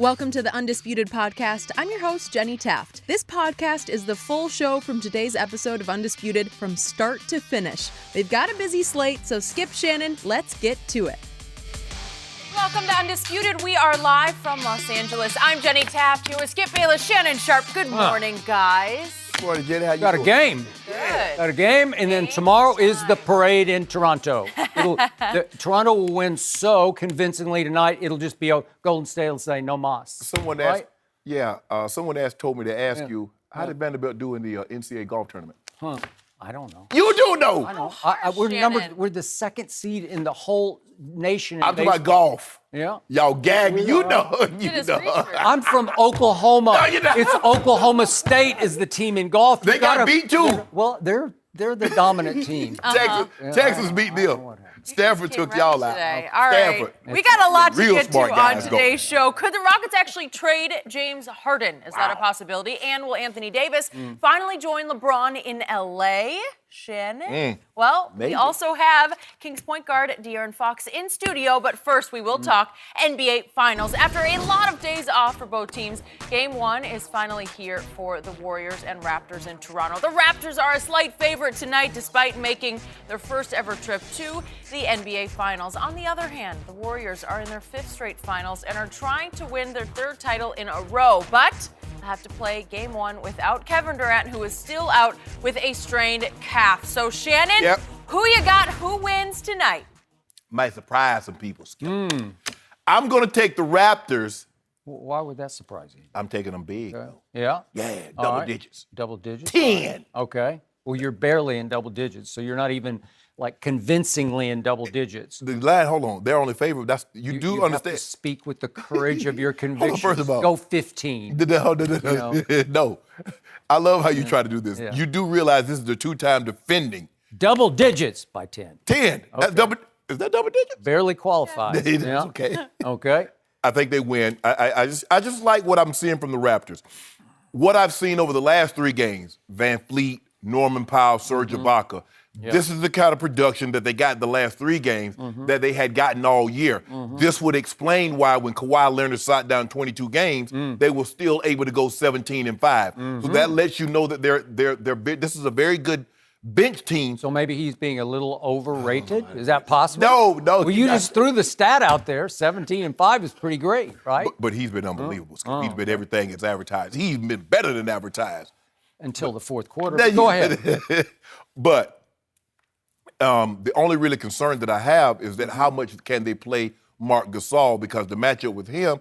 Welcome to the Undisputed podcast. I'm your host, Jenny Taft. This podcast is the full show from today's episode of Undisputed from start to finish. They've got a busy slate, so skip Shannon, let's get to it. Welcome to Undisputed. We are live from Los Angeles. I'm Jenny Taft here with Skip Bayless, Shannon Sharpe. Good morning, guys. Good morning, Jenny. How you Got a doing? game. Good. Got a game, and then tomorrow is the parade in Toronto. Toronto will win so convincingly tonight, it'll just be a Golden State will say no mas. Someone Right? asked, told me to ask you, how did Vanderbilt do in the NCAA golf tournament? I don't know. You do know. I know. Shannon. We're the second seed in the whole nation. In I'm talking about baseball. golf. Yeah. Y'all gag me. You know. Did his You know. research. I'm from Oklahoma. No, you're not. It's Oklahoma State is the team in golf. They got beat too. Well, they're the dominant team. Texas beat them. Stanford took y'all out. Today. All right. Stanford. We got a lot to Real get to smart on guys go. today's show. Could the Rockets actually trade James Harden? Is that a possibility? And will Anthony Davis finally join LeBron in LA? Shannon? Well, Maybe. we also have Kings point guard De'Aaron Fox in studio, but first we will talk NBA Finals. After a lot of days off for both teams, Game 1 is finally here for the Warriors and Raptors in Toronto. The Raptors are a slight favorite tonight despite making their first ever trip to the NBA Finals. On the other hand, the Warriors are in their 5th straight finals and are trying to win their 3rd title in a row, but have to play Game 1 without Kevin Durant, who is still out with a strained calf. So, Shannon, Yep. who you got? Who wins tonight? Might surprise some people. Skip. I'm going to take the Raptors. Why would that surprise you? I'm taking them big. though. Yeah. Yeah, All double right. digits. Double digits? 10. Okay. Well, you're barely in double digits, so you're not even like convincingly in double digits. The line, hold on. They're only favorite. That's you do you understand. have to speak with the courage of your convictions. first of all. Go 15. No. I love how you try to do this. Yeah. You do realize this is the 2-time defending. Double digits by 10. 10. That's double. Is that double digits? Barely qualified. It is, Yeah. okay. Okay. I think they win. I just like what I'm seeing from the Raptors. What I've seen over the last 3 games, Van Fleet, Norman Powell, Serge Ibaka, this is the kind of production that they got in the last 3 games that they had gotten all year. This would explain why when Kawhi Leonard sat down 22 games, they were still able to go 17-5. So that lets you know that this is a very good bench team. So maybe he's being a little overrated. Is that possible? No. Well, you just threw the stat out there. 17-5 is pretty great, right? But he's been unbelievable. He's been everything it's advertised. He's been better than advertised. Until the fourth quarter. Now, Go ahead. But the only really concern that I have is that how much can they play Marc Gasol, because the matchup with him,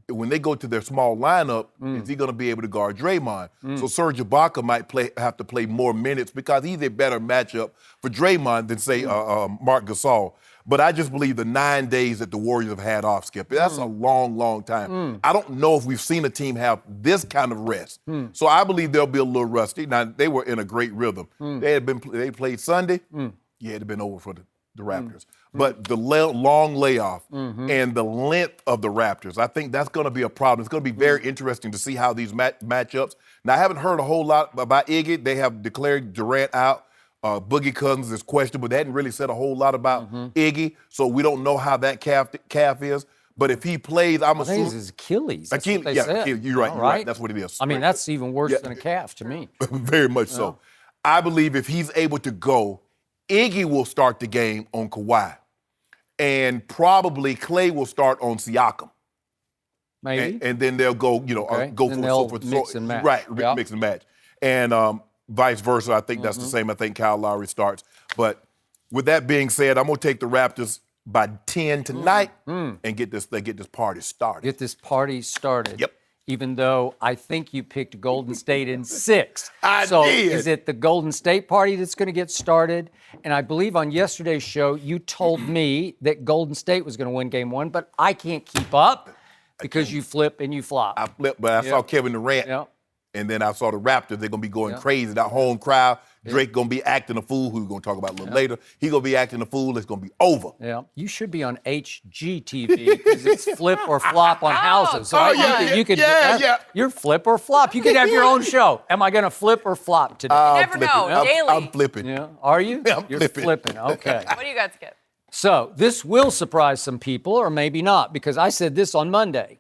when they go to their small lineup, is he going to be able to guard Draymond? So Serge Ibaka might have to play more minutes because he's a better matchup for Draymond than, say, Marc Gasol. But I just believe the 9 days that the Warriors have had off, Skip, that's a long, long time. I don't know if we've seen a team have this kind of rest. So I believe they'll be a little rusty. Now, they were in a great rhythm. They played Sunday. Yeah, it'd have been over for the Raptors. But the long layoff and the length of the Raptors, I think that's going to be a problem. It's going to be very interesting to see how these matchups. Now, I haven't heard a whole lot about Iggy. They have declared Durant out. Boogie Cousins is questionable. They hadn't really said a whole lot about Iggy, so we don't know how that calf is. But if he plays, I'm I think assuming it's his Achilles. That's what they yeah, said. Achilles. You're right. All You're right. That's what it is. I mean, that's even worse than a calf to me. Very much so. I believe if he's able to go, Iggy will start the game on Kawhi. And probably Clay will start on Siakam. Maybe. And then they'll go, go Then for they'll so mix and match. Right, Yeah. mix and match. And vice versa. I think that's the same. I think Kyle Lowry starts. But with that being said, I'm going to take the Raptors by 10 tonight and get this party started. Get this party started. Yep. Even though I think you picked Golden State in 6. I so did. Is it the Golden State party that's going to get started? And I believe on yesterday's show, you told me that Golden State was going to win Game 1, but I can't keep up because you flip and you flop. I flipped, but I saw Kevin Durant. Yeah. And then I saw the Raptors. They're going to be going crazy. That home crowd. Drake going to be acting a fool, who we're going to talk about a little later. He going to be acting a fool. It's going to be over. Yeah. You should be on HGTV because it's flip or flop on houses. Right? You could, You're flip or flop. You could have your own show. Am I going to flip or flop today? You never know. Daily. I'm flipping. Yeah. Are you? Yeah, I'm You're flipping. flipping. Okay. What do you got, Skip? So this will surprise some people, or maybe not, because I said this on Monday.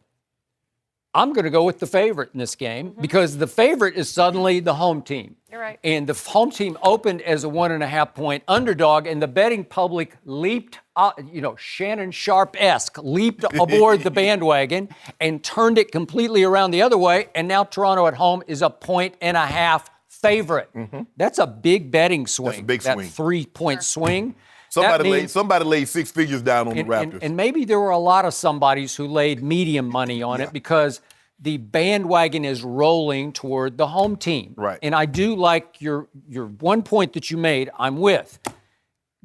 I'm going to go with the favorite in this game because the favorite is suddenly the home team. You're right. And the home team opened as a 1.5-point underdog, and the betting public leaped, Shannon Sharpe-esque, leaped aboard the bandwagon and turned it completely around the other way. And now Toronto at home is a 1.5-point favorite. That's a big betting swing. That's a big swing. That 3-point swing. Somebody laid six figures down on the Raptors. And maybe there were a lot of somebodies who laid medium money on it because the bandwagon is rolling toward the home team. Right. And I do like your one point that you made, I'm with.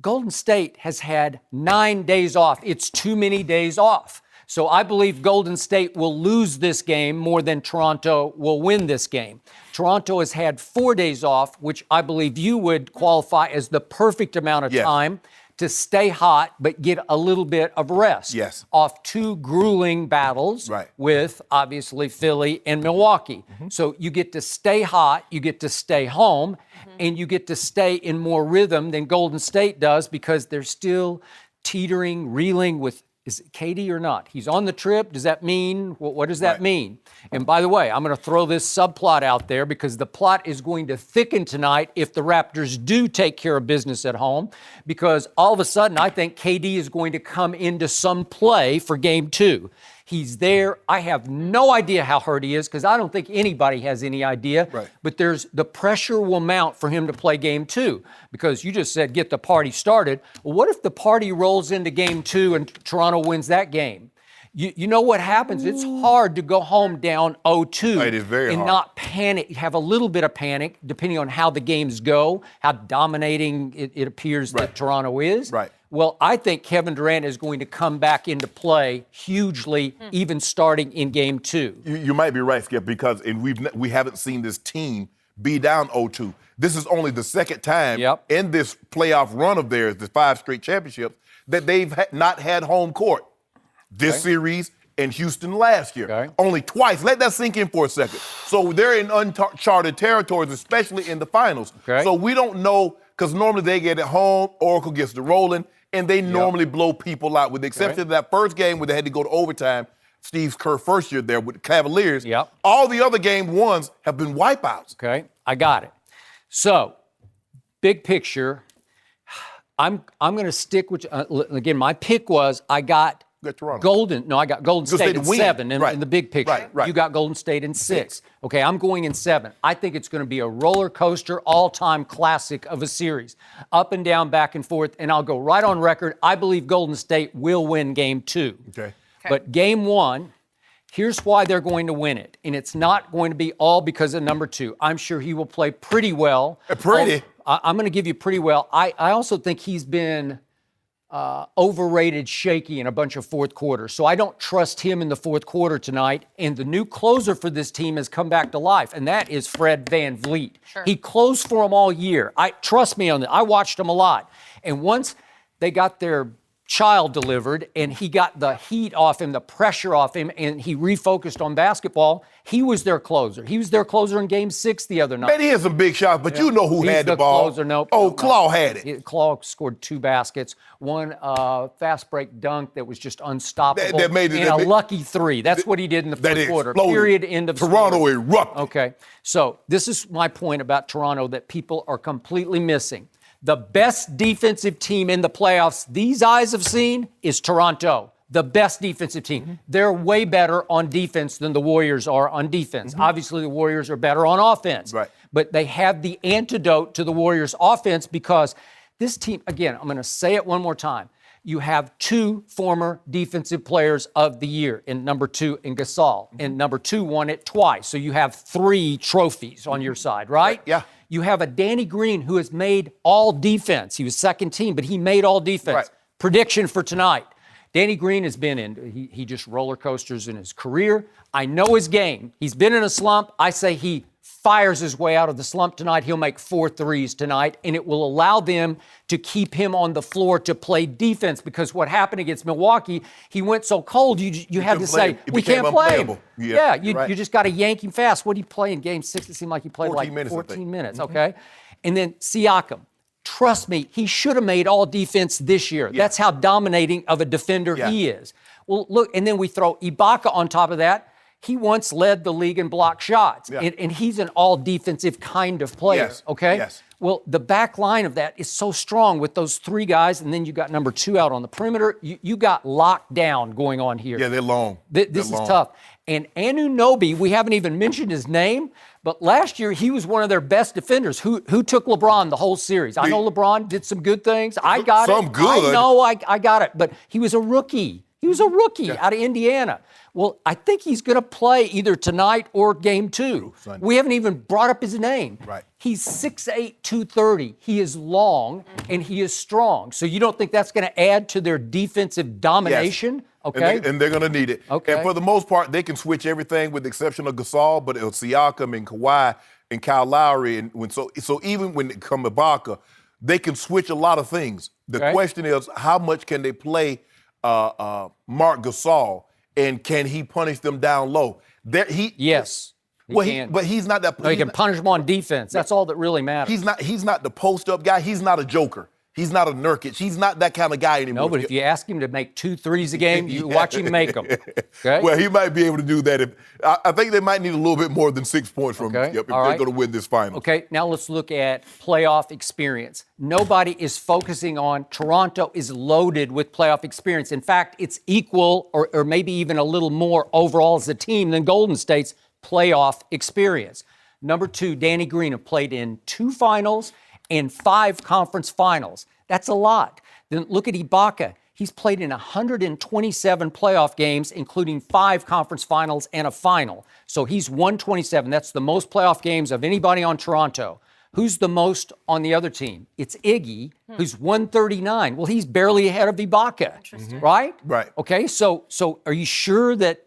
Golden State has had 9 days off. It's too many days off. So I believe Golden State will lose this game more than Toronto will win this game. Toronto has had 4 days off, which I believe you would qualify as the perfect amount of time to stay hot but get a little bit of rest. Yes. Off 2 grueling battles with, obviously, Philly and Milwaukee. So you get to stay hot, you get to stay home, and you get to stay in more rhythm than Golden State does because they're still teetering, reeling with, is it KD or not? He's on the trip. Does that mean, what does that mean? And by the way, I'm going to throw this subplot out there because the plot is going to thicken tonight if the Raptors do take care of business at home, because all of a sudden I think KD is going to come into some play for game 2. He's there. I have no idea how hurt he is because I don't think anybody has any idea. But the pressure will mount for him to play game 2 because you just said get the party started. Well, what if the party rolls into game 2 and Toronto wins that game? You know what happens? It's hard to go home down 0-2 It is very and hard. not panic, have a little bit of panic depending on how the games go, how dominating it appears that Toronto is. Well, I think Kevin Durant is going to come back into play hugely, even starting in game 2. You might be right, Skip, because we haven't seen this team be down 0-2. This is only the second time in this playoff run of theirs, the 5 straight championships, that they've not had home court. This series and Houston last year. Only twice. Let that sink in for a second. So they're in uncharted territories, especially in the finals. So we don't know, because normally they get at home, Oracle gets the rolling, and they normally blow people out, with the exception of that first game where they had to go to overtime. Steve Kerr first year there with the Cavaliers. All the other game ones have been wipeouts. I got it. So, big picture, I'm going to stick with, again, my pick was I got Golden State in 7 in the big picture. You got Golden State in 6. Okay, I'm going in 7. I think it's going to be a roller coaster, all-time classic of a series. Up and down, back and forth, and I'll go right on record. I believe Golden State will win game 2. But game 1, here's why they're going to win it. And it's not going to be all because of number 2. I'm sure he will play pretty well. I'm going to give you pretty well. I also think he's been overrated, shaky in a bunch of fourth quarters. So I don't trust him in the fourth quarter tonight. And the new closer for this team has come back to life, and that is Fred VanVleet. He closed for them all year. Trust me on that. I watched him a lot. And once they got their child delivered and he got the heat off him, the pressure off him, and he refocused on basketball, he was their closer. He was their closer in game 6 the other night. Man, he had some big shots, but you know who had the ball. Closer, nope. Claw had it. Claw scored 2 baskets, one fast break dunk that was just unstoppable, that made it, and a lucky 3. That's what he did in the fourth quarter. Period, end of Toronto story. erupted. Okay, so this is my point about Toronto that people are completely missing. The best defensive team in the playoffs these eyes have seen is Toronto. The best defensive team. They're way better on defense than the Warriors are on defense. Obviously, the Warriors are better on offense. But they have the antidote to the Warriors' offense because this team, again, I'm going to say it one more time. You have 2 former defensive players of the year in number 2 in Gasol. And number 2 won it twice. So you have 3 trophies on your side, right? You have a Danny Green who has made all defense. He was second team, but he made all defense. Prediction for tonight. Danny Green has been he just roller coasters in his career. I know his game. He's been in a slump. I say he fires his way out of the slump tonight. He'll make 4 threes tonight, and it will allow them to keep him on the floor to play defense, because what happened against Milwaukee, he went so cold, you had to say, we can't play him. You just got to yank him fast. What did he play in game 6? It seemed like he played 14 minutes, okay? And then Siakam. Trust me, he should have made all defense this year. That's how dominating of a defender he is. Well, look, and then we throw Ibaka on top of that. He once led the league in block shots, Yeah. and he's an all-defensive kind of player, Yes. okay? Yes. Well, the back line of that is so strong with those 3 guys, and then you got number 2 out on the perimeter. You got lockdown going on here. Yeah, they're long. This They're is long. tough. And Anunoby, we haven't even mentioned his name, but last year he was one of their best defenders. Who took LeBron the whole series? I know LeBron did some good things. I got it. Some good. I know I got it, but he was a rookie. He was a rookie out of Indiana. Well, I think he's going to play either tonight or game 2. Sunday. We haven't even brought up his name. Right. He's 6'8", 230. He is long and he is strong. So you don't think that's going to add to their defensive domination? Yes. Okay. And they're going to need it. Okay. And for the most part, they can switch everything with the exception of Gasol, but it's Siakam and Kawhi and Kyle Lowry. And so even when it comes to Ibaka, they can switch a lot of things. The question is, how much can they play Marc Gasol, and can he punish them down low? Yes. But he's not that. No, he can punish them on defense. That's all that really matters. He's not the post-up guy. He's not a joker. He's not a Nurkic. He's not that kind of guy anymore. No, but if you ask him to make 2 threes a game, you watch him make them. Okay? Well, he might be able to do that. I think they might need a little bit more than 6 points from him if they're going to win this final. Okay, now let's look at playoff experience. Nobody is focusing on Toronto is loaded with playoff experience. In fact, it's equal or maybe even a little more overall as a team than Golden State's playoff experience. Number 2, Danny Green have played in 2 finals and 5 conference finals. That's a lot. Then look at Ibaka. He's played in 127 playoff games, including 5 conference finals and a final. So he's 127. That's the most playoff games of anybody on Toronto. Who's the most on the other team? It's Iggy, who's 139. Well, he's barely ahead of Ibaka, right? Right. Okay, so are you sure that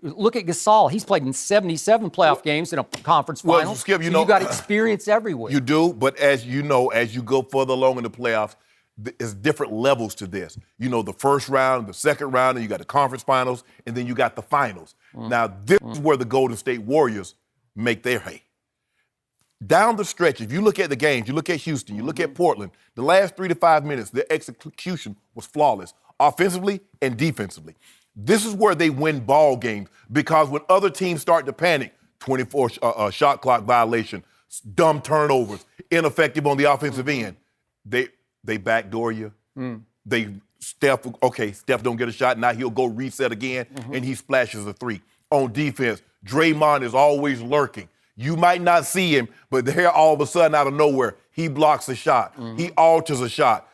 look at Gasol. He's played in 77 playoff games in a conference final. Well, Skip, you got experience everywhere. You do, but as you know, as you go further along in the playoffs, there's different levels to this. You know, the first round, the second round, and you got the conference finals, and then you got the finals. Now, this is where the Golden State Warriors make their hay. Down the stretch, if you look at the games, you look at Houston, you look at Portland, the last 3 to 5 minutes, their execution was flawless, offensively and defensively. This is where they win ball games because when other teams start to panic, 24 shot clock violation, dumb turnovers, ineffective on the offensive end, they backdoor you. Steph don't get a shot, now he'll go reset again, and he splashes a 3. On defense, Draymond is always lurking. You might not see him, but there all of a sudden out of nowhere, he blocks a shot. He alters a shot.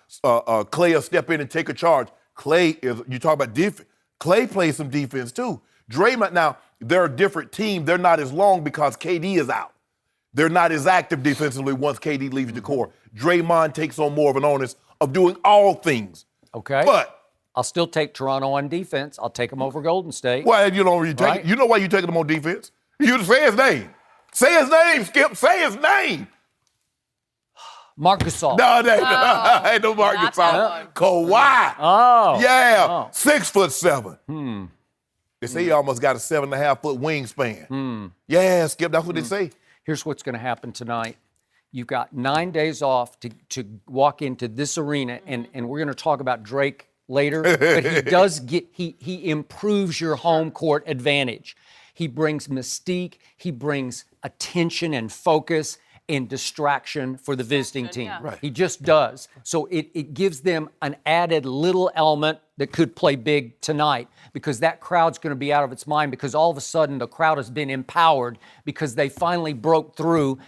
Clay will step in and take a charge. You talk about defense. Clay plays some defense too. Draymond, now, they're a different team. They're not as long because KD is out. They're not as active defensively once KD leaves the court. Draymond takes on more of an onus of doing all things. Okay. But I'll still take Toronto on defense. I'll take them over Golden State. Well, you know why you're taking them on defense? You say his name. Say his name, Skip. Say his name. Marc Gasol. No, ain't no Marc Gasol. Kawhi. Oh. Yeah. Oh. 6'7". They say he almost got a 7.5-foot wingspan. Yeah, Skip, that's what they say. Here's what's going to happen tonight. You've got 9 days off to walk into this arena, and we're going to talk about Drake later, but he does he improves your home court advantage. He brings mystique, he brings attention and focus and distraction for the visiting team. Yeah. Right. He just does. So it gives them an added little element that could play big tonight because that crowd's going to be out of its mind because all of a sudden the crowd has been empowered because they finally broke through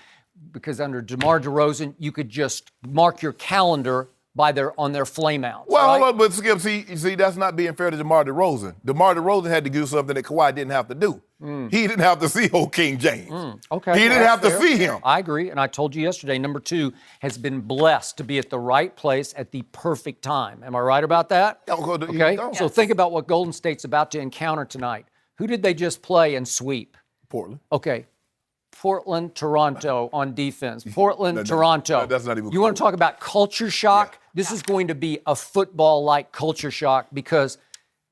because under DeMar DeRozan, you could just mark your calendar on their flameouts. Well, right? hold on, but Skip, see, that's not being fair to DeMar DeRozan. DeMar DeRozan had to do something that Kawhi didn't have to do. He didn't have to see old King James. Okay. He didn't have to see him. I agree, and I told you yesterday, number 2 has been blessed to be at the right place at the perfect time. Am I right about that? Okay, so think about what Golden State's about to encounter tonight. Who did they just play and sweep? Portland. Okay. Portland, Toronto on defense. Portland, Toronto. That's not even You want to talk about culture shock? This is going to be a football-like culture shock because,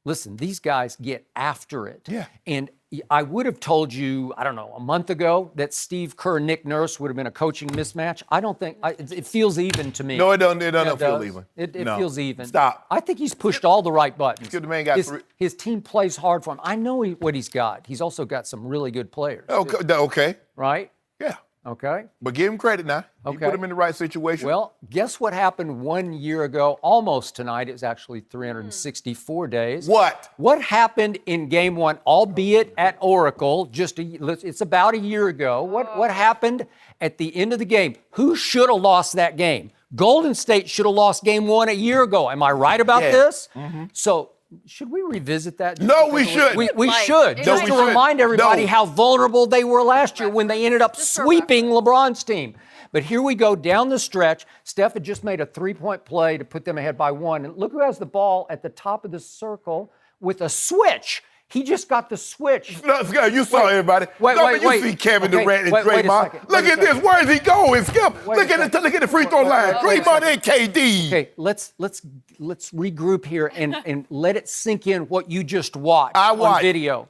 listen, these guys get after it. Yeah. And I would have told you, I don't know, a month ago that Steve Kerr and Nick Nurse would have been a coaching mismatch. I don't think it feels even to me. No, it doesn't. It doesn't feel even. It No. feels even. Stop. I think he's pushed all the right buttons. The man got His team plays hard for him. I know what he's got. He's also got some really good players. Okay. Right? Yeah. Okay. But give him credit now. You put him in the right situation. Well, guess what happened 1 year ago, almost tonight? It was actually 364 days. What? What happened in game one, albeit at Oracle, it's about a year ago. What happened at the end of the game? Who should have lost that game? Golden State should have lost game one a year ago. Am I right about this? Mm-hmm. So should we revisit that? No, we shouldn't. We should. Just to remind everybody how vulnerable they were last year when they ended up sweeping LeBron's team. But here we go down the stretch. Steph had just made a three-point play to put them ahead by one. And look who has the ball at the top of the circle with a switch. He just got the switch. No, you saw everybody. You see Kevin Durant and Draymond. Look at this. Where is he going, Skip? Look at the free throw line. Draymond and KD. Okay, let's regroup here and let it sink in what you just watched on video.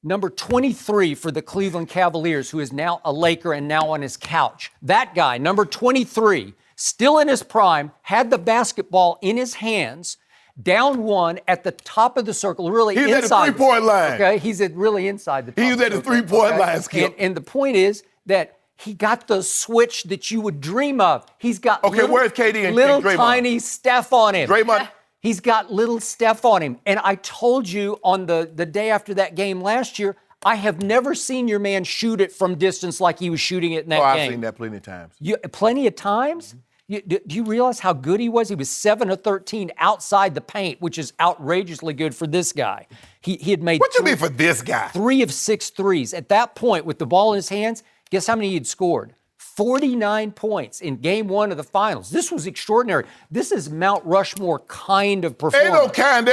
Number 23 for the Cleveland Cavaliers, who is now a Laker and now on his couch. That guy, number 23, still in his prime, had the basketball in his hands, down one at the top of the circle, really inside. He's at the three-point line. Okay, he's really inside the top. He was at the three-point line, Skip. And the point is that he got the switch that you would dream of. He's got where's KD and little Draymond? Tiny Steph on him. Draymond. He's got little Steph on him. And I told you on the day after that game last year, I have never seen your man shoot it from distance like he was shooting it in that game. I've seen that plenty of times. Plenty of times? Do you realize how good he was? He was 7 of 13 outside the paint, which is outrageously good for this guy. He had made What you mean for this guy? 3 of 6 threes. At that point, with the ball in his hands, guess how many he'd scored? 49 points in game one of the finals. This was extraordinary. This is Mount Rushmore kind of performance. Ain't no kind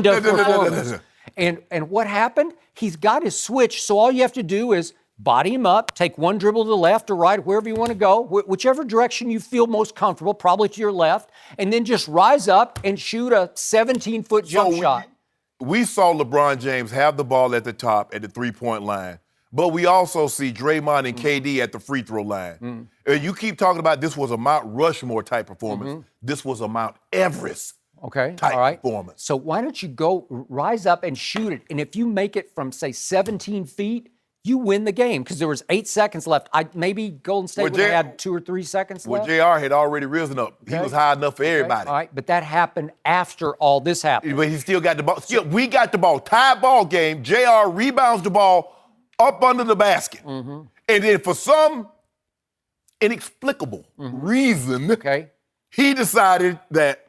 of performance. And what happened? He's got his switch, so all you have to do is body him up, take one dribble to the left or right, wherever you want to go, whichever direction you feel most comfortable, probably to your left, and then just rise up and shoot a 17-foot jump shot. We saw LeBron James have the ball at the top at the three-point line, but we also see Draymond and KD at the free throw line. And you keep talking about this was a Mount Rushmore type performance. This was a Mount Everest type performance. So why don't you go rise up and shoot it? And if you make it from, say, 17 feet, you win the game because there was 8 seconds left. Maybe Golden State would have had 2 or 3 seconds left. JR had already risen up. He was high enough for everybody. All right, but that happened after all this happened. But he still got the ball. We got the ball. Tied ball game. JR rebounds the ball up under the basket. And then for some inexplicable reason, he decided that,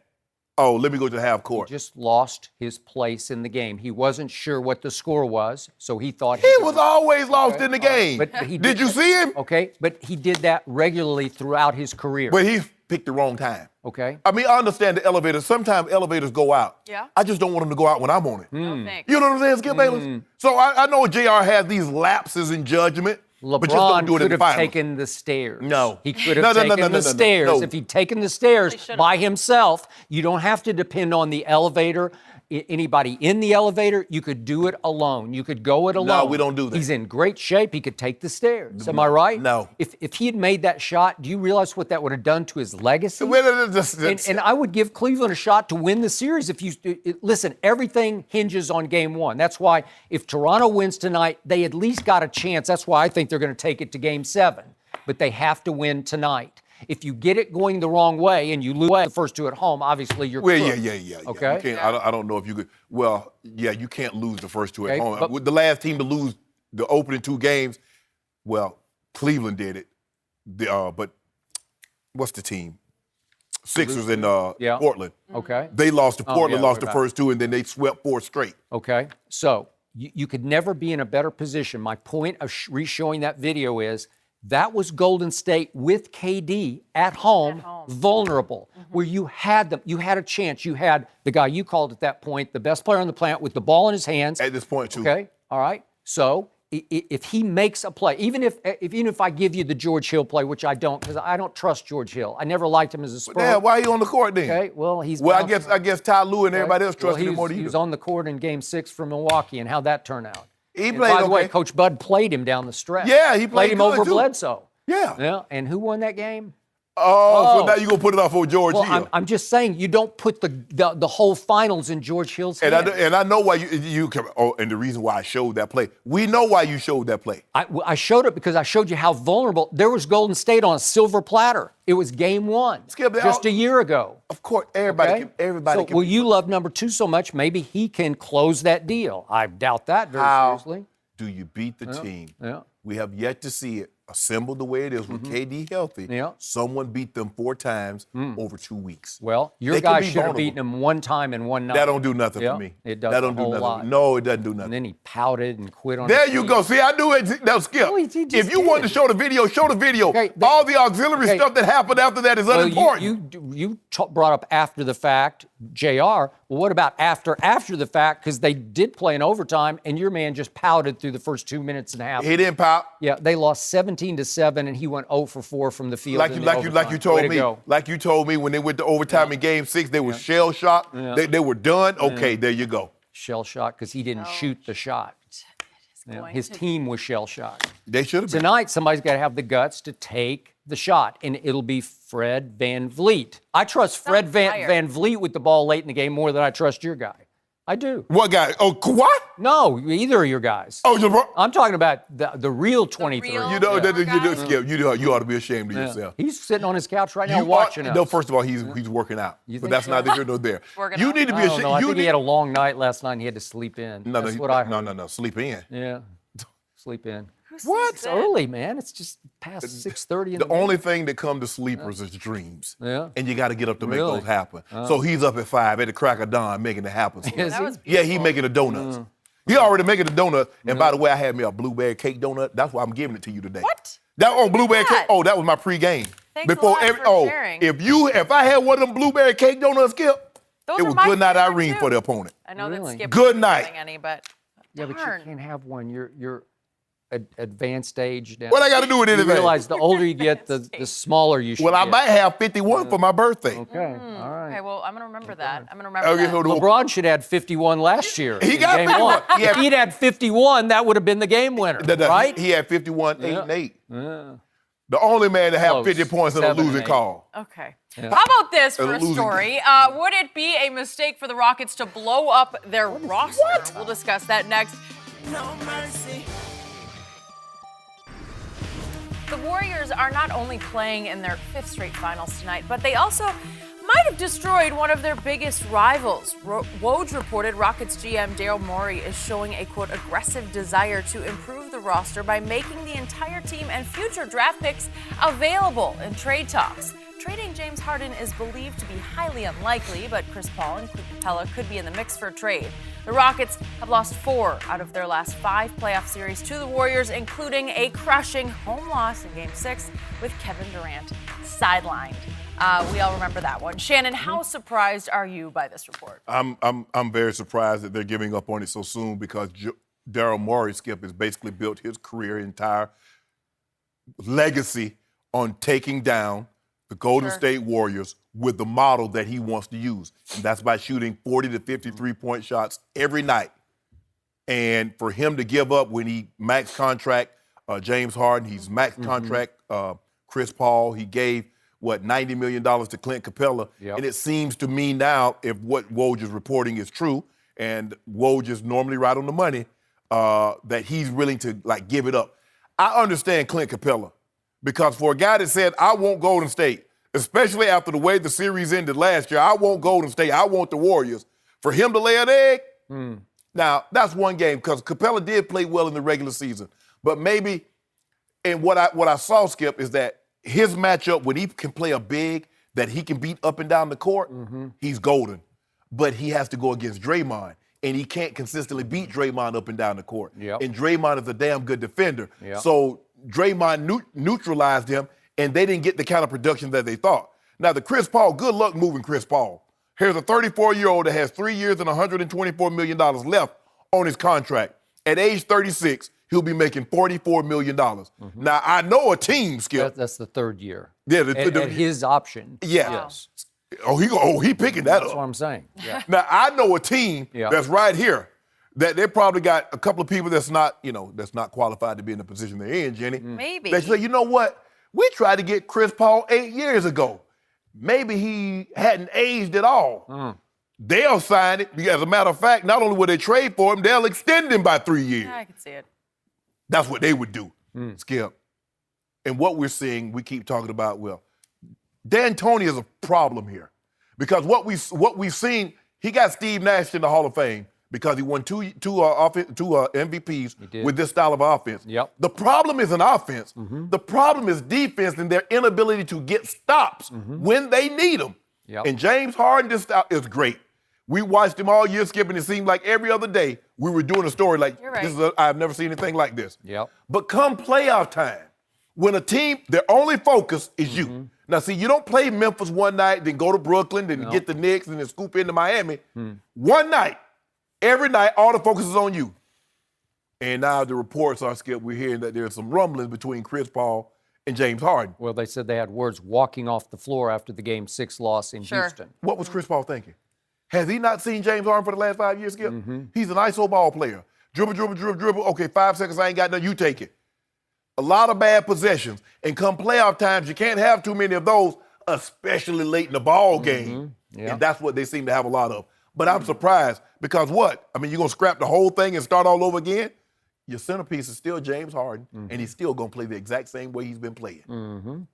let me go to the half court. He just lost his place in the game. He wasn't sure what the score was, so he thought he was always lost in the game. But did you see him? Okay, but he did that regularly throughout his career. But he picked the wrong time. Okay. I mean, I understand the elevators. Sometimes elevators go out. Yeah. I just don't want them to go out when I'm on it. No, thanks. You know what I'm saying, Skip Bayless? So I know JR has these lapses in judgment. But just don't do it could in the have finals. taken the stairs. No. He could have taken the stairs. No. If he'd taken the stairs by himself, you don't have to depend on the elevator, anybody in the elevator. You could do it alone. You could go it alone. No, we don't do that. He's in great shape. He could take the stairs. Am I right? No. If he had made that shot, do you realize what that would have done to his legacy? And I would give Cleveland a shot to win the series if you listen, everything hinges on game one. That's why if Toronto wins tonight, they at least got a chance. That's why I think they're going to take it to game 7. But they have to win tonight. If you get it going the wrong way and you lose the first 2 at home, obviously you're cooked. Yeah. Okay. You can't, I don't know if you could. Well, yeah, you can't lose the first 2 at home. With the last team to lose the opening 2 games, well, Cleveland did it. But what's the team? Sixers in Portland. Okay. They lost to Portland, lost the first 2, and then they swept 4 straight. Okay. So you could never be in a better position. My point of re-showing that video is that was Golden State with KD at home. Vulnerable, where you had them. You had a chance. You had the guy you called at that point, the best player on the planet with the ball in his hands. At this point, too. Okay. All right. So if he makes a play, even if I give you the George Hill play, which I don't, because I don't trust George Hill. I never liked him as a Spur. Yeah, why are you on the court then? Okay, well, I guess Ty Lue and everybody else trusted him more than you. He was on the court in Game 6 for Milwaukee, and how'd that turn out? He And played by the way, okay. Coach Bud played him down the stretch. Yeah, he played him good, over too. Bledsoe. Yeah. Yeah. And who won that game? Oh, so now you're going to put it off on George Well, Hill. I'm just saying you don't put the whole finals in George Hill's hands. And I know why you come. Oh, and the reason why I showed that play. We know why you showed that play. I showed it because I showed you how vulnerable. There was Golden State on a silver platter. It was game one, Skip, just a year ago. Of course, everybody Okay? everybody So, can. well, you love number 2 so much, maybe he can close that deal. I doubt that very seriously. Do you beat the team? Yeah. We have yet to see it assembled the way it is with KD healthy. Yeah. Someone beat them 4 times over 2 weeks. Well, your They can guy be should have vulnerable. beaten him one time in one night. That don't do nothing Yeah, for me. it does That a don't do whole nothing. lot. No, it doesn't do And nothing. then he pouted and quit on There his you team. go. See, I knew it. Now, Skip. No, he just if you wanted to did. show the video, show the video. Okay, All the auxiliary okay. stuff that happened after that is Well, unimportant. you brought up after the fact, JR. Well, what about after the fact? Because they did play in overtime, and your man just pouted through the first 2 minutes and a half. He didn't pop. Yeah, they lost 17-7, and he went 0 for 4 from the field. Like in you, the like you, overtime. like you told Way to me. go. Like you told me when they went to overtime in Game 6, they were shell shocked. Yeah. They were done. Okay, there you go. Shell shocked because he didn't shoot the shot. Yeah, going his to- team was shell shocked. They should have been. Tonight, somebody's got to have the guts to take the shot, and it'll be Fred VanVleet. I trust Fred fire. Van Vliet with the ball late in the game more than I trust your guy. I do. What guy? Oh, Kawhi? No, either of your guys. Oh, LeBron. I'm talking about the real 23. real- You know, Yeah. that, you know, Guys. Skip, you ought to be ashamed of Yeah. yourself. He's sitting on his couch right now You watching ought, us. No, first of all, he's working out. You But think that's so? neither here nor there. Working You out. need to be I don't ashamed. know. I You think he need- had a long night last night and he had to sleep in. No, That's no, what I heard. no. Sleep in. Yeah, sleep in. What? It's early, man. It's just past 6:30 in The the morning. only thing that comes to sleepers is dreams. Yeah. And you got to get up to make Really? those happen. So he's up at 5 at the crack of dawn making it happen. Is That he? was Yeah, he making the donuts. He already making the donut. And by the way, I had me a blueberry cake donut. That's why I'm giving it to you today. What? That blueberry that? cake. Oh, that was my pregame. Thanks a lot for sharing. If I had one of them blueberry cake donuts, Skip, Those it are was my good night favorite, Irene too. for the opponent. I know Really? that Skip Good isn't night. having any, but Yeah, but darn. you can't have one. You're advanced age now. What I got to do with You anything? realize the older you get, the smaller you should Well, I get. might have 51 for my birthday. Okay, all right. Okay, well, I'm going to remember that. I'm going to remember Okay, that. hold on. LeBron should have had 51 last year. He in got game 51. one. He had- If he'd had 51, that would have been the game winner, right? He had 51, 8, Yeah. and 8. Yeah. The only man to have Close. 50 points in a 7 and losing 8. call. Okay. How about this for a losing story? Would it be a mistake for the Rockets to blow up their roster? We'll discuss that next. The Warriors are not only playing in their 5th straight finals tonight, but they also might have destroyed one of their biggest rivals. Woj reported Rockets GM Daryl Morey is showing a, quote, aggressive desire to improve the roster by making the entire team and future draft picks available in trade talks. Trading James Harden is believed to be highly unlikely, but Chris Paul and Clint Capella could be in the mix for a trade. The Rockets have lost 4 out of their last 5 playoff series to the Warriors, including a crushing home loss in Game 6 with Kevin Durant sidelined. We all remember that one. Shannon, how surprised are you by this report? I'm very surprised that they're giving up on it so soon because Daryl Morey, Skip, has basically built his career entire legacy on taking down the Golden State Warriors with the model that he wants to use. And that's by shooting 40 to 53-point shots every night. And for him to give up when he max contract James Harden, he's max contract Chris Paul, he gave, $90 million to Clint Capella. Yep. And it seems to me now, if what Woj is reporting is true, and Woj is normally right on the money, that he's willing to, give it up. I understand Clint Capella, because for a guy that said, I want Golden State, especially after the way the series ended last year, I want Golden State, I want the Warriors, for him to lay an egg, now, that's one game, because Capella did play well in the regular season. But maybe, and what I saw, Skip, is that his matchup, when he can play a big that he can beat up and down the court, he's golden. But he has to go against Draymond, and he can't consistently beat Draymond up and down the court. Yep. And Draymond is a damn good defender. Yep. So Draymond neutralized him, and they didn't get the kind of production that they thought. Now, the Chris Paul, good luck moving Chris Paul. Here's a 34-year-old that has 3 years and $124 million left on his contract. At age 36, he'll be making $44 million. Now, I know a team, Skip. That's the third year. Yeah, at his option. Yeah. Yes. Oh, he picking that That's up. what I'm saying. Yeah. Now, I know a team Yeah. that's right here that they probably got a couple of people that's not qualified to be in the position they're in, Jenny. Maybe. They say, you know what? We tried to get Chris Paul 8 years ago. Maybe he hadn't aged at all. They'll sign it. As a matter of fact, not only will they trade for him, they'll extend him by 3 years. Yeah, I can see it. That's what they would do, Skip. And what we're seeing, we keep talking about, well, D'Antoni is a problem here. Because what we've seen, he got Steve Nash in the Hall of Fame because he won two MVPs with this style of offense. Yep. The problem isn't offense. The problem is defense and their inability to get stops when they need them. Yep. And James Harden, this style is great. We watched him all year, Skip, and it seemed like every other day we were doing a story like, You're right. I've never seen anything like this. Yep. But come playoff time, when a team, their only focus is you. Now, see, you don't play Memphis one night, then go to Brooklyn, then get the Knicks, and then scoop into Miami. One night, every night, all the focus is on you. And now the reports are, Skip, we're hearing that there's some rumblings between Chris Paul and James Harden. Well, they said they had words walking off the floor after the Game 6 loss in Houston. What was Chris Paul thinking? Has he not seen James Harden for the last 5 years, Skip? He's an ISO ball player. Dribble, dribble, dribble, dribble. Okay, 5 seconds, I ain't got nothing, you take it. A lot of bad possessions. And come playoff times, you can't have too many of those, especially late in the ball game. Yeah. And that's what they seem to have a lot of. But I'm surprised because what? I mean, you're going to scrap the whole thing and start all over again? Your centerpiece is still James Harden, and he's still going to play the exact same way he's been playing.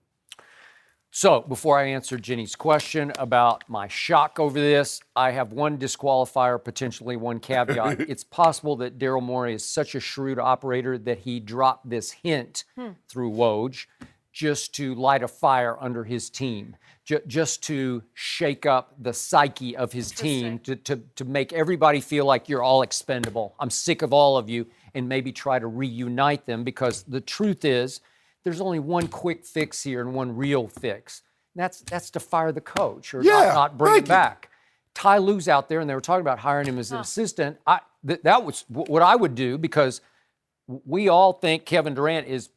So before I answer Jenny's question about my shock over this, I have one disqualifier, potentially one caveat. It's possible that Daryl Morey is such a shrewd operator that he dropped this hint through Woj just to light a fire under his team, just to shake up the psyche of his team, to make everybody feel like you're all expendable. I'm sick of all of you, and maybe try to reunite them, because the truth is there's only one quick fix here and one real fix. And that's to fire the coach or not bring it back. Ty Lue's out there, and they were talking about hiring him as an assistant. That was what I would do, because we all think Kevin Durant is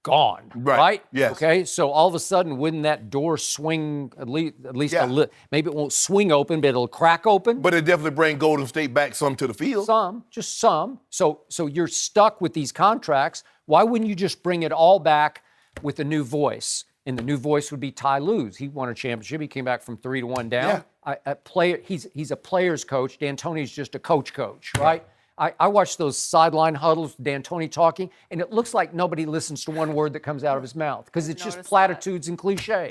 gone, right? Yes. Okay, so all of a sudden, wouldn't that door swing at least a little? Maybe it won't swing open, but it'll crack open. But it definitely bring Golden State back some to the field. Just some. So you're stuck with these contracts. Why wouldn't you just bring it all back with a new voice? And the new voice would be Ty Lue's. He won a championship. He came back from 3-1 down. He's a player's coach. D'Antoni's just a coach, right? I watch those sideline huddles, D'Antoni talking, and it looks like nobody listens to one word that comes out of his mouth, because it's just platitudes and cliche,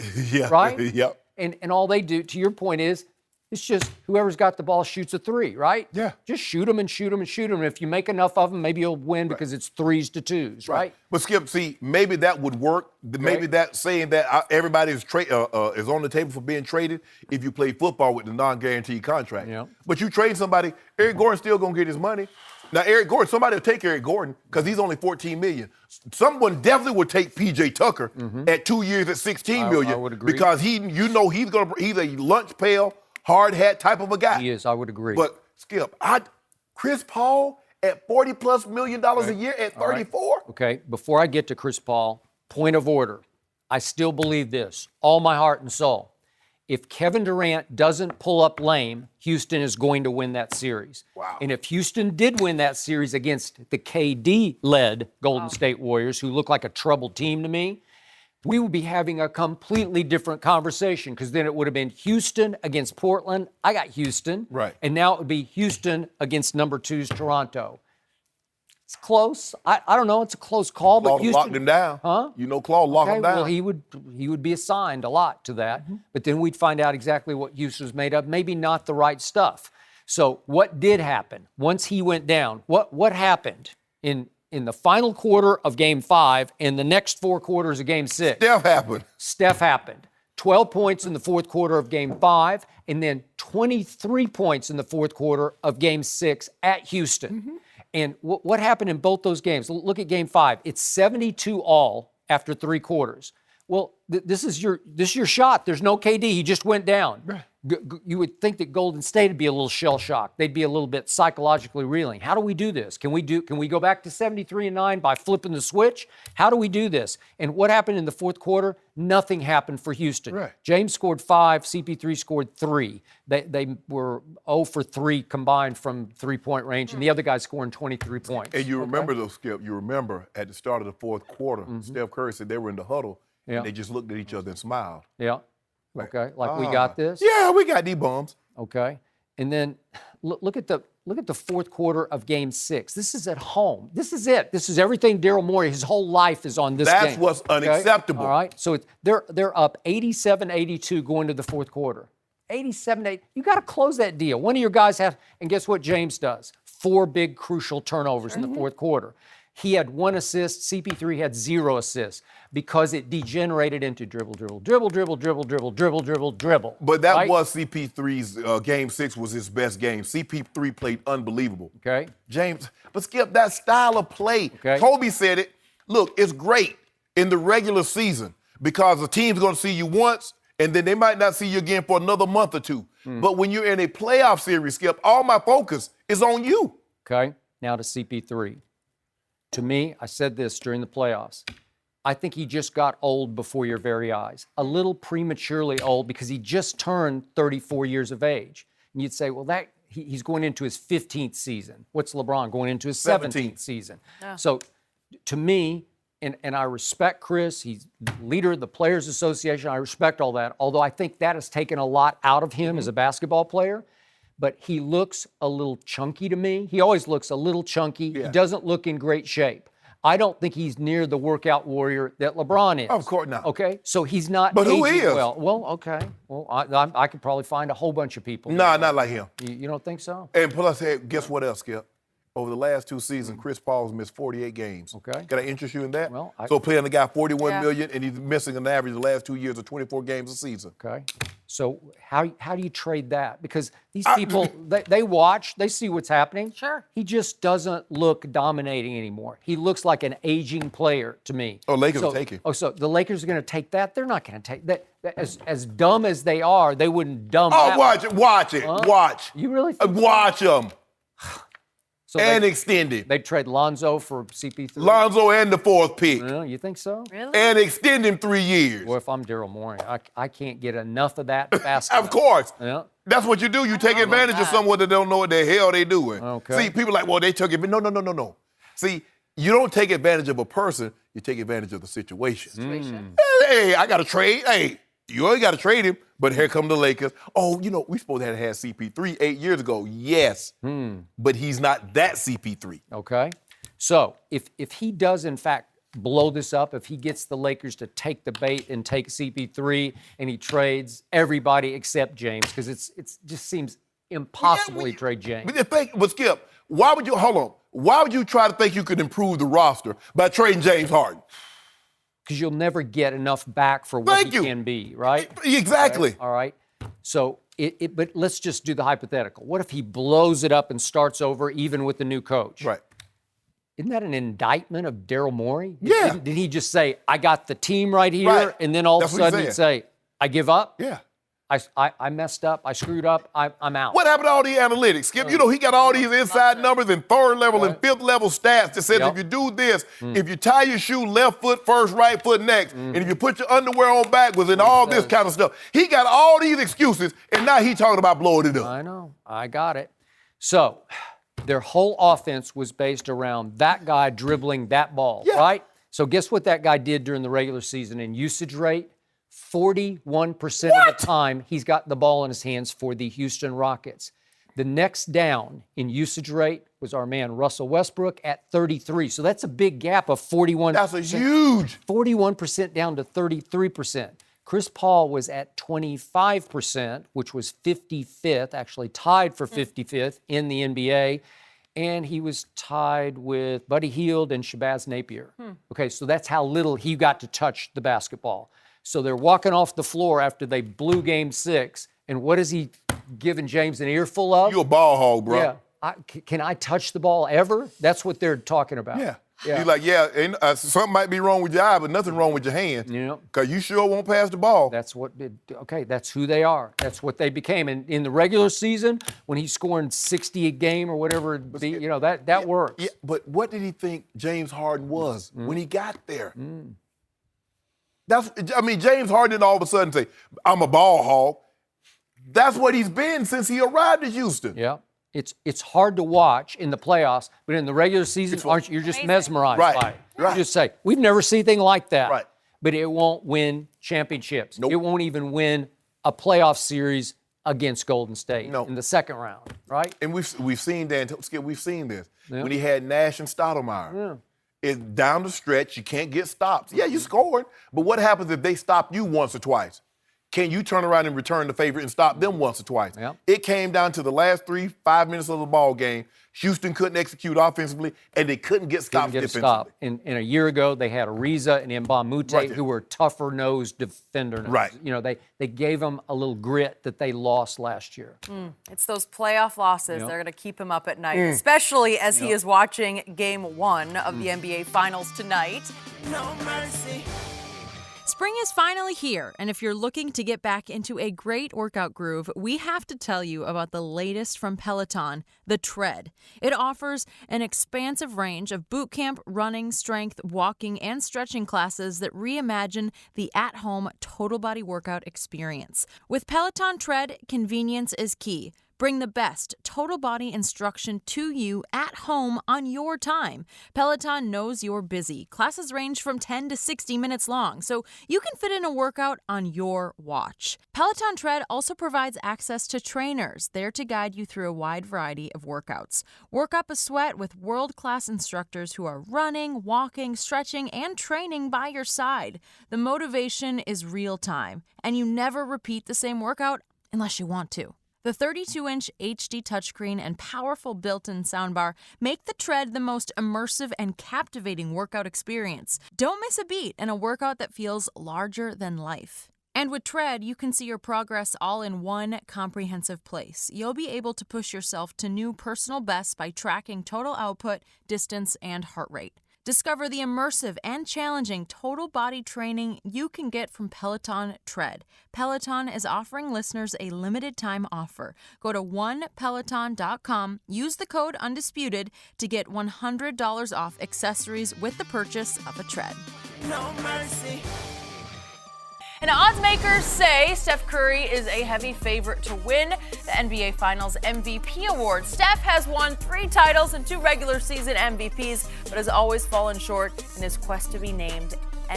right? Yep. And all they do, to your point, is it's just whoever's got the ball shoots a three, right? Yeah. Just shoot them and shoot them and shoot them. And if you make enough of them, maybe you'll win because it's 3s to 2s, right? But Skip, see, maybe that would work. Maybe that saying that everybody is on the table for being traded if you play football with the non-guaranteed contract. Yeah. But you trade somebody, Eric Gordon's still gonna get his money. Now, Eric Gordon, somebody will take Eric Gordon because he's only $14 million. Someone definitely would take P.J. Tucker at 2 years at $16 million. I would agree. Because he's a lunch pail, hard hat type of a guy. He is, I would agree. But Skip, Chris Paul at $40+ million a year at 34? Right. Okay, before I get to Chris Paul, point of order. I still believe this, all my heart and soul. If Kevin Durant doesn't pull up lame, Houston is going to win that series. Wow. And if Houston did win that series against the KD-led Golden State Warriors, who look like a troubled team to me, we would be having a completely different conversation, because then it would have been Houston against Portland. I got Houston. Right. And now it would be Houston against number 2's Toronto. It's close. I don't know. It's a close call, but Claude Houston locked him down. Huh? You know, Claude locked him down. Well, he would be assigned a lot to that, but then we'd find out exactly what Houston was made of. Maybe not the right stuff. So what did happen once he went down? What happened in the final quarter of Game 5 and the next 4 quarters of Game 6? Steph happened. 12 points in the fourth quarter of Game 5, and then 23 points in the fourth quarter of Game 6 at Houston. And what happened in both those games? Look at Game 5. It's 72-all after 3 quarters. Well, this is your shot. There's no KD. He just went down. You would think that Golden State would be a little shell-shocked. They'd be a little bit psychologically reeling. How do we do this? Can we go back to 73-9 by flipping the switch? How do we do this? And what happened in the fourth quarter? Nothing happened for Houston. Right. James scored 5, CP3 scored 3. They were 0 for 3 combined from three-point range, and the other guys scoring 23 points. And you remember, though, Skip, you remember at the start of the fourth quarter, Steph Curry said they were in the huddle, and they just looked at each other and smiled. Yeah. Okay. We got this. Yeah, we got these bums. Okay. And then look at the fourth quarter of Game 6. This is at home. This is it. This is everything Daryl Morey. His whole life is on this game. That's what's unacceptable. All right. So they're up 87-82 going to the fourth quarter. 87-8. You got to close that deal. One of your guys have, and guess what James does? 4 big crucial turnovers in the fourth quarter. He had 1 assist. CP3 had 0 assists because it degenerated into dribble. But that right? was CP3's Game 6 was his best game. CP3 played unbelievable. Okay. James, but Skip, that style of play, Okay. Kobe said it, look, it's great in the regular season because the team's going to see you once and then they might not see you again for another month or two. But when you're in a playoff series, Skip, all my focus is on you. Okay. Now to CP3. To me, I said this during the playoffs. I think he just got old before your very eyes. A little prematurely old because he just turned 34 years of age. And you'd say, well, he's going into his 15th season. What's LeBron going into his 17th season? Yeah. So to me, and I respect Chris, he's leader of the Players Association. I respect all that, although I think that has taken a lot out of him as a basketball player. But he looks a little chunky to me. He always looks a little chunky. Yeah. He doesn't look in great shape. I don't think he's near the workout warrior that LeBron is. Of course not. Okay, so he's not. But who aging is? Well, okay. Well, I could probably find a whole bunch of people. Nah, not like him. You don't think so? And plus, hey, guess what else, Skip? Over the last 2 seasons, Chris Paul's missed 48 games. Okay. Can I interest you in that? Well, so paying the guy $41 million, and he's missing an average the last 2 years of 24 games a season. Okay. So how do you trade that? Because these people, they watch, they see what's happening. Sure. He just doesn't look dominating anymore. He looks like an aging player to me. Oh, Lakers will take him. Oh, so the Lakers are going to take that? They're not going to take that. As dumb as they are, they wouldn't dumb that. Oh, watch it. Watch. You really think so? Watch them. So and extend him. They'd trade Lonzo for CP3? Lonzo and the 4th pick. You think so? Really? And extend him 3 years. Well, if I'm Daryl Morey, I can't get enough of that fast enough. Of course. Yeah. That's what you do. You take advantage of someone that don't know what the hell they doing. Okay. See, people like, well, they took it. No. See, you don't take advantage of a person. You take advantage of the situation. Hey, I got to trade. Hey, you ain't got to trade him. But here come the Lakers. Oh, we supposed to have had CP3 8 years ago. Yes. But he's not that CP3. Okay. So if he does, in fact, blow this up, if he gets the Lakers to take the bait and take CP3 and he trades everybody except James, because it just seems impossible to trade James. But Skip, why would you try to think you could improve the roster by trading James Harden? Because you'll never get enough back for what he can be, right? Exactly. Okay. All right. So, but let's just do the hypothetical. What if he blows it up and starts over even with the new coach? Right. Isn't that an indictment of Daryl Morey? Yeah. Did he just say, I got the team right here, Right. and then all That's of what a he sudden he'd said. say, I give up? Yeah. I messed up. I screwed up. I'm out. What happened to all the analytics, Skip? He got all these inside numbers and third level and fifth level stats that says if you do this, if you tie your shoe left foot first, right foot next, and if you put your underwear on backwards and all this kind of stuff. He got all these excuses, and now he talking about blowing it up. I know. I got it. So their whole offense was based around that guy dribbling that ball, right? So guess what that guy did during the regular season in usage rate? 41% of the time he's got the ball in his hands for the Houston Rockets. The next down in usage rate was our man Russell Westbrook at 33. So that's a big gap of 41%. That's a huge. 41% down to 33%. Chris Paul was at 25%, which was 55th, actually tied for 55th in the NBA. And he was tied with Buddy Hield and Shabazz Napier. Okay, so that's how little he got to touch the basketball. So they're walking off the floor after they blew Game 6. And what is he giving James an earful of? You a ball hog, bro. Yeah. Can I touch the ball ever? That's what they're talking about. Yeah. Yeah. He's like, yeah, and, something might be wrong with your eye, but nothing wrong with your hand. Yeah. Because you sure won't pass the ball. That's that's who they are. That's what they became. And in the regular season, when he's scoring 60 a game or whatever it be, that works. Yeah, but what did he think James Harden was when he got there? James Harden didn't all of a sudden say, I'm a ball hog. That's what he's been since he arrived at Houston. Yeah. It's hard to watch in the playoffs, but in the regular season, you're just mesmerized by it. Right. You just say, we've never seen anything like that. Right. But it won't win championships. Nope. It won't even win a playoff series against Golden State in the second round, right? And we've seen Skip, we've seen this. Yeah. When he had Nash and Stoudemire. Yeah. It's down the stretch, you can't get stops. Yeah, you scored, but what happens if they stop you once or twice? Can you turn around and return the favor and stop them once or twice? Yep. It came down to the last 5 minutes of the ball game. Houston couldn't execute offensively, and they couldn't get stops defensively. And a year ago, they had Ariza and Mbamute, Right. who were tougher-nosed defenders. Right. They gave them a little grit that they lost last year. It's those playoff losses that are going to keep him up at night, especially as he is watching Game 1 of the NBA Finals tonight. No mercy. Spring is finally here, and if you're looking to get back into a great workout groove, we have to tell you about the latest from Peloton, the Tread. It offers an expansive range of boot camp, running, strength, walking, and stretching classes that reimagine the at-home total body workout experience. With Peloton Tread, convenience is key. Bring the best total body instruction to you at home on your time. Peloton knows you're busy. Classes range from 10 to 60 minutes long, so you can fit in a workout on your watch. Peloton Tread also provides access to trainers there to guide you through a wide variety of workouts. Work up a sweat with world-class instructors who are running, walking, stretching, and training by your side. The motivation is real time, and you never repeat the same workout unless you want to. The 32-inch HD touchscreen and powerful built-in soundbar make the Tread the most immersive and captivating workout experience. Don't miss a beat in a workout that feels larger than life. And with Tread, you can see your progress all in one comprehensive place. You'll be able to push yourself to new personal bests by tracking total output, distance, and heart rate. Discover the immersive and challenging total body training you can get from Peloton Tread. Peloton is offering listeners a limited time offer. Go to onepeloton.com, use the code UNDISPUTED to get $100 off accessories with the purchase of a Tread. No mercy. And odds makers say Steph Curry is a heavy favorite to win the NBA Finals MVP award. Steph has won 3 titles and 2 regular season MVPs, but has always fallen short in his quest to be named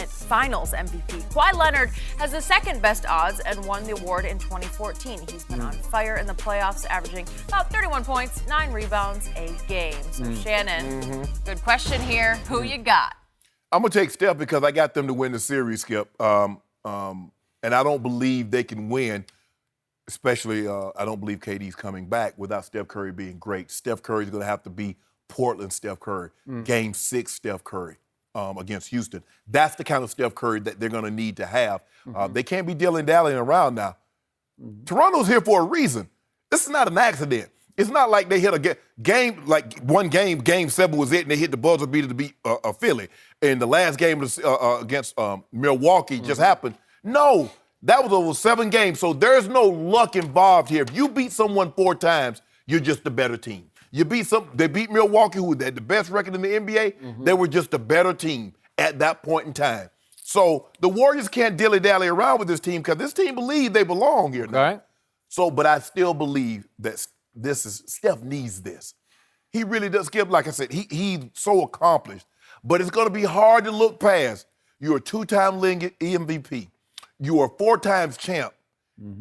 Finals MVP. Kawhi Leonard has the second best odds and won the award in 2014. He's been on fire in the playoffs, averaging about 31 points, 9 rebounds a game. So Shannon, good question here. Who you got? I'm going to take Steph because I got them to win the series, Skip. And I don't believe they can win, especially I don't believe KD's coming back without Steph Curry being great. Steph Curry's going to have to be Portland Steph Curry, Game 6 Steph Curry against Houston. That's the kind of Steph Curry that they're going to need to have. They can't be dilly-dallying around now. Toronto's here for a reason. This is not an accident. It's not like they hit a game, like one game, Game 7 was it, and they hit the buzzer beater to beat Philly. And the last game was, against Milwaukee just happened. No, that was over 7 games, so there's no luck involved here. If you beat someone 4 times, you're just a better team. They beat Milwaukee, who had the best record in the NBA. They were just a better team at that point in time. So the Warriors can't dilly-dally around with this team because this team believes they belong here now. Right. So, but I still believe that Steph needs this. He really does. Skip, like I said, he's so accomplished. But it's going to be hard to look past. You're a 2-time league MVP. You are 4 times champ.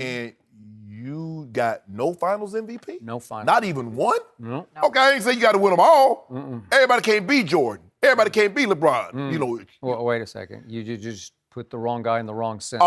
And you got no finals MVP? No finals. Not even one? No. Okay, I ain't saying you got to win them all. Everybody can't be Jordan. Everybody can't be LeBron. You know. Well, wait a second. You just put the wrong guy in the wrong sentence.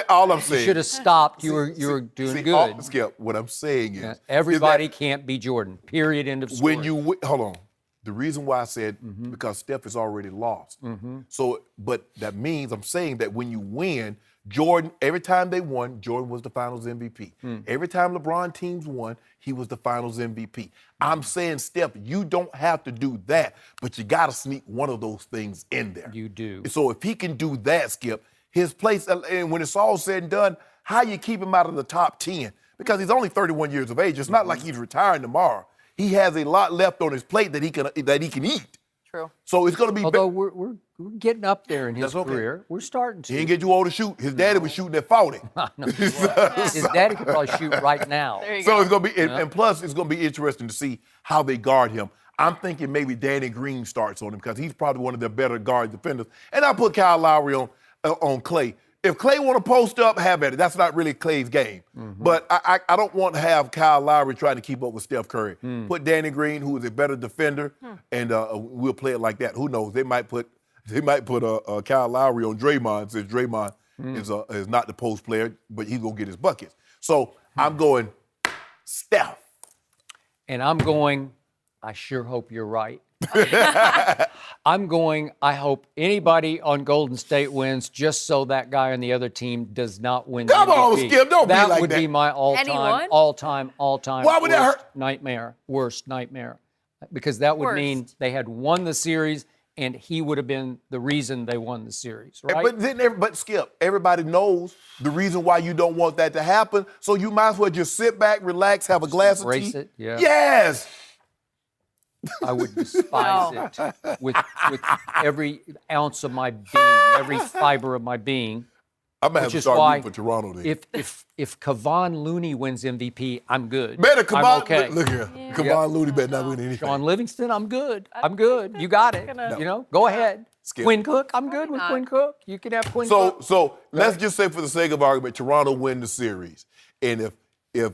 All I'm saying. You should have stopped. You were doing good. Skip, what I'm saying is. Everybody can't be Jordan. Period. End of story. Hold on. The reason why I said because Steph is already lost. So, but that means I'm saying that when you win, Jordan, every time they won, Jordan was the finals MVP. Every time LeBron teams won, he was the finals MVP. I'm saying, Steph, you don't have to do that, but you got to sneak one of those things in there. You do. So if he can do that, Skip, his place, and when it's all said and done, how you keep him out of the top 10? Because he's only 31 years of age. It's not like he's retiring tomorrow. He has a lot left on his plate that he can eat. True. So it's going to be. Although we're getting up there in his That's okay. career, we're starting to. He didn't get too old to shoot. His daddy was shooting at 40. No, his daddy could probably shoot right now. There you So go. it's going to be, and plus it's going to be interesting to see how they guard him. I'm thinking maybe Danny Green starts on him because he's probably one of their better guard defenders. And I put Kyle Lowry on Clay. If Clay want to post up, have at it. That's not really Clay's game. But I don't want to have Kyle Lowry trying to keep up with Steph Curry. Put Danny Green, who is a better defender, and we'll play it like that. Who knows? They might put Kyle Lowry on Draymond, since Draymond is not the post player, but he's gonna get his buckets. So I'm going Steph. And I'm going, I sure hope you're right. I hope anybody on Golden State wins just so that guy on the other team does not win. Come the on, MVP. Skip, don't be that like would that. be my Anyone? all-time Why would that worst hurt? nightmare. Worst nightmare. Because that would mean Worst. they had won the series and he would have been the reason they won the series, right? But Skip, everybody knows the reason why you don't want that to happen. So you might as well just sit back, relax, have a glass of embrace tea. it, yeah. Yes. I would despise it with every ounce of my being, every fiber of my being. I'm gonna have Which to is start why rooting for Toronto then. if Kavon Looney wins MVP, I'm good. Better I'm Kavon. okay. Look here. Kavon Looney better not win anything. Sean Livingston, I'm good. I'm good. You got it. You know, go ahead. Skip. Quinn Cook, I'm good with Quinn Cook. You can have Quinn Cook. So let's just say, for the sake of argument, Toronto win the series, and if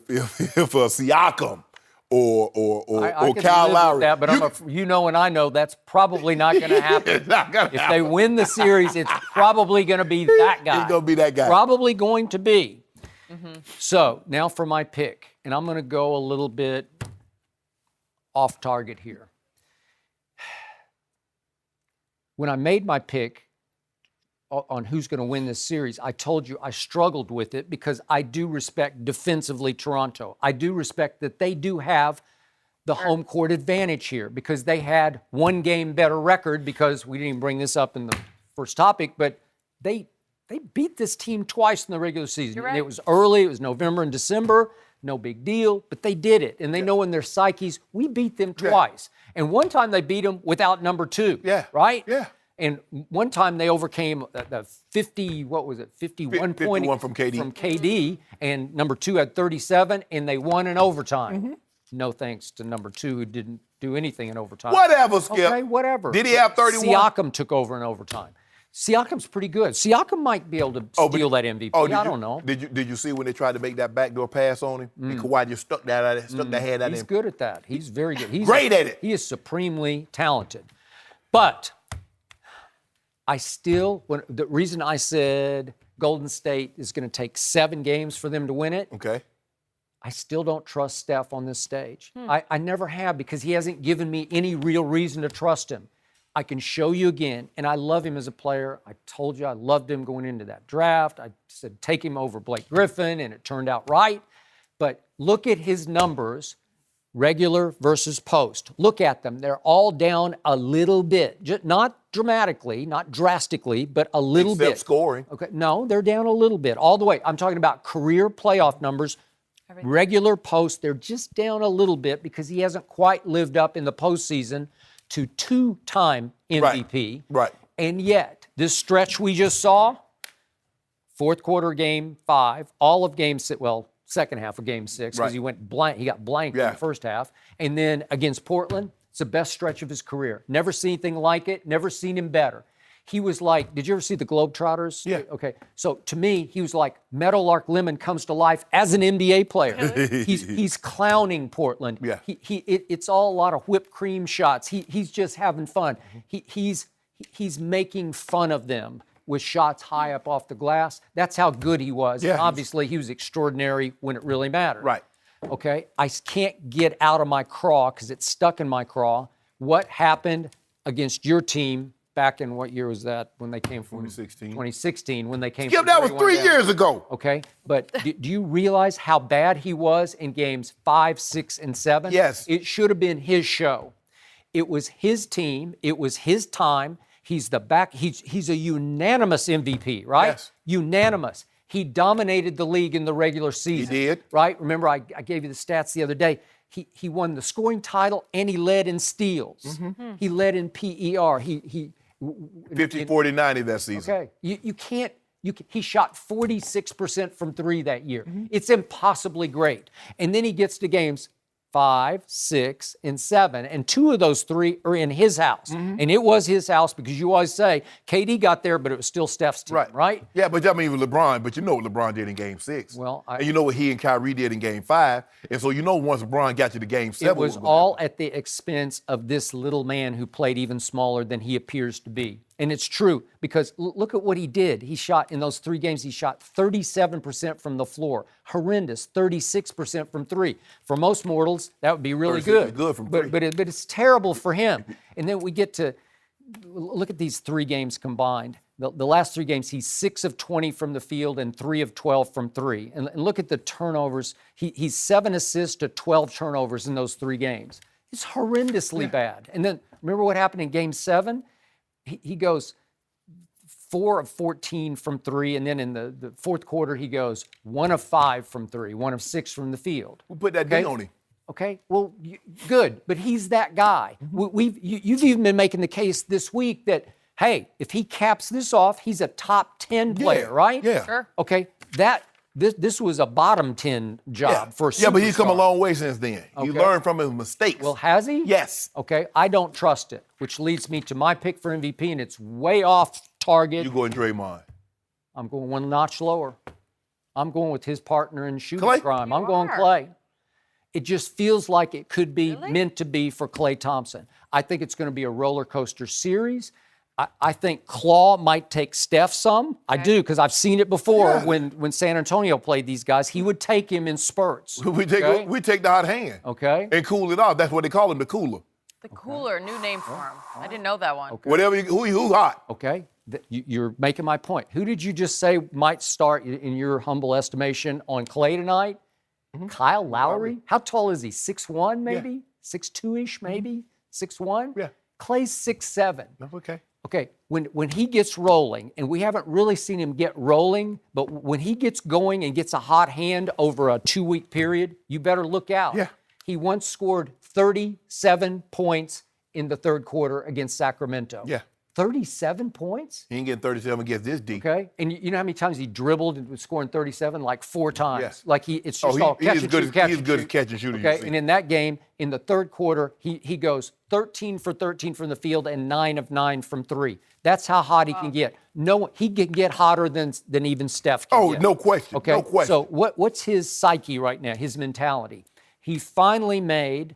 Siakam I or can Kyle live with Lowry, that, but you know and I know that's probably not going to happen. It's not gonna If happen. they win the series, it's probably going to be that guy. It's gonna be that guy. Probably going to be. So now for my pick, and I'm going to go a little bit off target here. When I made my pick on who's going to win this series, I told you I struggled with it because I do respect defensively Toronto. I do respect that they do have the home court advantage here because they had one game better record, because we didn't even bring this up in the first topic, but they beat this team twice in the regular season. You're right. It was early, it was November and December, no big deal, but they did it. And they know in their psyches, we beat them twice. And one time they beat them without number two, right? Yeah. And one time they overcame the 51 point 51 from KD. and number two had 37, and they won in overtime. No thanks to number two, who didn't do anything in overtime. Whatever, Skip. Okay, whatever. Did he have 31? Siakam took over in overtime. Siakam's pretty good. Siakam might be able to steal that MVP. I don't know. Did you see when they tried to make that backdoor pass on him? And Kawhi just stuck that head at him. He's good at that. He's very good. He's Great at it. He is supremely talented. But the reason I said Golden State is going to take 7 games for them to win it, Okay. I still don't trust Steph on this stage. I never have, because he hasn't given me any real reason to trust him. I can show you again, and I love him as a player. I told you I loved him going into that draft. I said take him over Blake Griffin, and it turned out right. But look at his numbers, regular versus post. Look at them. They're all down a little bit. Not dramatically, not drastically, but a little bit. Except scoring. Okay, no, they're down a little bit, all the way. I'm talking about career playoff numbers. Regular post, they're just down a little bit because he hasn't quite lived up in the postseason to 2-time MVP. Right. And yet, this stretch we just saw, fourth quarter game 5, all of game 6, well, second half of game 6, because Right. he got blanked in the first half. And then against Portland, it's the best stretch of his career. Never seen anything like it, never seen him better. He was like, did you ever see the Globetrotters? Yeah. Okay. So to me, he was like Meadowlark Lemon comes to life as an NBA player. He's clowning Portland. Yeah. It's all a lot of whipped cream shots. He's just having fun. He's making fun of them with shots high up off the glass. That's how good he was. Yeah. And obviously, he was extraordinary when it really mattered. Right. Okay. I can't get out of my craw because it's stuck in my craw. What happened against your team back in what year was that when they came from 2016. 2016 when they came Skip, from that was 31 3 down. years ago. Okay, but do you realize how bad he was in games 5, 6, and 7? Yes. It should have been his show. It was his team. It was his time. He's the back. He's a unanimous MVP, right? Yes. Unanimous. He dominated the league in the regular season. He did. Right? Remember, I gave you the stats the other day. He won the scoring title and he led in steals. Mm-hmm. He led in PER. He 50, 40, 90 that season. Okay. You can't. He shot 46% from 3 that year. It's impossibly great. And then he gets to games 5, 6, and 7, and 2 of those 3 are in his house. And it was his house because you always say KD got there, but it was still Steph's team, right? Yeah, but I mean with LeBron, but you know what LeBron did in Game 6. Well, and you know what he and Kyrie did in Game 5, and so you know once LeBron got you to Game 7, It was all at the expense of this little man who played even smaller than he appears to be. And it's true because look at what he did. He shot in those 3 games, he shot 37% from the floor. Horrendous, 36% from 3. For most mortals, that would be really 36 good. is good from 3. But it's terrible for him. And then we get to look at these 3 games combined. The last 3 games, he's 6 of 20 from the field and 3 of 12 from 3. And look at the turnovers. He's 7 assists to 12 turnovers in those 3 games. It's horrendously bad. And then remember what happened in Game 7? He goes 4 of 14 from 3, and then in the fourth quarter, he goes 1 of 5 from 3, 1 of 6 from the field. We'll put that D on him. Okay, well, good, but he's that guy. You've even been making the case this week that, hey, if he caps this off, he's a top 10 player, right? Yeah. Sure. Okay, this was a bottom 10 job for a superstar. Yeah, but he's come a long way since then. He Okay. learned from his mistakes. Well, has he? Yes. Okay, I don't trust it, which leads me to my pick for MVP, and it's way off target. You going Draymond. I'm going one notch lower. I'm going with his partner in shooting Clay? crime. I'm You going are. Clay. It just feels like it could be Really? meant to be for Klay Thompson. I think it's going to be a roller coaster series. I think Claw might take Steph some. I do, because I've seen it before when San Antonio played these guys. He would take him in spurts. We take the hot hand. Okay. And cool it off. That's what they call him, the cooler. The cooler, new name for him. I didn't know that one. Whatever, who hot. Okay. You're making my point. Who did you just say might start, in your humble estimation, on Clay tonight? Kyle Lowry? How tall is he? 6'1", maybe? 6'2"-ish, maybe? 6'1"? Yeah. Clay's 6'7". Okay. Okay, when he gets rolling, and we haven't really seen him get rolling, but when he gets going and gets a hot hand over a 2-week period, you better look out. Yeah. He once scored 37 points in the third quarter against Sacramento. Yeah. 37 points? He ain't getting 37 against this deep. Okay, and you know how many times he dribbled and was scoring 37? Like 4 times. Yeah. Like it's just all he catch is and good shoot, as- catch he's and good shoot. as catch and shoot as you Okay, see. and in that game, in the third quarter, he goes 13 for 13 from the field and 9 of 9 from 3. That's how hot he can get. No, he can get hotter than even Steph can get. No question. Okay, No question. so what's his psyche right now, his mentality? He finally made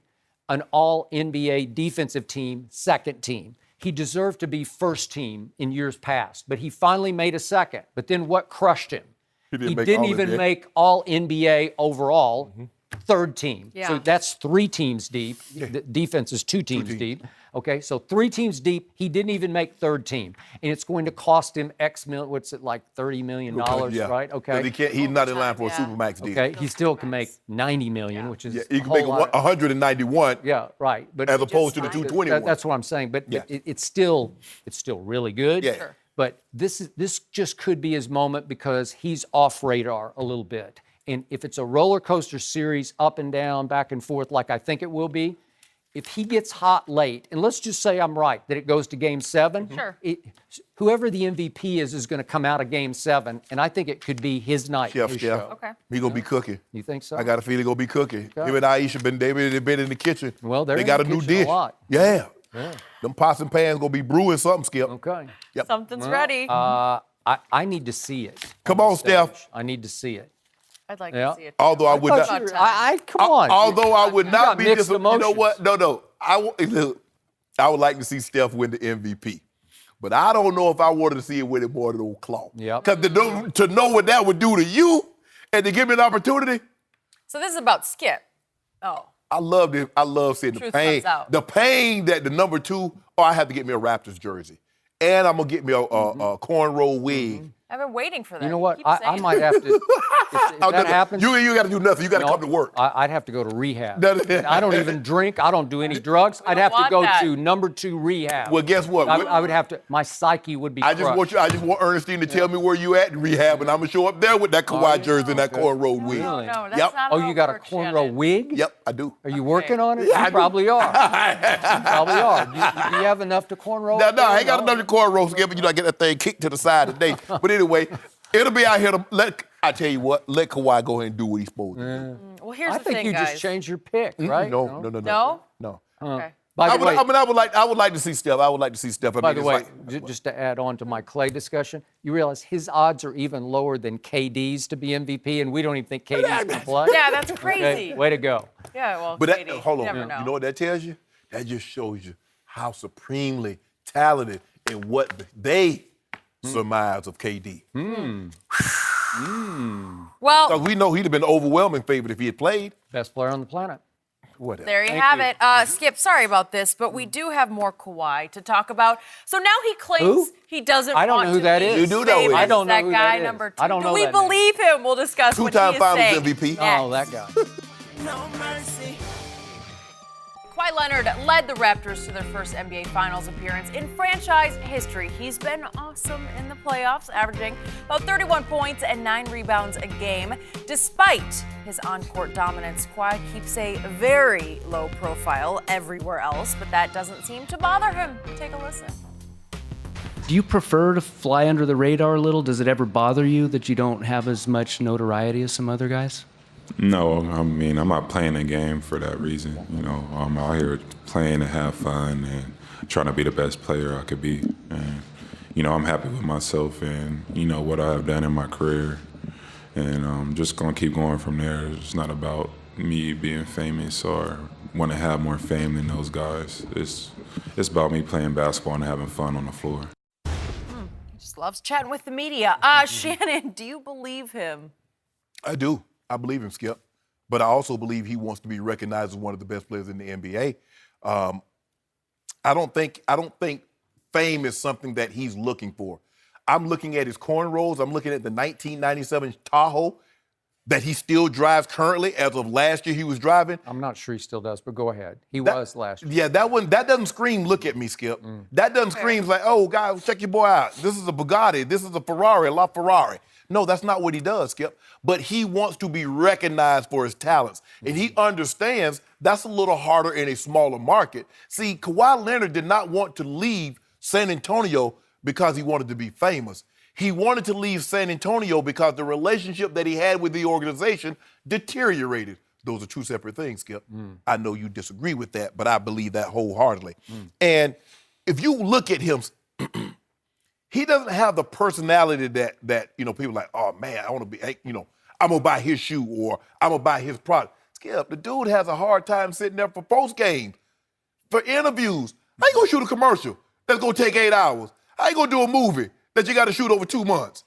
an all-NBA defensive team, second team. He deserved to be first team in years past, but he finally made a second. But then what crushed him? He didn't even All-NBA. make all-NBA overall, third team. Yeah. So that's 3 teams deep. The defense is 2 teams deep. Okay, so 3 teams deep. He didn't even make third team. And it's going to cost him what's it, like $30 million, right? Okay. Because he's not in line for a Yeah. Supermax deal. Okay, he still can make $90 million, which is Yeah, he a can whole make lot. 191 Yeah, right. But as opposed to the fine. 221. that's what I'm saying. But Yeah. it's still really good. Yeah. Sure. But this just could be his moment because he's off radar a little bit. And if it's a roller coaster series, up and down, back and forth, like I think it will be, if he gets hot late, and let's just say I'm right that it goes to Game 7. Sure. Whoever the MVP is going to come out of Game 7, and I think it could be his night, Chef his Steph. show. Okay. He gonna be cooking. You think so? I got a feeling he gonna be cooking. Okay. Him and Aisha been in the kitchen. Well, they're they in got the a new kitchen a dish. lot. Yeah. Them pots and pans gonna be brewing something, Skip. Okay. Something's ready. I need to see it. Come the on, Steph. stage. I need to see it. I'd like yeah. to see it. Although I would Thought not. you were- Come on. Although I would You not got be mixed disappointed. You know emotions. what? No. I would like to see Steph win the MVP. But I don't know if I wanted to see it win it more than old Claw. Yep. Because to know what that would do to you and to give me an opportunity, So this is about Skip. Oh. I love it. I love seeing the Truth pain. comes out. The pain that the number 2, I have to get me a Raptors jersey. and I'm gonna get me a cornrow wig. I've been waiting for that. You know what? Keep I saying might have to. If that happens, You got to do nothing. You got to come to work. I'd have to go to rehab. I don't even drink. I don't do any drugs. I'd have to want go that. to number 2 rehab. Well, guess what? I would have to. My psyche would be. I just want Ernestine to tell me where you at in rehab, and I'm gonna show up there with that Kawhi jersey and that cornrow wig. No, that's Yep. not Oh, how you it got a works, cornrow Shannon. wig? Yep, I do. Are you working on it? Yeah, I You do. probably are. You probably are. Do you have enough to cornrow? No, I ain't got enough to cornrows yet, but I get that thing kicked to the side today. But anyway, it'll be out here to I tell you what, let Kawhi go ahead and do what he's supposed to do. Well, here's I the think thing, you guys. just changed your pick, right? No. No? No. Okay. By I the way, would like to see Steph. I would like to see Steph. by the way, just to add on to my Clay discussion, you realize his odds are even lower than KD's to be MVP, and we don't even think KD's going to play. Yeah, that's crazy. Okay, way to go. Yeah, well, But Katie, hold on, you never know. you know what that tells you? That just shows you how supremely talented and what they surmise of KD. Well, Because we know he'd have been the overwhelming favorite if he had played. Best player on the planet. Whatever. there you Thank have you. it. Skip, sorry about this, but we do have more Kawhi to talk about. So now he claims Who? he doesn't I don't want know who to that be is. You do know who famous, he is. I don't know that who guy that is. number 2. I don't know Do we that name. believe him? We'll discuss what he Two-time is Finals saying. MVP. Oh, next. that guy. No mercy. Kawhi Leonard led the Raptors to their first NBA Finals appearance in franchise history. He's been awesome in the playoffs, averaging about 31 points and 9 rebounds a game. Despite his on-court dominance, Kawhi keeps a very low profile everywhere else, but that doesn't seem to bother him. Take a listen. Do you prefer to fly under the radar a little? Does it ever bother you that you don't have as much notoriety as some other guys? No, I mean, I'm not playing the game for that reason. You know, I'm out here playing to have fun and trying to be the best player I could be. And, you know, I'm happy with myself and, you know, what I have done in my career. And I'm just going to keep going from there. It's not about me being famous or want to have more fame than those guys. It's about me playing basketball and having fun on the floor. He just loves chatting with the media. Shannon, do you believe him? I do. I believe him, Skip. But I also believe he wants to be recognized as one of the best players in the NBA. I don't think fame is something that he's looking for. I'm looking at his cornrows. I'm looking at the 1997 Tahoe that he still drives currently. As of last year, he was driving. I'm not sure he still does, but go ahead. He was last year. Yeah, that doesn't scream, look at me, Skip. That doesn't scream like, oh, guys, check your boy out. This is a Bugatti. This is a Ferrari, a LaFerrari. No, that's not what he does, Skip. But he wants to be recognized for his talents. And he understands that's a little harder in a smaller market. See, Kawhi Leonard did not want to leave San Antonio because he wanted to be famous. He wanted to leave San Antonio because the relationship that he had with the organization deteriorated. Those are two separate things, Skip. I know you disagree with that, but I believe that wholeheartedly. And if you look at him, he doesn't have the personality that you know, people are like, oh man, I want to be, you know, I'm gonna buy his shoe or I'm gonna buy his product. Skip, the dude has a hard time sitting there for post game, for interviews. How you gonna shoot a commercial that's gonna take 8 hours? How you gonna do a movie that you got to shoot over 2 months?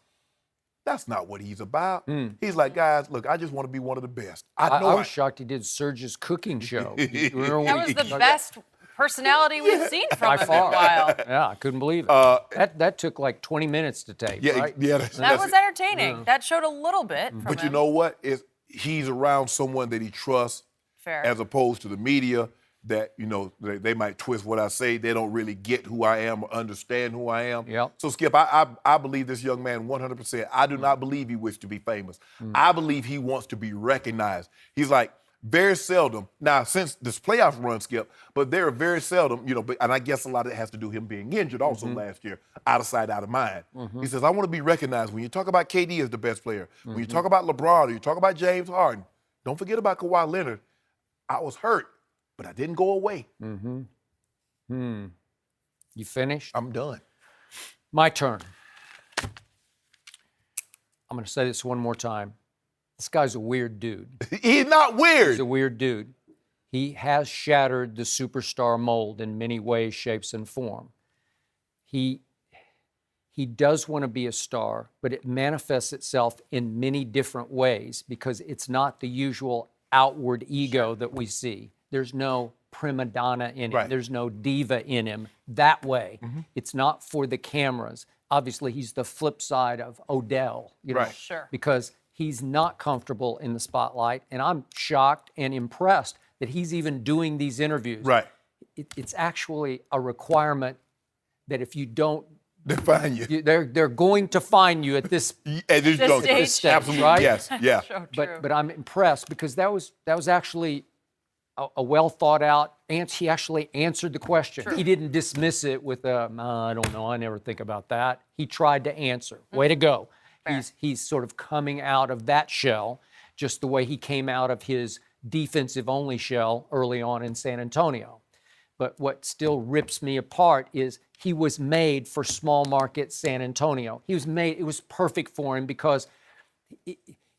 That's not what he's about. He's like, guys, look, I just want to be one of the best. I was shocked he did Serge's cooking show. That was the best personality we've seen from by him in a far. while. Yeah, I couldn't believe it. That took like 20 minutes to tape, Yeah, right? yeah. That was entertaining. That showed a little bit from But you him. know what? He's around someone that he trusts, Fair. as opposed to the media that, you know, they might twist what I say. They don't really get who I am or understand who I am. Yep. So, Skip, I believe this young man 100%. I do not believe he wished to be famous. I believe he wants to be recognized. He's like, very seldom, now since this playoff run, Skip, but there are very seldom, you know, and I guess a lot of it has to do with him being injured also last year, out of sight, out of mind. He says, I want to be recognized. When you talk about KD as the best player, when you talk about LeBron, or you talk about James Harden, don't forget about Kawhi Leonard. I was hurt, but I didn't go away. You finished? I'm done. My turn. I'm going to say this one more time. This guy's a weird dude. He's not weird. He's a weird dude. He has shattered the superstar mold in many ways, shapes, and form. He does want to be a star, but it manifests itself in many different ways because it's not the usual outward ego that we see. There's no prima donna in him. Right. There's no diva in him that way. It's not for the cameras. Obviously, he's the flip side of Odell, you know, Right. Sure. because he's not comfortable in the spotlight. And I'm shocked and impressed that he's even doing these interviews. Right. It's actually a requirement that if you don't, Define you. they're going to fine you at this. At this juncture. stage. stage, Absolutely. right? Yes. Yeah. So true. But I'm impressed because that was actually a well thought out answer. He actually answered the question. He didn't dismiss it with I don't know, I never think about that. He tried to answer. Way to go. He's sort of coming out of that shell, just the way he came out of his defensive only shell early on in San Antonio. But what still rips me apart is he was made for small market San Antonio. He was made, it was perfect for him because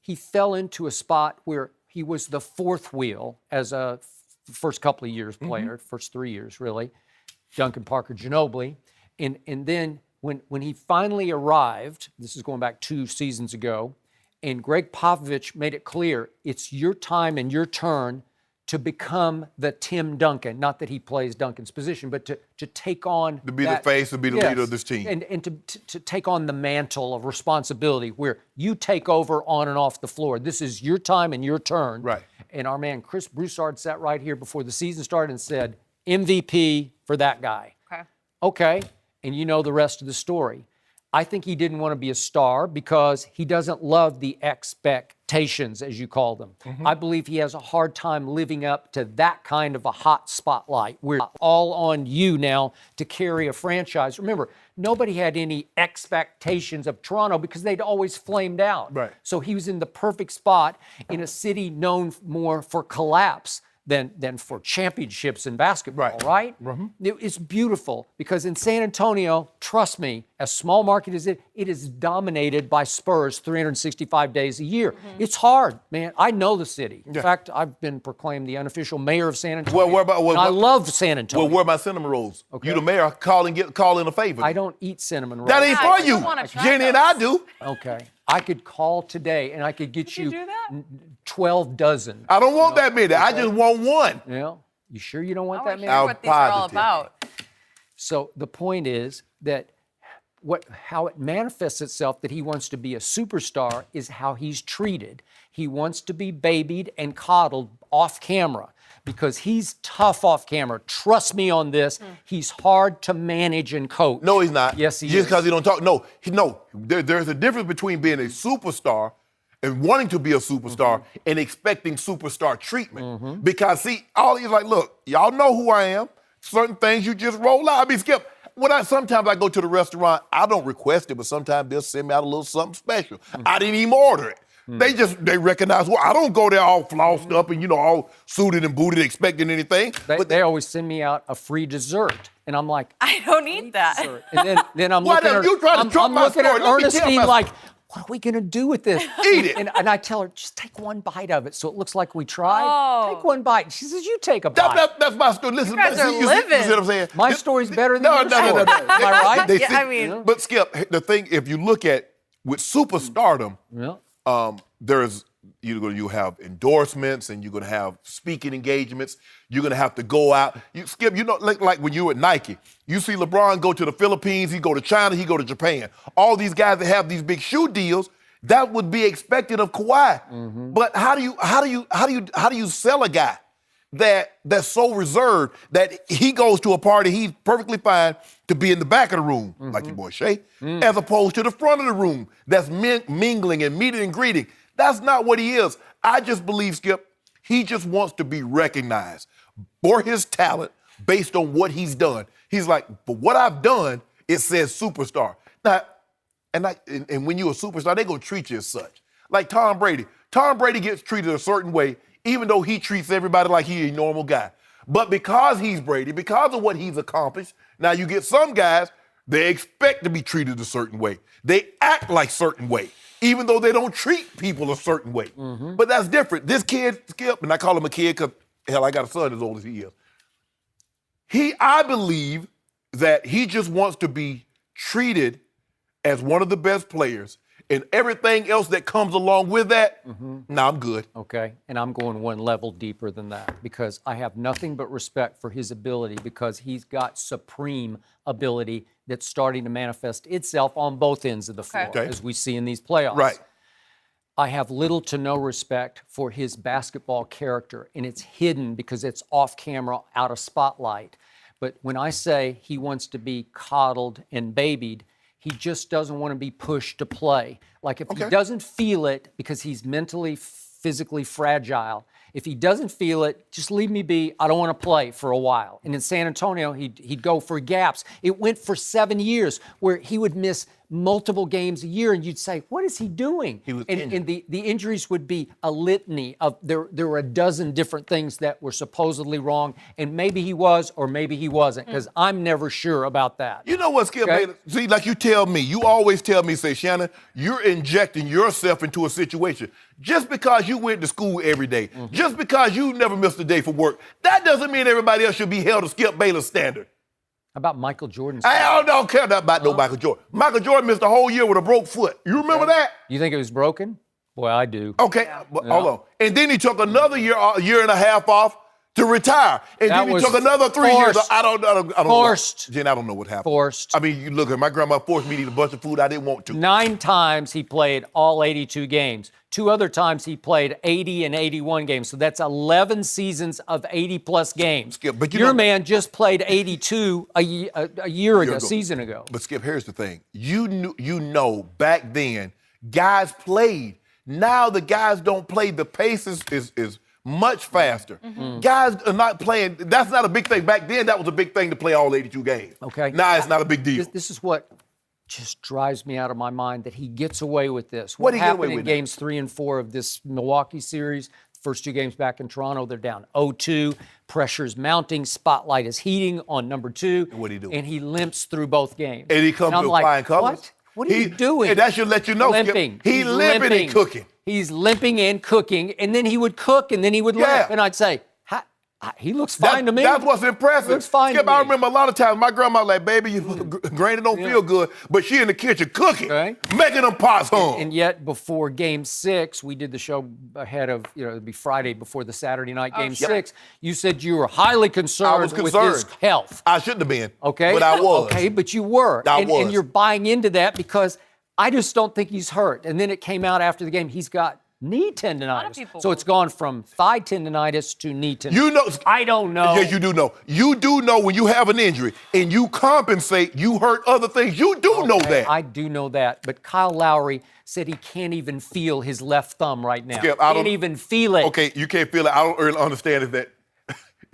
he fell into a spot where he was the fourth wheel as a first couple of years player, first 3 years really, Duncan Parker Ginobili. And then when he finally arrived, this is going back 2 seasons ago, and Greg Popovich made it clear, it's your time and your turn to become the Tim Duncan. Not that he plays Duncan's position, but to take on To be the face, to be the leader of this team. And to take on the mantle of responsibility where you take over on and off the floor. This is your time and your turn. Right. And our man Chris Broussard sat right here before the season started and said, MVP for that guy. Okay. Okay, and you know the rest of the story. I think he didn't want to be a star because he doesn't love the expectations, as you call them. I believe he has a hard time living up to that kind of a hot spotlight. We're all on you now to carry a franchise. Remember, nobody had any expectations of Toronto because they'd always flamed out. Right. So he was in the perfect spot in a city known more for collapse than for championships in basketball, right? It's beautiful because in San Antonio, trust me, as small market as it is dominated by Spurs 365 days a year. It's hard, man. I know the city. In fact, I've been proclaimed the unofficial mayor of San Antonio. Well, I love San Antonio. Well, where are my cinnamon rolls? You the mayor, call in a favor. I don't eat cinnamon rolls. That ain't Yeah, for you you. don't wanna try Jenny and those. I do. Okay. I could call today and I could get you do that? 12 dozen. I don't want that many. I just want one. You know? You sure you don't want I that want to many? hear what these are all positive. about. So the point is that how it manifests itself that he wants to be a superstar is how he's treated. He wants to be babied and coddled off camera because he's tough off camera. Trust me on this. He's hard to manage and coach. No, he's not. Yes, he Just is. because he don't talk. No. There's a difference between being a superstar and wanting to be a superstar and expecting superstar treatment. Because, see, all he's like, look, y'all know who I am. Certain things you just roll out. I mean, Skip, sometimes I go to the restaurant, I don't request it, but sometimes they'll send me out a little something special. I didn't even order it. They recognize, well, I don't go there all flossed up and, all suited and booted expecting anything. They always send me out a free dessert. And I'm like, I don't eat that. dessert. And then I'm Why looking don't at you try to trump I'm my looking at story? Let me tell Ernestine my- like, what are we going to do with this? Eat it. And I tell her, just take one bite of it so it looks like we tried. Oh. Take one bite. She says, you take a bite. That's my story. Listen, guys are you see living. what I'm saying? My story's better than your No. story. Am I right? They Yeah, see- I mean- But Skip, the thing, if you look at with superstardom, Yeah. there's you have endorsements and you're gonna have speaking engagements. You're gonna have to go out. Skip, like when you were at Nike, you see LeBron go to the Philippines, he go to China, he go to Japan. All these guys that have these big shoe deals, that would be expected of Kawhi. But how do you sell a guy that's so reserved that he goes to a party, he's perfectly fine to be in the back of the room, like your boy Shea, as opposed to the front of the room that's mingling and meeting and greeting. That's not what he is. I just believe, Skip, he just wants to be recognized for his talent based on what he's done. He's like, for what I've done, it says superstar. Now, and when you're a superstar, they're going to treat you as such. Like Tom Brady. Tom Brady gets treated a certain way, even though he treats everybody like he's a normal guy. But because he's Brady, because of what he's accomplished, now you get some guys, they expect to be treated a certain way. They act like certain way, even though they don't treat people a certain way. But that's different. This kid, Skip, and I call him a kid because, hell, I got a son as old as he is. I believe that he just wants to be treated as one of the best players and everything else that comes along with that, nah, I'm good. Okay, and I'm going one level deeper than that because I have nothing but respect for his ability because he's got supreme ability that's starting to manifest itself on both ends of the floor, Okay. as we see in these playoffs. Right. I have little to no respect for his basketball character, and it's hidden because it's off camera, out of spotlight. But when I say he wants to be coddled and babied, he just doesn't want to be pushed to play. Like if he doesn't feel it because he's mentally, physically fragile, if he doesn't feel it, just leave me be. I don't want to play for a while. And in San Antonio, he'd go for gaps. It went for 7 years where he would miss multiple games a year, and you'd say, what is he doing? He was and the injuries would be a litany of, there were a dozen different things that were supposedly wrong, and maybe he was or maybe he wasn't, because I'm never sure about that. You know what, Skip? Okay. Bayless? See, like you tell me, you always tell me, say, Shannon, you're injecting yourself into a situation. Just because you went to school every day, just because you never missed a day for work, that doesn't mean everybody else should be held to Skip Bayless' standard. How about Michael Jordan's? I don't care about no Michael Jordan. Michael Jordan missed a whole year with a broke foot. You remember that? You think it was broken? Well, I do. Okay, but hold on. And then he took another year and a half off to retire. And That then he was took another 3 years. forced. I don't know. Forced. Jen, I don't know what happened. Forced. I mean, you look at my grandma forced me to eat a bunch of food I didn't want to. 9 times he played all 82 games. 2 other times he played 80 and 81 games. So that's 11 seasons of 80-plus games. Skip, but Your man just played 82 a year ago, a season ago. But Skip, here's the thing. You know back then, guys played. Now the guys don't play. The pace is much faster. Guys are not playing. That's not a big thing. Back then, that was a big thing to play all 82 games. Okay. Now it's not a big deal. This is what just drives me out of my mind, that he gets away with this. What did he get away happened in with? games 3 and 4 of this Milwaukee series? First 2 games back in Toronto, they're down 0-2. Pressure's mounting. Spotlight is heating on number 2. And what'd he do? And he limps through both games. And he comes I'm to like, flying colors. What? What are you doing? And that should let you know, limping. Skip. He's limping and cooking. He's limping and cooking, and then he would cook, and then he would limp. And I'd say, he looks fine to me. That's what's impressive. Looks fine Skip, to me. I remember a lot of times my grandma like, baby, granny don't feel good, but she in the kitchen cooking, making them pots home. And yet, before Game 6, we did the show ahead of, it'd be Friday before the Saturday night Game 6. You said you were highly concerned with his health. I shouldn't have been. Okay. But I was. Okay, but you were. I was. And you're buying into that because I just don't think he's hurt. And then it came out after the game, he's got knee tendonitis. So it's gone from thigh tendonitis to knee tendonitis. You know. I don't know. Yes, you do know. You do know when you have an injury and you compensate, you hurt other things. You do know that. I do know that. But Kyle Lowry said he can't even feel his left thumb right now. Skip, can't even feel it. Okay, you can't feel it. I don't really understand if that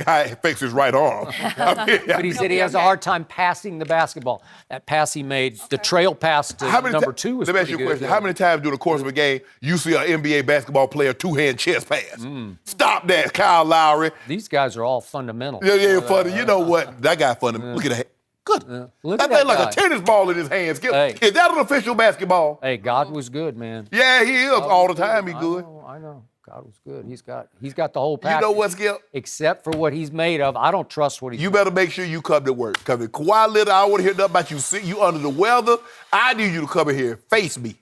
guy fakes his right arm. But he said he has a hard time passing the basketball. That pass he made, the trail pass to number 2 was Let me ask pretty you a good. question. How many times during the course of a game you see an NBA basketball player two-hand chest pass? Stop that, Kyle Lowry. These guys are all fundamental. Yeah, funny. You know what? That guy funny. Look at that. Good. Look That at thing that like a guy. tennis ball in his hands. Hey. Is that an official basketball? Hey, God was good, man. Yeah, he is. All the time he good. I know. God was good. He's got the whole package. You know what, Skip? Except for what he's made of. I don't trust what he's You better make sure you come to work. Because if Kawhi Leonard, I want to hear nothing about you. You under the weather. I need you to come in here and face me.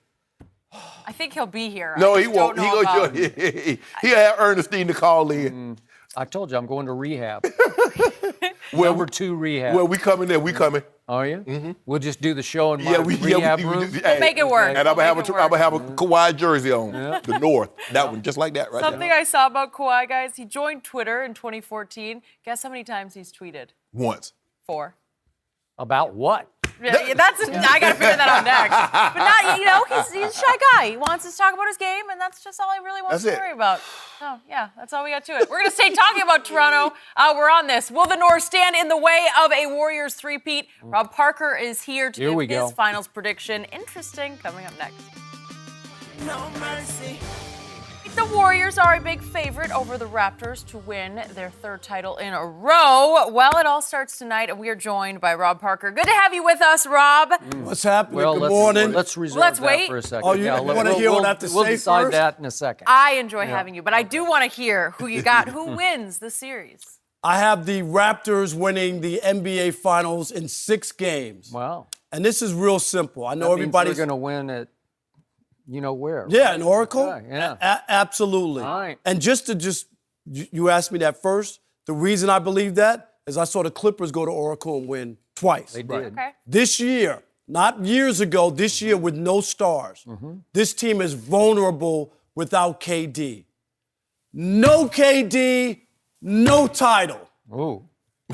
I think he'll be here. No, I he just won't. don't know about- He'll have Ernestine to call in. I told you I'm going to rehab. Well, Number 2 rehab. Well, we coming there. We coming. Are you? We'll just do the show in my rehab room. We'll make it work. And I'm We'll gonna make it have a work. Kawhi jersey on. The North. That one, just like that, right Something there. I saw about Kawhi, guys, he joined Twitter in 2014. Guess how many times he's tweeted? Once. 4. About what? Yeah, I got to figure that out next. But not, he's a shy guy. He wants us to talk about his game, and that's just all he really wants That's to it. worry about. So, yeah, that's all we got to it. We're going to stay talking about Toronto. We're on this. Will the North stand in the way of a Warriors three-peat? Rob Parker is here to give his finals prediction. Interesting. Coming up next. No mercy. The Warriors are a big favorite over the Raptors to win their 3rd title in a row. Well, it all starts tonight, and we are joined by Rob Parker. Good to have you with us, Rob. What's happening? Well, Good morning. Let's reserve Let's that wait. for a second. Oh, you want to hear what I have to We'll say decide first? that in a second. I enjoy having you, but I do want to hear who you got. Who wins the series? I have the Raptors winning the NBA Finals in 6 games. Wow. And this is real simple. I know That means everybody's they're going to win at You know where? Yeah, in Oracle? Yeah. Absolutely. All right. And you asked me that first. The reason I believe that is I saw the Clippers go to Oracle and win twice. They did. Okay. This year, not years ago, this year with no stars, this team is vulnerable without KD. No KD, no title. Ooh.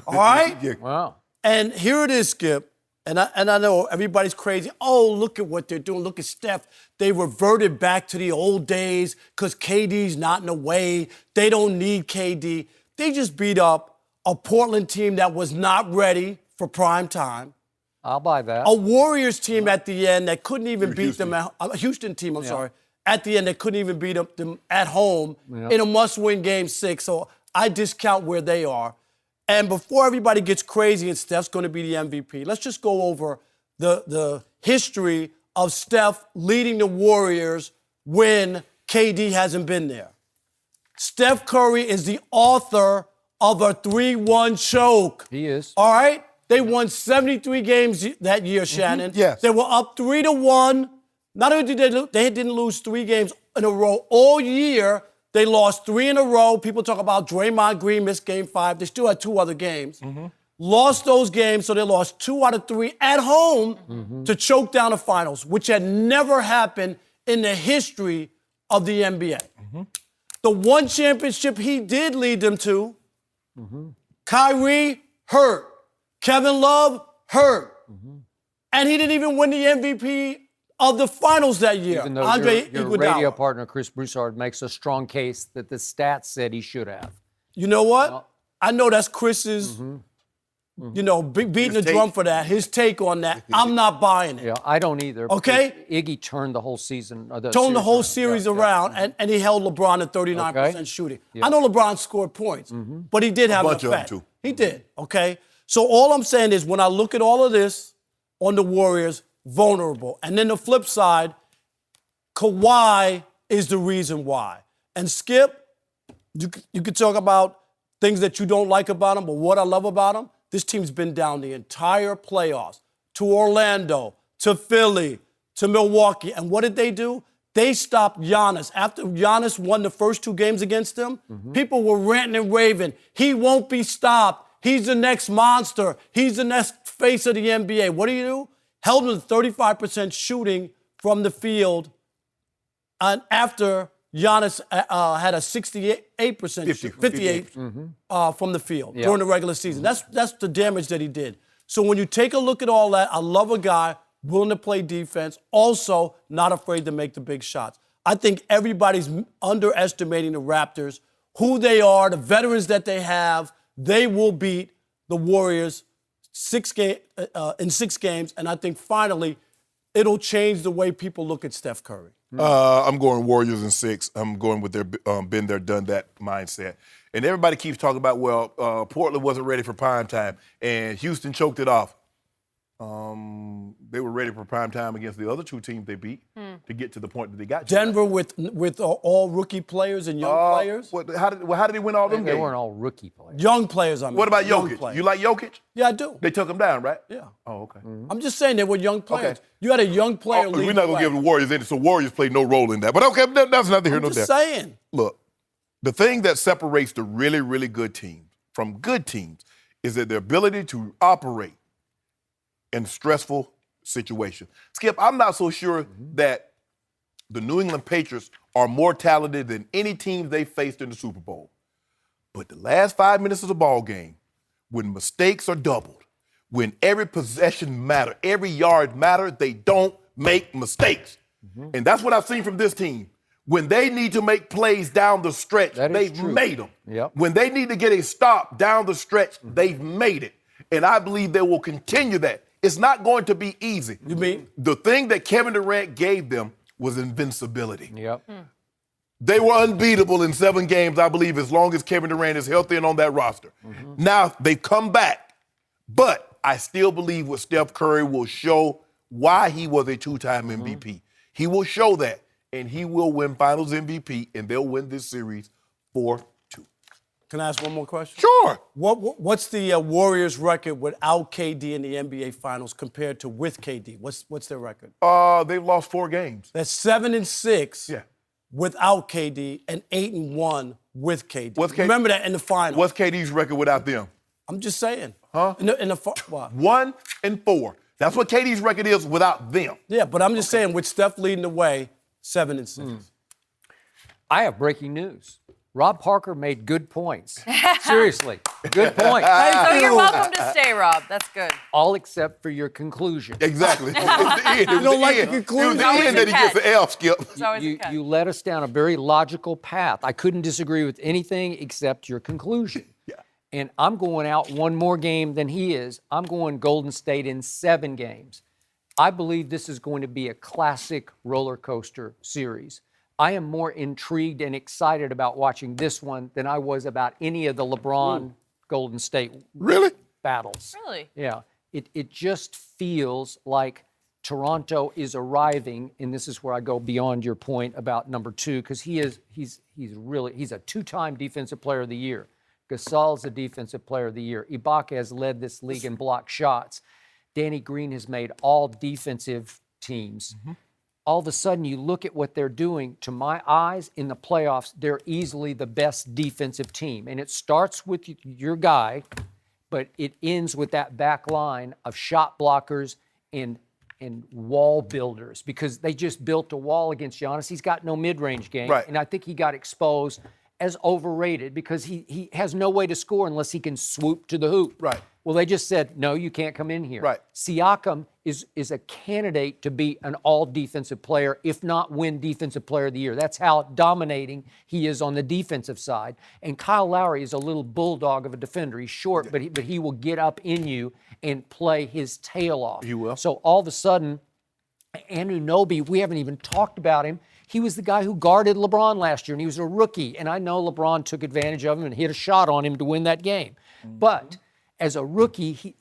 All right? Wow. And here it is, Skip. And I know everybody's crazy. Oh, look at what they're doing. Look at Steph. They reverted back to the old days because KD's not in the way. They don't need KD. They just beat up a Portland team that was not ready for prime time. I'll buy that. A Warriors team at the end that couldn't even beat them. A Houston team, I'm sorry. At the end, that couldn't even beat them at home in a must-win Game 6. So I discount where they are. And before everybody gets crazy and Steph's going to be the MVP, let's just go over the history of Steph leading the Warriors when KD hasn't been there. Steph Curry is the author of a 3-1 choke. He is. All right? They won 73 games that year, Shannon. Yes. They were up 3-1. Not only did they didn't lose 3 games in a row all year, they lost 3 in a row. People talk about Draymond Green missed Game 5. They still had 2 other games. Lost those games, so they lost 2 out of 3 at home to choke down the finals, which had never happened in the history of the NBA. The one championship he did lead them to, Kyrie hurt. Kevin Love hurt. And he didn't even win the MVP of the finals that year. Even though Andre your Iguodala. radio partner, Chris Broussard, makes a strong case that the stats said he should have. You know what? I know that's Chris's, beating the drum for that, his take on that. I'm not buying it. Yeah, I don't either. Okay? Iggy turned the whole season. Turned the whole series around, and he held LeBron at 39% shooting. I know LeBron scored points, but he did have an bunch of effect. them, too. He did, okay? So all I'm saying is when I look at all of this on the Warriors, vulnerable. And then the flip side, Kawhi is the reason why. And Skip, you could talk about things that you don't like about him, but what I love about him, this team's been down the entire playoffs to Orlando, to Philly, to Milwaukee. And what did they do? They stopped Giannis. After Giannis won the first 2 games against them, people were ranting and raving. He won't be stopped. He's the next monster. He's the next face of the NBA. What do? Held him to 35% shooting from the field, and after Giannis had a 68%, 58 from the field during the regular season. That's the damage that he did. So when you take a look at all that, I love a guy willing to play defense, also not afraid to make the big shots. I think everybody's underestimating the Raptors, who they are, the veterans that they have. They will beat the Warriors in 6 games, and I think finally it'll change the way people look at Steph Curry. I'm going Warriors in 6. I'm going with their been there, done that mindset. And everybody keeps talking about, Portland wasn't ready for prime time, and Houston choked it off. They were ready for prime time against the other 2 teams they beat to get to the point that they got to. Denver with all rookie players and young players. How did they win all them They games? weren't all rookie players. Young players, I mean. What about young Jokic? players. You like Jokic? Yeah, I do. They took him down, right? Yeah. Oh, okay. I'm just saying they were young players. Okay. You had a young player leading We're not going to give the Warriors any, so Warriors played no role in that. But okay, that's neither here I'm nor just there. saying. Look, the thing that separates the really, really good teams from good teams is that their ability to operate in stressful situations. Skip, I'm not so sure that the New England Patriots are more talented than any team they faced in the Super Bowl. But the last 5 minutes of the ball game, when mistakes are doubled, when every possession matters, every yard matters, they don't make mistakes. And that's what I've seen from this team. When they need to make plays down the stretch, they've made them. Yep. When they need to get a stop down the stretch, they've made it. And I believe they will continue that. It's not going to be easy. You mean? The thing that Kevin Durant gave them was invincibility. Yep. They were unbeatable in 7 games, I believe, as long as Kevin Durant is healthy and on that roster. Now, they've come back. But I still believe what Steph Curry will show why he was a 2-time MVP. He will show that, and he will win Finals MVP, and they'll win this series 4-2. Can I ask one more question? Sure. What's the Warriors' record without KD in the NBA Finals compared to with KD? What's their record? They've lost 4 games. That's 7-6 Yeah. without KD and 8-1 with KD. What's KD? Remember that in the finals. What's KD's record without them? I'm just saying. Huh? What? 1-4. That's what KD's record is without them. Yeah, but I'm just saying, with Steph leading the way, 7-6. I have breaking news. Rob Parker made good points. Seriously, good point. So you're welcome to stay, Rob. That's good. All except for your conclusion. Exactly. It was the end. You don't like the conclusion? It was the end that he gets the L, Skip. It's always a catch. You led us down a very logical path. I couldn't disagree with anything except your conclusion. Yeah. And I'm going out one more game than he is. I'm going Golden State in 7 games. I believe this is going to be a classic roller coaster series. I am more intrigued and excited about watching this one than I was about any of the LeBron Golden State battles. Really? Yeah. It just feels like Toronto is arriving, and this is where I go beyond your point about number 2, because he's a 2-time Defensive Player of the Year. Gasol's a Defensive Player of the Year. Ibaka has led this league in block shots. Danny Green has made all defensive teams. All of a sudden, you look at what they're doing. To my eyes, in the playoffs, they're easily the best defensive team. And it starts with your guy, but it ends with that back line of shot blockers and wall builders, because they just built a wall against Giannis. He's got no mid-range game. Right. And I think he got exposed as overrated because he has no way to score unless he can swoop to the hoop. Right. Well, they just said, no, you can't come in here. Right. Siakam is a candidate to be an all-defensive player, if not win Defensive Player of the Year. That's how dominating he is on the defensive side. And Kyle Lowry is a little bulldog of a defender. He's short, but he will get up in you and play his tail off. He will. So all of a sudden, Anunoby, we haven't even talked about him. He was the guy who guarded LeBron last year, and he was a rookie. And I know LeBron took advantage of him and hit a shot on him to win that game. But as a rookie, he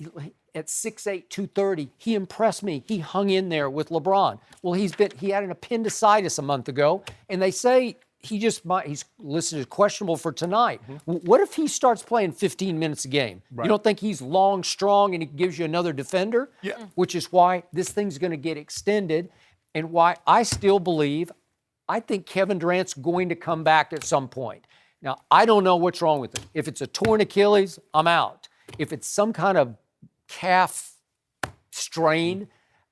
at 6'8", 230, he impressed me. He hung in there with LeBron. Well, he had an appendicitis a month ago, and they say he's listed as questionable for tonight. What if he starts playing 15 minutes a game? Right. You don't think he's long, strong, and he gives you another defender? Yeah. Which is why this thing's going to get extended, and why I still believe, I think Kevin Durant's going to come back at some point. Now, I don't know what's wrong with him. If it's a torn Achilles, I'm out. If it's some kind of calf strain,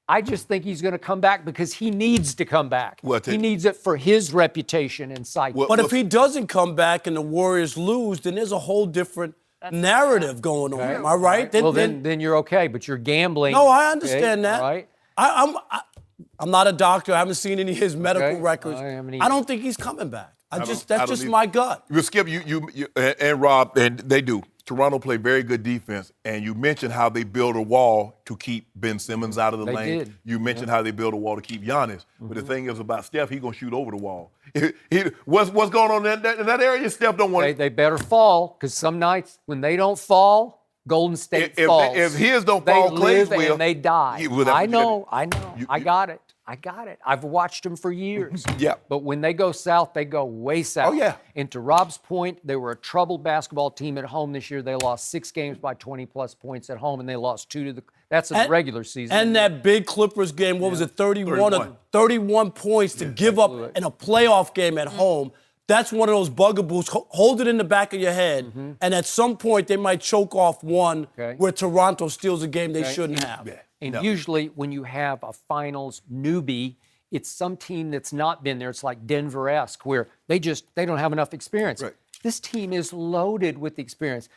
I just think he's going to come back because he needs to come back. He needs it for his reputation and psyche. But if he doesn't come back and the Warriors lose, then there's a whole different narrative going on. Am I right? Then you're okay, but you're gambling. No, I understand that. Right? I'm not a doctor. I haven't seen any of his medical records. I don't think he's coming back. That's just my gut. Skip, you and Rob, and they do. Toronto played very good defense, and you mentioned how they built a wall to keep Ben Simmons out of the lane. Did. You mentioned how they built a wall to keep Giannis. But the thing is about Steph, he's going to shoot over the wall. What's going on in that area? Steph don't want They better fall, because some nights when they don't fall, Golden State falls. If his don't fall, Clay's will. And they die. I know. I got it. I've watched them for years. Yeah. But when they go south, they go way south. Oh, yeah. And to Rob's point, they were a troubled basketball team at home this year. They lost 6 games by 20-plus points at home, and they lost 2 to the – that's a regular season. And that big Clippers game, what was it, 31 points to give up in a playoff game at home. That's one of those bugaboos. Hold it in the back of your head, and at some point they might choke off one where Toronto steals a game they shouldn't have. Yeah. And usually when you have a finals newbie, it's some team that's not been there. It's like Denver-esque, where they don't have enough experience. Right. This team is loaded with experience.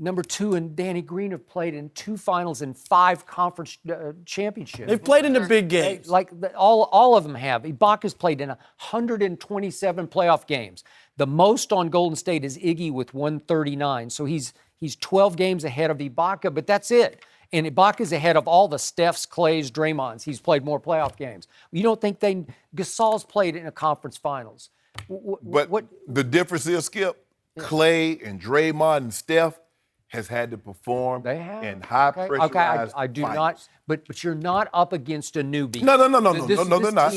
Number 2 and Danny Green have played in 2 finals and 5 conference championships. They've played in the big games. All of them have. Ibaka's played in 127 playoff games. The most on Golden State is Iggy with 139. So he's 12 games ahead of Ibaka, but that's it. And Ibaka's ahead of all the Stephs, Clays, Draymonds. He's played more playoff games. You don't think Gasol's played in a conference finals. But the difference is, Skip, Clay and Draymond and Steph has had to perform in high pressurized I do finals. not. But you're not up against a newbie. No, they're not.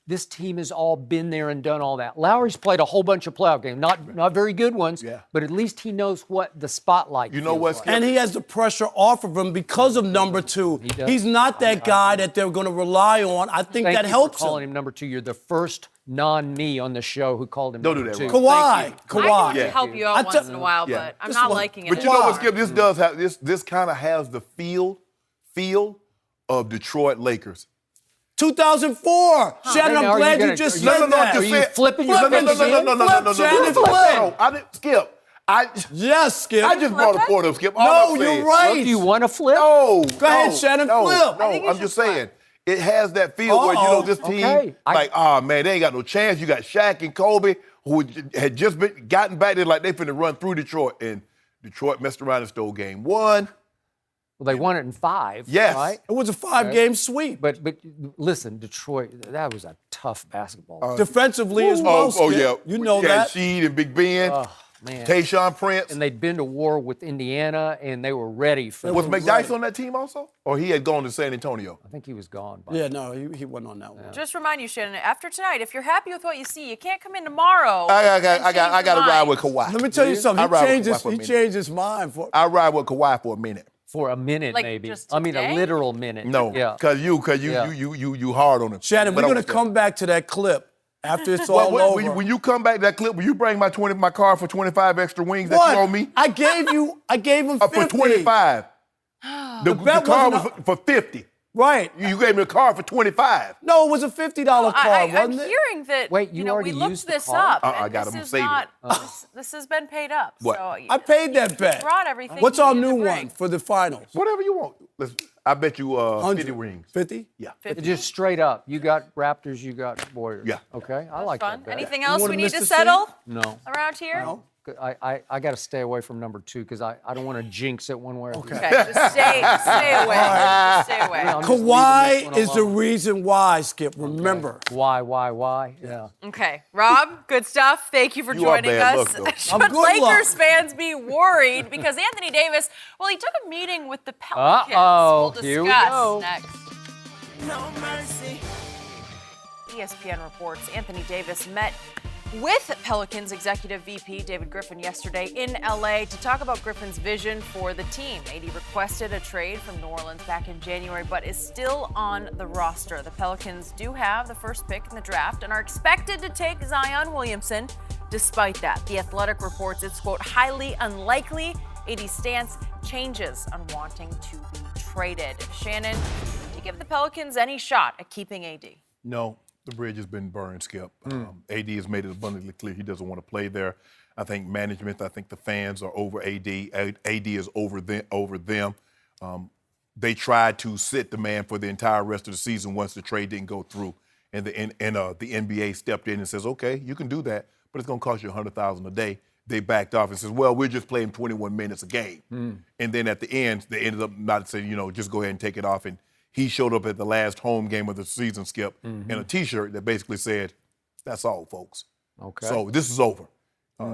This team has all been there and done all that. Lowry's played a whole bunch of playoff games, not very good ones, but at least he knows what the spotlight You know what's like. And he has the pressure off of him because of number 2. He's not that guy that they're going to rely on. I think Thank that you helps for calling him number 2. You're the first non-me on the show who called him Don't number do 2. that, Kawhi. I Kawhi. can help you out once in a while, but I'm not liking it. But you know what, anymore. Skip? This does have this kind of has the feel of Detroit Lakers. 2004. Shannon, Now, I'm are glad you you just gonna- said that. Are you flipping your Flip it, fingers? Flip, Shannon, flip. No, I didn't, Skip. Yes, Skip. I just brought a point up, Skip. All No, I'm you're saying- right. Do you want to flip? No. Go ahead, Shannon, no, flip. No, I think you I'm should just flip. saying. It has that feel where, this team, Okay. oh, man, they ain't got no chance. You got Shaq and Kobe, who had just gotten back there like they finna run through Detroit. And Detroit messed around and stole game 1. Well, they won it in 5. Yes. Right? It was a 5-game sweep. But listen, Detroit, that was a tough basketball. Defensively as well, Oh, Skip. yeah. You know that. Sheed and Big Ben. Man. Tayshaun Prince. And they'd been to war with Indiana, and they were ready for Was it. McDyess on that team also? Or he had gone to San Antonio? I think he was gone. By Yeah, no, he wasn't on that one. Just remind you, Shannon, after tonight, if you're happy with what you see, you can't come in tomorrow. I and change got your to ride mind. with Kawhi. Let me tell you something. I ride with He Kawhi for a minute. changed his mind. I ride with Kawhi for a minute. For a minute, Like, maybe. just I mean, a today? literal minute. No, Yeah. because you hard on him. Shannon, But we're I'm going to come back to that clip after it's all Well, over. when you come back to that clip, will you bring my car for 25 extra wings that you owe me? I gave him 50. For 25. The bet car was wasn't for 50. Right. You gave me a car for 25. No, it was a $50 car, I'm wasn't it? hearing that. Wait, you we already looked used the this car? up. I and got this him is saved not. it. This has been paid up. What? So I paid that bet. brought everything. What's you our needed new to bring. one for the finals? Whatever you want. I bet you 50 rings. 50? Yeah. Just straight up. You got Raptors, you got Warriors. Yeah. Okay, I like Fun. that bet. Anything else wanna we need miss to the settle No. around here? No. I got to stay away from number 2 because I don't want to jinx it one way or the other. Okay, just stay away. Just stay away. I'm just leaving this Kawhi one is the alone. reason why, Skip. Remember. Why? Yeah. Okay, Rob, good stuff. Thank you for You are joining bad us. luck, though. Should I'm good Lakers luck. fans be worried because Anthony Davis? Well, he took a meeting with the Pelicans. Uh-oh, We'll here we discuss go. next. No mercy. ESPN reports Anthony Davis met with Pelicans executive VP David Griffin yesterday in LA to talk about Griffin's vision for the team. AD requested a trade from New Orleans back in January, but is still on the roster. The Pelicans do have the first pick in the draft and are expected to take Zion Williamson. Despite that, The Athletic reports it's, quote, highly unlikely AD's stance changes on wanting to be traded. Shannon, do you give the Pelicans any shot at keeping AD? No, the bridge has been burned, Skip. AD has made it abundantly clear he doesn't want to play there. I think management, I think the fans are over AD. AD is over them. They tried to sit the man for the entire rest of the season once the trade didn't go through. And the NBA stepped in and says, okay, you can do that, but it's going to cost you $100,000 a day. They backed off and says, well, we're just playing 21 minutes a game. And then at the end, they ended up not saying, just go ahead and take it off. And he showed up at the last home game of the season, Skip, in a T-shirt that basically said, that's all, folks. Okay. So this is over.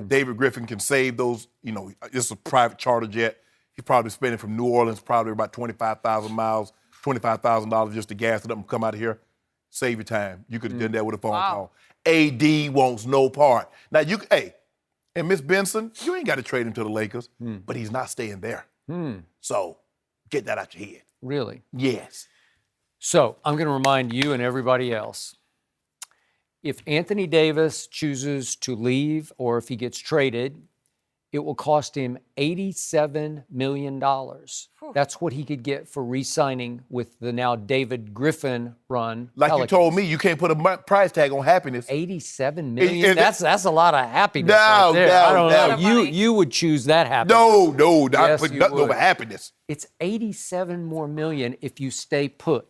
David Griffin can save those, this is a private charter jet. He's probably spending from New Orleans probably about 25,000 miles, $25,000 just to gas it up and come out of here. Save your time. You could have done that with a phone call. AD wants no part. Now, and Miss Benson, you ain't got to trade him to the Lakers, but he's not staying there. So get that out your head. Really? Yes. So I'm going to remind you and everybody else, if Anthony Davis chooses to leave or if he gets traded, it will cost him $87 million. That's what he could get for re-signing with the now David Griffin run Like Pelicans. you told me, you can't put a price tag on happiness. $87 million? And- That's a lot of happiness No, right there. I don't no, know. no. You would choose that happiness. No, I Yes, put you nothing would. over happiness. It's $87 more million if you stay put.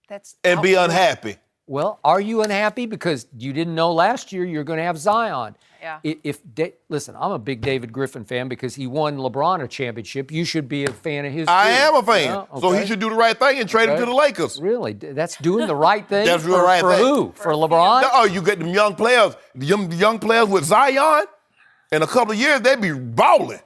That's And be outrageous. unhappy. Well, are you unhappy because you didn't know last year you're going to have Zion? Yeah. Listen, I'm a big David Griffin fan because he won LeBron a championship. You should be a fan of his. I too. am a fan. Yeah, So okay. he should do the right thing and trade him Okay. to the Lakers. Really, that's doing the right thing. That's for, doing the right for thing. who? For LeBron? Oh, you get them young players. The young players with Zion, in a couple of years, they'd be balling.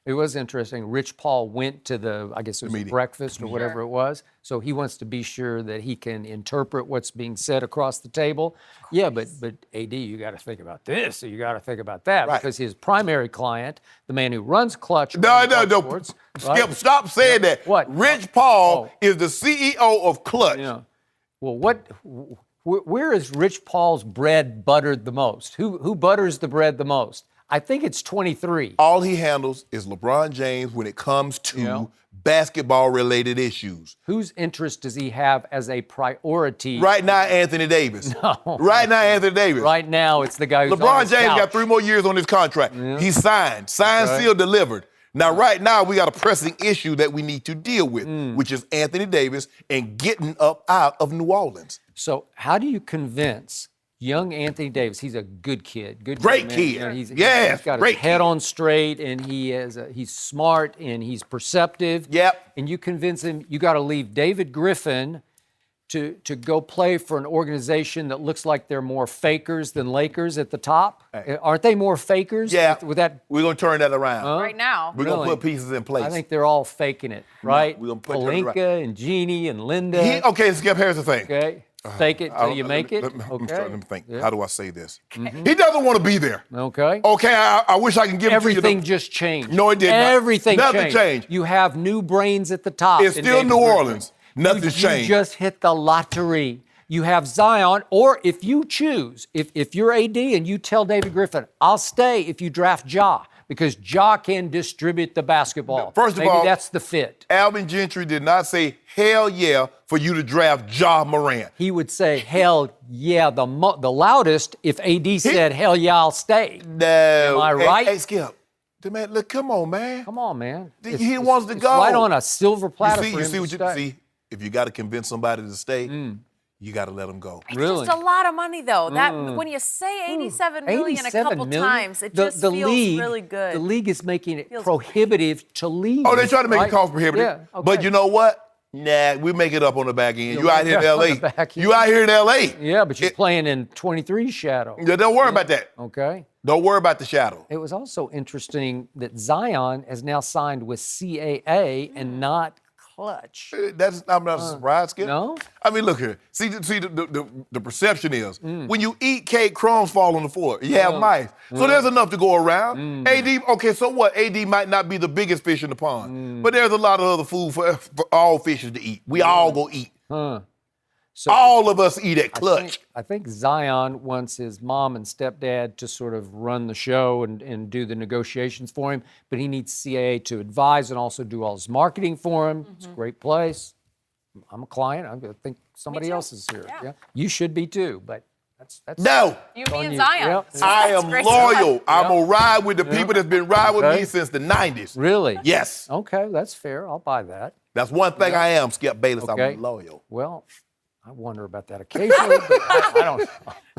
It was interesting. Rich Paul went to the, I guess it was a meeting. breakfast or whatever it was. So he wants to be sure that he can interpret what's being said across the table. Yeah, but AD, you got to think about this, or you got to think about that, Right. because his primary client, the man who runs Clutch, No. Sports, right? Skip, stop saying that. What? Rich Paul is the CEO of Clutch. Yeah. Well, where is Rich Paul's bread buttered the most? Who butters the bread the most? I think it's 23. All he handles is LeBron James when it comes to basketball-related issues. Whose interest does he have as a priority? Right now, Anthony Davis. No. Right now, Anthony Davis. Right now, it's the guy who's on LeBron his James couch. got 3 more years on his contract. He signed, sealed, delivered. Now, right now, we got a pressing issue that we need to deal with, which is Anthony Davis and getting up out of New Orleans. So how do you convince young Anthony Davis? He's a good kid. Great man. kid. You know, he's got great his head kid. on straight, and he's smart, and he's perceptive. Yep. And you convince him you got to leave David Griffin to go play for an organization that looks like they're more fakers than Lakers at the top. Aren't they more fakers? Yeah. With that, We're going to turn that around. Right now. We're going to Really? put pieces in place. I think they're all faking it, right? we're gonna put it right. Palinka and Jeannie and Linda. Okay, Skip, here's the thing. Okay. Fake it till you make it. Let me Okay. think. Yeah. How do I say this? He doesn't want to be there. Okay. Okay, I wish I can give Everything it to you. just changed. No, it did not. Everything Nothing changed. You have new brains at the top. It's in still David New Griffin. Orleans. Nothing's You changed. just hit the lottery. You have Zion, or if you choose, if you're AD and you tell David Griffin, I'll stay if you draft Ja, because Ja can distribute the basketball. First of Maybe all, that's the fit. Alvin Gentry did not say, hell yeah, for you to draft Ja Morant. He would say, hell yeah, the loudest if AD said, hell yeah, I'll stay. No. Am I right? Hey, Skip. The man, look, come on, man. Come on, man. He wants to it's go. right on a silver platter for You him see to what you stay. see? If you got to convince somebody to stay, you got to let them go. Really? It's just a lot of money, though. That when you say 87 million a 87 couple million? times, it just feels really good. The league is making it Feels prohibitive to leave. Oh, they try to make right? it cost prohibitive. Yeah, okay. But you know what? Nah, we make it up on the back end. You out here in make it up on L.A. the back end. You out here in L.A. Yeah, but you're playing in 23 shadow. Yeah, don't worry about that. Okay. Don't worry about the shadow. It was also interesting that Zion has now signed with CAA and not Clutch. I'm not surprised, Skip. No? I mean, look here. See, the perception is when you eat cake, crumbs fall on the floor. You have mice. So there's enough to go around. AD, okay, so what? AD might not be the biggest fish in the pond, but there's a lot of other food for all fishes to eat. We all go eat. So All of us eat at Clutch. I think Zion wants his mom and stepdad to sort of run the show and do the negotiations for him, but he needs CAA to advise and also do all his marketing for him. It's a great place. I'm a client. I think somebody else is here. Yeah. You should be too, but that's No. You, on me, and you. Zion. Yep. So I that's am great. loyal. I'm going to ride with the people that's been riding with Okay. me since the 90s. Really? Yes. Okay, that's fair. I'll buy that. That's one thing I am, Skip Bayless. Okay. I'm loyal. Well, I wonder about that occasionally, but I don't know.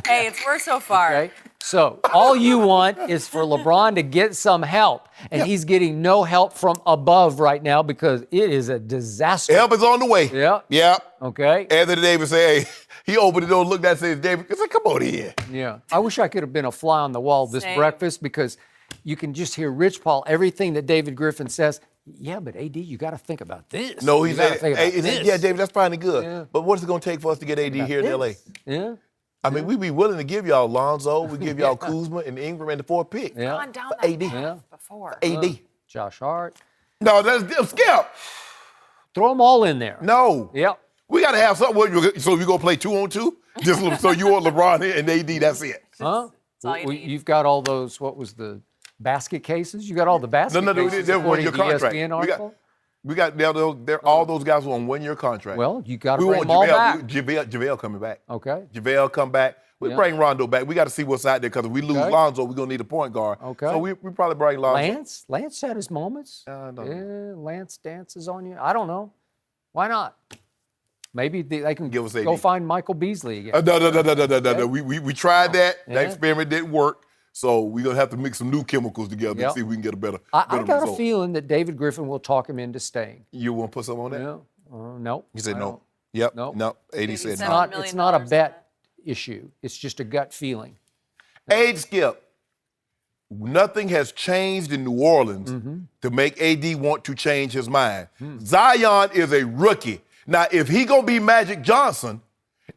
Hey, it's worked so far. Okay? So all you want is for LeBron to get some help, and he's getting no help from above right now because it is a disaster. Help is on the way. Yeah. Yeah. Okay? Anthony Davis say, hey, he opened the door, looked at it, said, David, I said, come on here. Yeah. I wish I could have been a fly on the wall this Same. breakfast because you can just hear Rich Paul, everything that David Griffin says. Yeah, but AD, you got to think about this. No, he You gotta said, think hey, about this. yeah, David, that's probably good. Yeah. But what's it going to take for us to get AD here in L.A.? Yeah. I mean, we'd be willing to give y'all Lonzo, we give y'all Kuzma and Ingram and the 4th pick. Yeah. Gone down For that AD. path before. AD. Josh Hart. No, that's Skip. Throw them all in there. No. Yep. We got to have something. So we going to play 2-on-2? Just so you want LeBron and AD, that's it. Huh? all you need. You've got all those, what was the basket cases? You got all the basket cases they're according one-year to the contract. ESPN article? We got all those guys who are on 1-year contract. Well, you got to we bring want them all back. JaVale coming back. Okay. JaVale come back. We Yeah. bring Rondo back. We got to see what's out there because if we lose Okay. Lonzo, we're going to need a point guard. Okay. So we probably bring Lonzo. Lance had his moments. I know. Yeah, Lance dances on you. I don't know. Why not? Maybe they can Give us go AD. find Michael Beasley again. No. We tried that. Yeah. That experiment didn't work. So we're going to have to mix some new chemicals together Yep. and see if we can get a better I got result. a feeling that David Griffin will talk him into staying. You want to put something on that? Yeah. No. He said I no. don't. Yep. No. No. 80 said $87 no. million It's not a dollars. bet issue. It's just a gut feeling. Age Skip. nothing has changed in New Orleans to make AD want to change his mind. Zion is a rookie. Now, if he gonna be Magic Johnson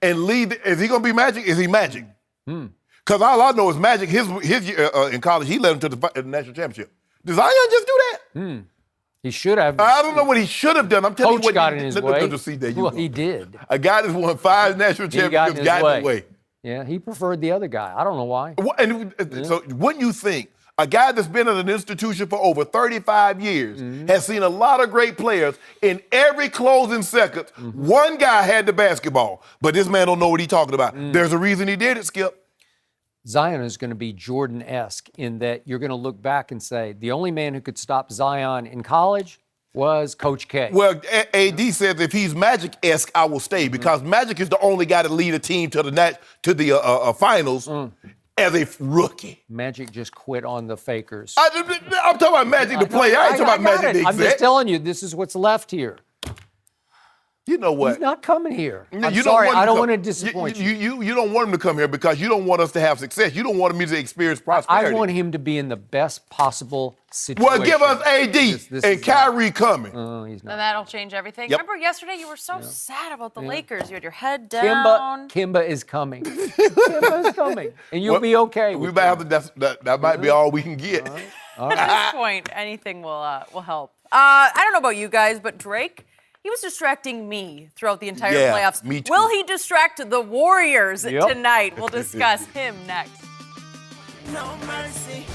and lead, is he gonna be Magic? Is he Magic? Because all I know is Magic. His year in college, he led him to the national championship. Did Zion just do that? He should have. I don't know what he should have done. I'm telling you Coach what got in his way. Well, He did. A guy that's won 5 national championships got in his way. Yeah, he preferred the other guy. I don't know why. So wouldn't you think a guy that's been at an institution for over 35 years has seen a lot of great players in every closing second? One guy had the basketball, but this man don't know what he's talking about. There's a reason he did it, Skip. Zion is going to be Jordan-esque in that you're going to look back and say, the only man who could stop Zion in college was Coach K. Well, AD says if he's Magic-esque, I will stay because Magic is the only guy to lead a team to the finals as a rookie. Magic just quit on the fakers. I'm talking about Magic the player. I ain't talking about Magic the exec. I'm just telling you, this is what's left here. You know what? He's not coming here. I'm you sorry, I don't want want to disappoint you. You don't want him to come here because you don't want us to have success. You don't want him to experience prosperity. I want him to be in the best possible situation. Well, give us AD and Kyrie coming. Oh, he's not. And that'll change everything. Yep. Remember yesterday you were so sad about the Lakers. You had your head down. Kimba is coming. Kimba is coming. And you'll be okay. We might have to, that might be all we can get. All right. At this point, anything will help. I don't know about you guys, but Drake, he was distracting me throughout the entire playoffs. Me too. Will he distract the Warriors tonight? We'll discuss him next. No mercy.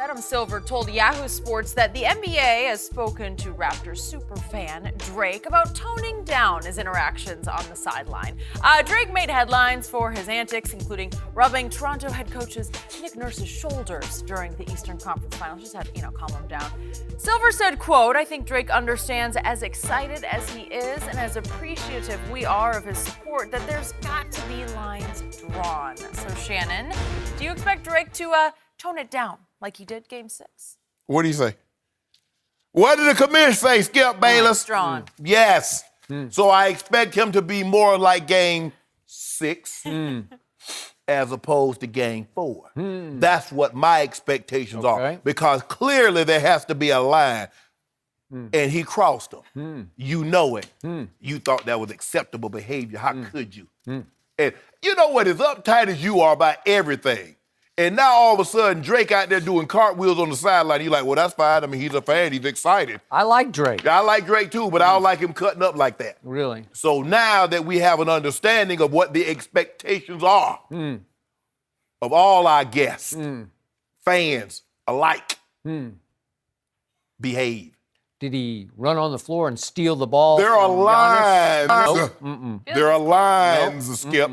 Adam Silver told Yahoo Sports that the NBA has spoken to Raptors superfan Drake about toning down his interactions on the sideline. Drake made headlines for his antics, including rubbing Toronto head coach's Nick Nurse's shoulders during the Eastern Conference Finals. Just had, calm him down. Silver said, quote, "I think Drake understands as excited as he is and as appreciative we are of his support that there's got to be lines drawn." So Shannon, do you expect Drake to tone it down like he did Game 6? What do you say? What did the commission say, Skip Bayless? Drawn. Yes. So I expect him to be more like Game 6 as opposed to Game 4. That's what my expectations are. Because clearly there has to be a line. And he crossed them. You know it. You thought that was acceptable behavior. How could you? And you know what? As uptight as you are about everything, and now all of a sudden Drake out there doing cartwheels on the sideline, you're like, well, that's fine. I mean, he's a fan. He's excited. I like Drake. I like Drake too, but I don't like him cutting up like that. Really? So now that we have an understanding of what the expectations are of all our guests, fans alike, behave. Did he run on the floor and steal the ball? There are from lines. Giannis? There are lines, Skip.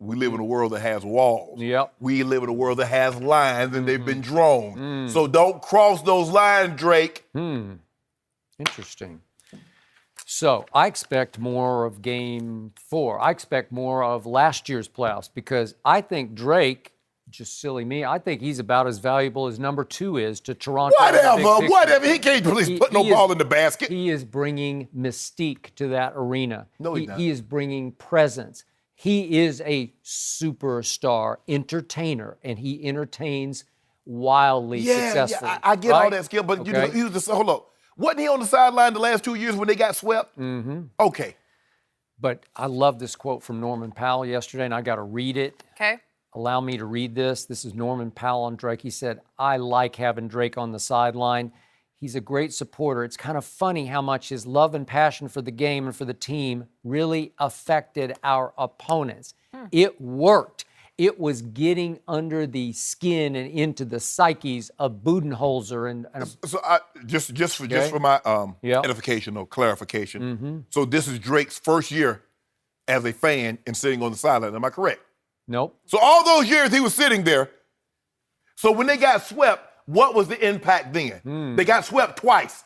We live in a world that has walls. Yep. We live in a world that has lines, and they've been drawn. So don't cross those lines, Drake. Interesting. So I expect more of Game 4. I expect more of last year's playoffs because I think Drake, just silly me, I think he's about as valuable as number 2 is to Toronto. Whatever. He can't put no ball in the basket. He is bringing mystique to that arena. No, he's not. He is bringing presence. He is a superstar entertainer, and he entertains wildly successfully. Yeah, I get all that, Skip, but he was just, hold up. Wasn't he on the sideline the last 2 years when they got swept? Okay. But I love this quote from Norman Powell yesterday, and I got to read it. Okay. Allow me to read this. This is Norman Powell on Drake. He said, "I like having Drake on the sideline. He's a great supporter. It's kind of funny how much his love and passion for the game and for the team really affected our opponents. It worked. It was getting under the skin and into the psyches of Budenholzer So just for my edification or clarification. So this is Drake's first year as a fan and sitting on the sideline. Am I correct? Nope. So all those years he was sitting there. So when they got swept, what was the impact then? They got swept twice.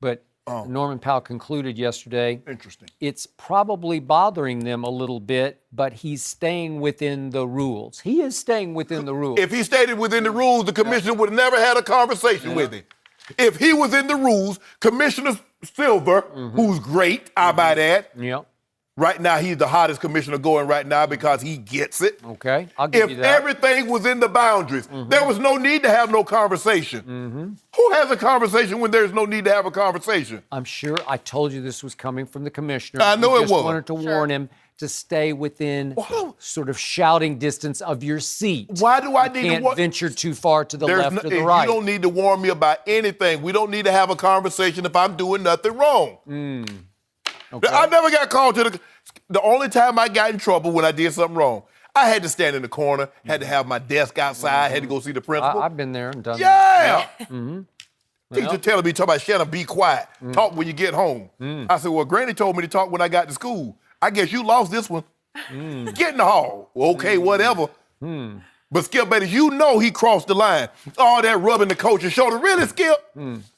But Norman Powell concluded yesterday. Interesting. It's probably bothering them a little bit, but he's staying within the rules. He is staying within the rules. If he stayed within the rules, the commissioner would have never had a conversation with him. If he was in the rules, Commissioner Silver, who's great, I might add, Right now, he's the hottest commissioner going right now because he gets it. Okay, I'll give If you that. everything was in the boundaries, there was no need to have no conversation. Who has a conversation when there's no need to have a conversation? I'm sure I told you this was coming from the commissioner. I know We it just was. wanted to warn him to stay within sort of shouting distance of your seat. Why do I You need to can't venture too far to the There's left or the you right. don't need to warn me about anything. We don't need to have a conversation if I'm doing nothing wrong. Okay. I never got called to the only time I got in trouble when I did something wrong. I had to stand in the corner, had to have my desk outside, had to go see the principal. I've been there and done that. Yeah. Teacher telling me, talking about Shannon, be quiet. Talk when you get home. I said, well, Granny told me to talk when I got to school. I guess you lost this one. Get in the hall. Well, okay, whatever. But Skip Bayless, you know he crossed the line. All that rubbing the coach's shoulder. Really, Skip?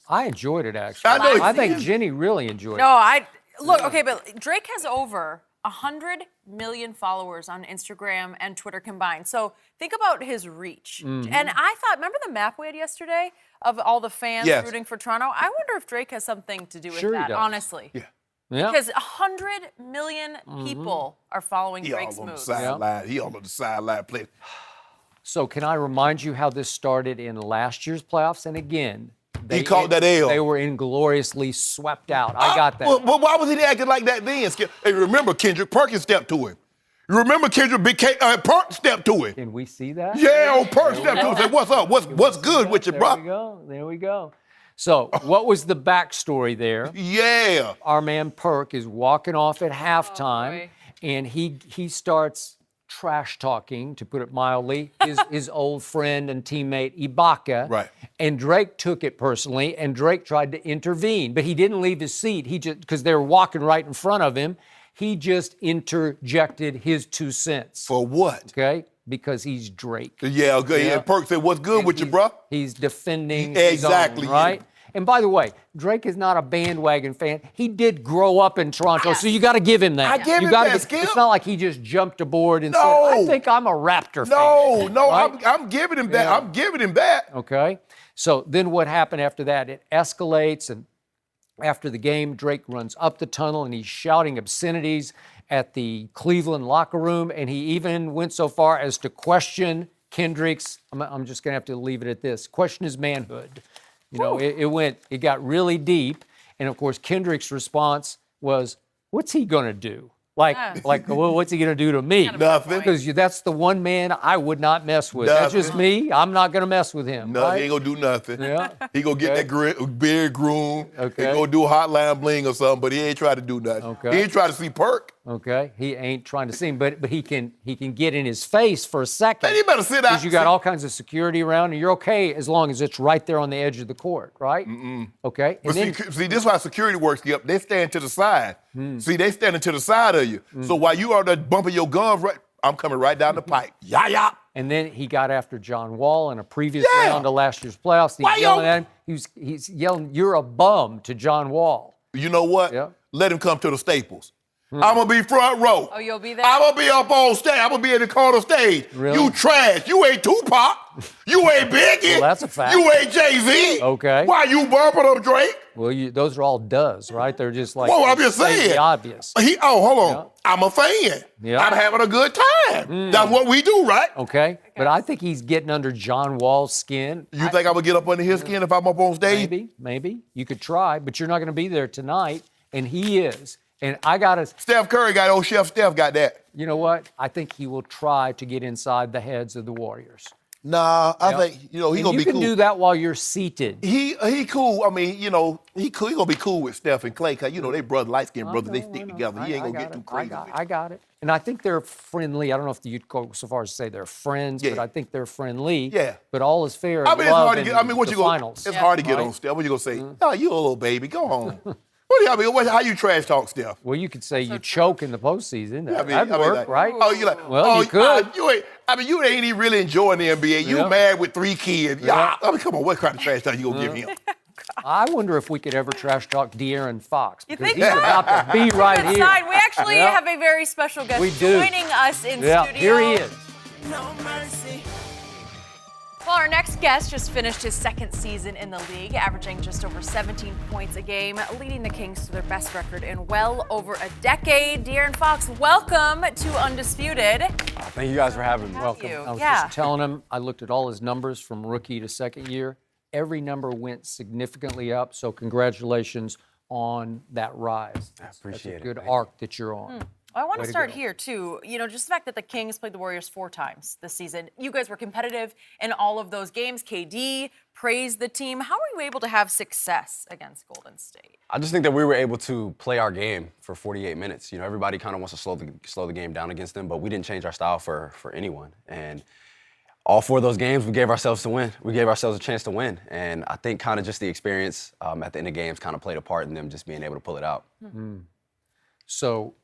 I enjoyed it, actually. I know I he think did. Jenny really enjoyed No, it. look, okay, but Drake has over 100 million followers on Instagram and Twitter combined. So think about his reach. And I thought, remember the map we had yesterday of all the fans Yes. rooting for Toronto? I wonder if Drake has something to do with Sure he that, does. honestly. Yeah. Yeah. Because 100 million people are following He Drake's all on the moves. sideline. He all on the sideline playing. So can I remind you how this started in last year's playoffs? And again, He caught that L. They were ingloriously swept out. I got that. Well, why was he acting like that then, Skip? Hey, remember Kendrick Perkins stepped to him. You remember Kendrick Perk stepped to him. Can we see that? Yeah, old Perk stepped to him and said, what's up? What's good with you, There bro? we go. There we go. So what was the backstory there? Yeah. Our man Perk is walking off at halftime, and he starts trash talking, to put it mildly, his old friend and teammate Ibaka. Right. And Drake took it personally, and Drake tried to intervene, but he didn't leave his seat. He just, because they were walking right in front of him, he just interjected his 2 cents. For what? Okay? Because he's Drake. Yeah, okay. Yeah. And Perk said, what's good with you, bro? He's defending Exactly, his own, right? And by the way, Drake is not a bandwagon fan. He did grow up in Toronto, so you got to give him that. I give you him gotta that, Skip. It's not like he just jumped aboard and No. said, I think I'm a Raptor fan. No, Right? I'm giving him that. Yeah. I'm giving him that. Okay? So then what happened after that? It escalates, and after the game, Drake runs up the tunnel, and he's shouting obscenities at the Cleveland locker room, and he even went so far as to question Kendrick's, I'm just going to have to leave it at this, question his manhood. You know, it got really deep, and of course, Kendrick's response was, what's he going to do? Well, what's he going to do to me? Nothing. Because that's the one man I would not mess with. That's just Nothing. me. I'm not going to mess with him. No, right? he ain't gonna do nothing. Yeah. He gonna get that beard groom. Okay. He gonna do a hotline bling or something, but he ain't try to do nothing. Okay. He ain't try to see Perk. Okay, he ain't trying to see him, but he can get in his face for a second. Man, he better sit out. Because you got all kinds of security around, and you're okay as long as it's right there on the edge of the court, right? Okay. But And see, this is how security works. Skip. They stand to the side. See, they standing to the side of you. So while you are there bumping your guns, right, I'm coming right down the pipe. Yeah. and then he got after John Wall in a previous Yeah. round of last year's playoffs. He's Why yelling yo- at him. He's yelling, "You're a bum" to John Wall. You know what? Yeah. Let him come to the Staples. I'm gonna be front row. Oh, you'll be there? I'm gonna be up on stage. I'm gonna be in the corner stage. Really? You trash. You ain't Tupac. You ain't Biggie. Well, that's a fact. You ain't Jay-Z. Okay. Why you bumping up Drake? Well, those are all does, right? They're just like Well, I'm just stating saying. the obvious. Hold on. Yeah. I'm a fan. Yeah. I'm having a good time. That's what we do, right? Okay, but I think he's getting under John Wall's skin. You think I'm gonna get up under his skin if I'm up on stage? Maybe you could try, but you're not going to be there tonight, and he is. And I gotta, Steph Curry got old Chef Steph got that. you know what? I think he will try to get inside the heads of the Warriors. Nah, I Yeah. think he And gonna you be can cool. do that while you're seated. He cool. I mean, he cool. He gonna be cool with Steph and Clay, cause they brother, light skinned brothers. They stick together. He ain't gonna get too crazy. I got it. And I think they're friendly. I don't know if you'd go so far as to say they're friends, but Yeah. I think they're friendly. Yeah. But all is fair. I in mean, it's love hard to in get. I mean, what the you gonna? finals. It's hard to get Right? on Steph. What you gonna say? Oh, you a little baby. Go home. How you trash talk Steph? Well, you could say you choke in the postseason. I mean, That'd work, like, right? Oh, you like? Well, oh, you could. you ain't even really enjoying the NBA. You Yeah. married with 3 kids. Yeah. I mean, come on. What kind of trash talk you gonna give him? I wonder if we could ever trash talk De'Aaron Fox. You Because think he's so? about to be right Good here. sign. We actually Yeah. have a very special guest We do. joining us in Yeah, studio. here he is. No mercy. Well, our next guest just finished his second season in the league, averaging just over 17 points a game, leading the Kings to their best record in well over a decade. De'Aaron Fox, welcome to Undisputed. Thank you guys for having me. Welcome. I was just telling him, I looked at all his numbers from rookie to second year. Every number went significantly up, so congratulations on that rise. I appreciate it. That's a good arc that you're on. I want to start here, too. You know, just the fact that the Kings played the Warriors 4 times this season. You guys were competitive in all of those games. KD praised the team. How were you able to have success against Golden State? I just think that we were able to play our game for 48 minutes. You know, everybody kind of wants to slow the game down against them, but we didn't change our style for anyone. And all 4 of those games, we gave ourselves to win. We gave ourselves a chance to win. And I think kind of just the experience at the end of games kind of played a part in them just being able to pull it out. So,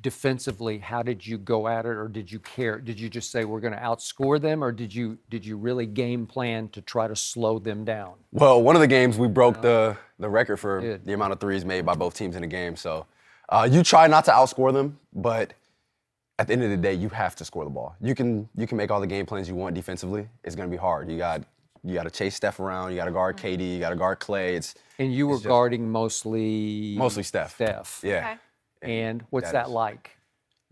defensively, how did you go at it, or did you care? Did you just say we're going to outscore them, or did you really game plan to try to slow them down? Well, one of the games we broke the record for the amount of threes made by both teams in a game. So you try not to outscore them, but at the end of the day, you have to score the ball. You can make all the game plans you want defensively. It's going to be hard. You got to chase Steph around. You got to guard KD. You got to guard Clay. And you were guarding mostly Steph. Yeah. Okay. And what's that like?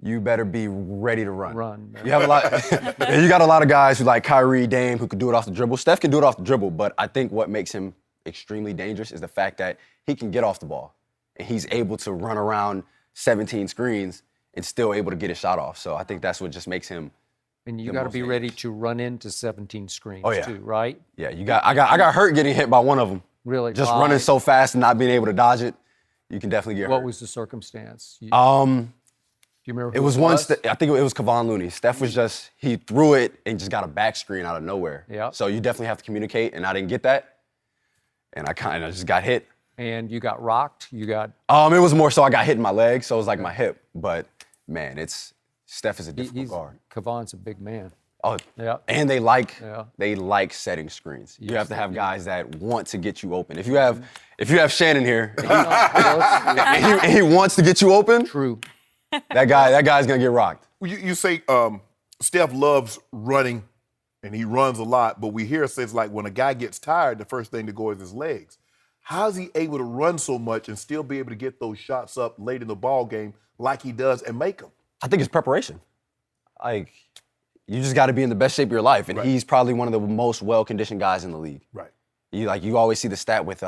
You better be ready to run. Run. You have a lot. You got a lot of guys who like Kyrie, Dame, who can do it off the dribble. Steph can do it off the dribble, but I think what makes him extremely dangerous is the fact that he can get off the ball, and he's able to run around 17 screens and still able to get his shot off. So I think that's what just makes him. And you got to be ready to run into 17 screens too, right? Yeah, I got hurt getting hit by one of them. Really? Just running so fast and not being able to dodge it. You can definitely get hurt. What was the circumstance? Do you remember who it was I think it was Kawhi Leonard. Steph was he threw it and just got a back screen out of nowhere. Yeah. So you definitely have to communicate, and I didn't get that. And I kind of just got hit. And you got rocked? You got... It was more so I got hit in my leg, so it was like my hip. But, man, Steph is a difficult guard. Kawhi's a big man. Oh, yeah. And they like setting screens. You have to have guys that want to get you open. If you have Shannon here and he wants to get you open, true. That guy's gonna get rocked. You say Steph loves running, and he runs a lot, but we hear says like when a guy gets tired, the first thing to go is his legs. How is he able to run so much and still be able to get those shots up late in the ball game like he does and make them? I think it's preparation. Like, you just got to be in the best shape of your life, and he's probably one of the most well-conditioned guys in the league. Right. You always see the stat with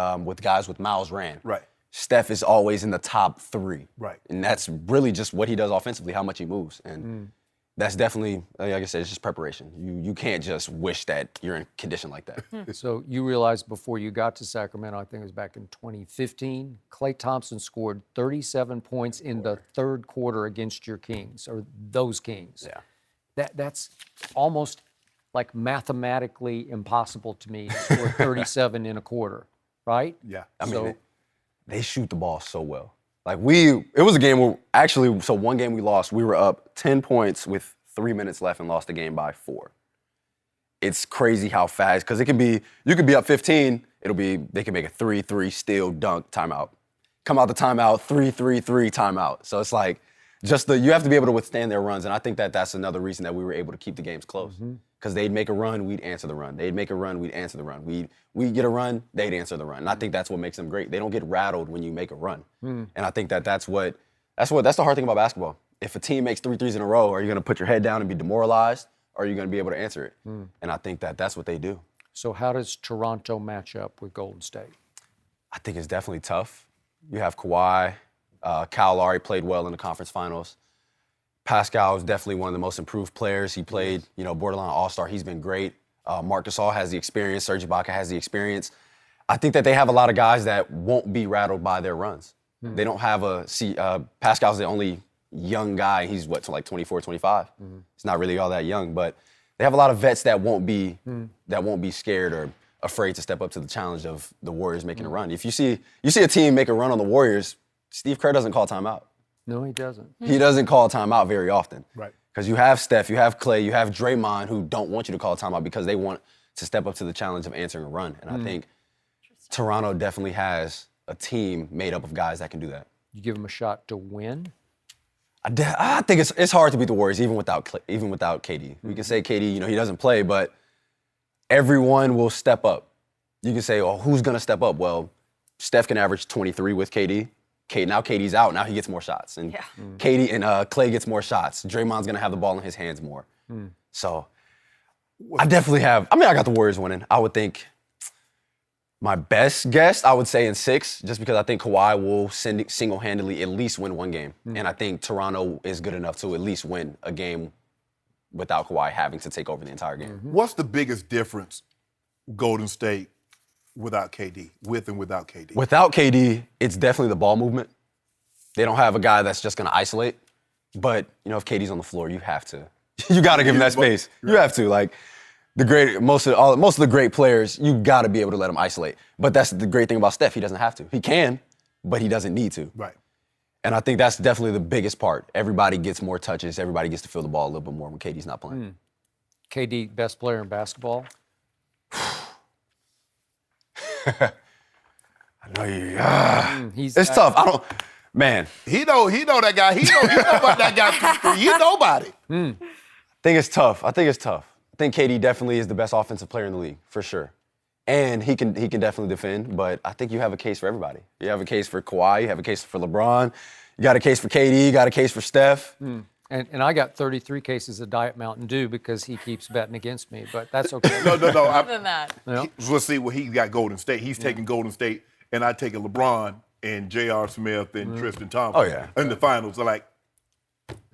guys with miles ran. Right. Steph is always in the top 3. Right. And that's really just what he does offensively, how much he moves. And that's definitely, like I said, it's just preparation. You can't just wish that you're in condition like that. So you realized before you got to Sacramento, I think it was back in 2015, Klay Thompson scored 37 points in the third quarter against your Kings, or those Kings. Yeah. That's almost like mathematically impossible to me to score 37 in a quarter, right? Yeah. I mean, they shoot the ball so well. Like it was a game where one game we lost, we were up 10 points with 3 minutes left and lost the game by 4. It's crazy how fast, because you could be up 15, they can make a 3-3 steal, dunk, timeout. Come out the timeout, 3-3-3 timeout. So it's like, you have to be able to withstand their runs, and I think that's another reason that we were able to keep the games close. Because they'd make a run, we'd answer the run. They'd make a run, we'd answer the run. We'd get a run, they'd answer the run. And I think that's what makes them great. They don't get rattled when you make a run. And I think that's the hard thing about basketball. If a team makes 3 threes in a row, are you going to put your head down and be demoralized, or are you going to be able to answer it? And I think that's what they do. So how does Toronto match up with Golden State? I think it's definitely tough. You have Kawhi. Kyle Lowry played well in the conference finals. Pascal is definitely one of the most improved players. He played, borderline all-star. He's been great. Marc Gasol has the experience. Serge Ibaka has the experience. I think that they have a lot of guys that won't be rattled by their runs. They don't have Pascal's the only young guy. He's like 24, 25. He's not really all that young, but they have a lot of vets that won't be scared or afraid to step up to the challenge of the Warriors making a run. If you see a team make a run on the Warriors, Steve Kerr doesn't call timeout. No, he doesn't. He doesn't call timeout very often. Right. Because you have Steph, you have Clay, you have Draymond who don't want you to call timeout because they want to step up to the challenge of answering a run. And I think Toronto definitely has a team made up of guys that can do that. You give them a shot to win? I think it's hard to beat the Warriors even without KD. We can say KD, he doesn't play, but everyone will step up. You can say, oh, who's going to step up? Well, Steph can average 23 with KD. Now KD's out. Now he gets more shots. And KD and Clay gets more shots. Draymond's going to have the ball in his hands more. So I definitely have. I mean, I got the Warriors winning. I would think my best guess, I would say in 6, just because I think Kawhi will single-handedly at least win one game. And I think Toronto is good enough to at least win a game without Kawhi having to take over the entire game. What's the biggest difference, Golden State, without KD, with and without KD? Without KD, it's definitely the ball movement. They don't have a guy that's just going to isolate. But, if KD's on the floor, you have to. You got to give him that space. You have to. Like, most of the great players, you got to be able to let them isolate. But that's the great thing about Steph. He doesn't have to. He can, but he doesn't need to. Right. And I think that's definitely the biggest part. Everybody gets more touches. Everybody gets to feel the ball a little bit more when KD's not playing. KD, best player in basketball? I know you. It's tough. I don't. Man. He know that guy. He know about that guy. He know about it. I think it's tough. I think KD definitely is the best offensive player in the league, for sure. And he can definitely defend, but I think you have a case for everybody. You have a case for Kawhi, you have a case for LeBron, you got a case for KD, you got a case for Steph. And I got 33 cases of Diet Mountain Dew because he keeps betting against me, but that's okay. No. Other than that. Let's see what he got Golden State. He's taking Golden State, and I taking LeBron and J.R. Smith and Tristan Thompson. Oh, yeah. In the finals.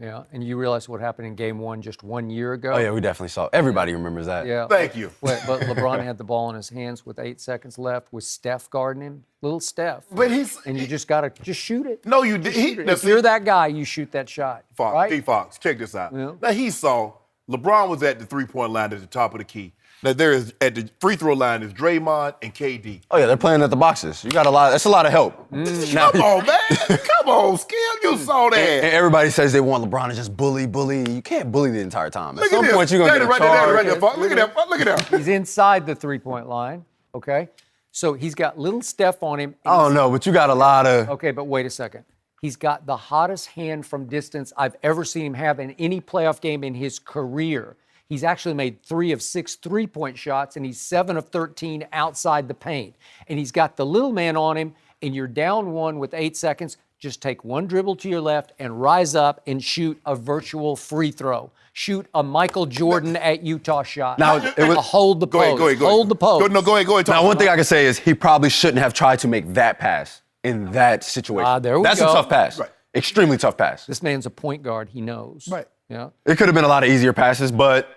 Yeah, and you realize what happened in Game 1 just 1 year ago? Oh, yeah, we definitely saw. Everybody remembers that. Yeah. Thank you. But LeBron had the ball in his hands with 8 seconds left with Steph guarding him. Little Steph. But and you just got to just shoot it. No, you did. If you're that guy, you shoot that shot. Right? D-Fox, check this out. Yeah. Now, he saw LeBron was at the three-point line at the top of the key. Now, there is, at the free throw line is Draymond and KD. Oh, yeah, they're playing at the boxes. You got a lot. That's a lot of help. Now, Come on, man. Come on, Skip. You saw that. and everybody says they want LeBron to just bully. You can't bully the entire time. At some point, you're going to get a charge. Look at that. He's inside the three-point line, okay? So he's got little Steph on him. Oh, no, but you got a lot of... Okay, but wait a second. He's got the hottest hand from distance I've ever seen him have in any playoff game in his career. He's actually made 3 of 6 three-point shots, and he's 7 of 13 outside the paint. And he's got the little man on him, and you're down 1 with 8 seconds. Just take 1 dribble to your left and rise up and shoot a virtual free throw. Shoot a Michael Jordan at Utah shot. Now, hold the post. Go ahead. Hold the post. Go ahead. Now, one thing I can say is he probably shouldn't have tried to make that pass in that situation. There we That's go. a tough pass. Right. Extremely tough pass. This man's a point guard. He knows. Right. Yeah. It could have been a lot of easier passes, but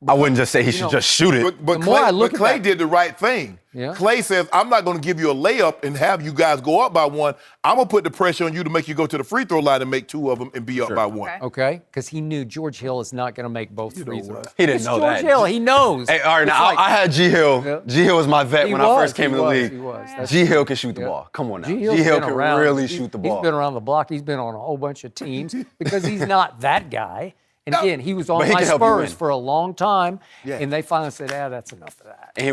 I wouldn't just say he should just shoot it. But The more I look at Clay that- did the right thing. Yeah. Clay says, I'm not going to give you a layup and have you guys go up by 1. I'm going to put the pressure on you to make you go to the free throw line and make 2 of them and be up by 1. Okay? Because he knew George Hill is not going to make both free throws. He didn't know George that. Hill, he knows. Hey, all right, It's now like- I had G Hill. Yeah. G Hill was my vet He when I was, first came in the league. he was. That's- G Hill can shoot the ball. Come on now. G. G Hill's Hill been can around. really shoot the ball. He's been around the block. He's been on a whole bunch of teams because he's not that guy. And again, he was on But he my can help you Spurs win. for a long time, Yeah. and they finally said, that's enough of that. And he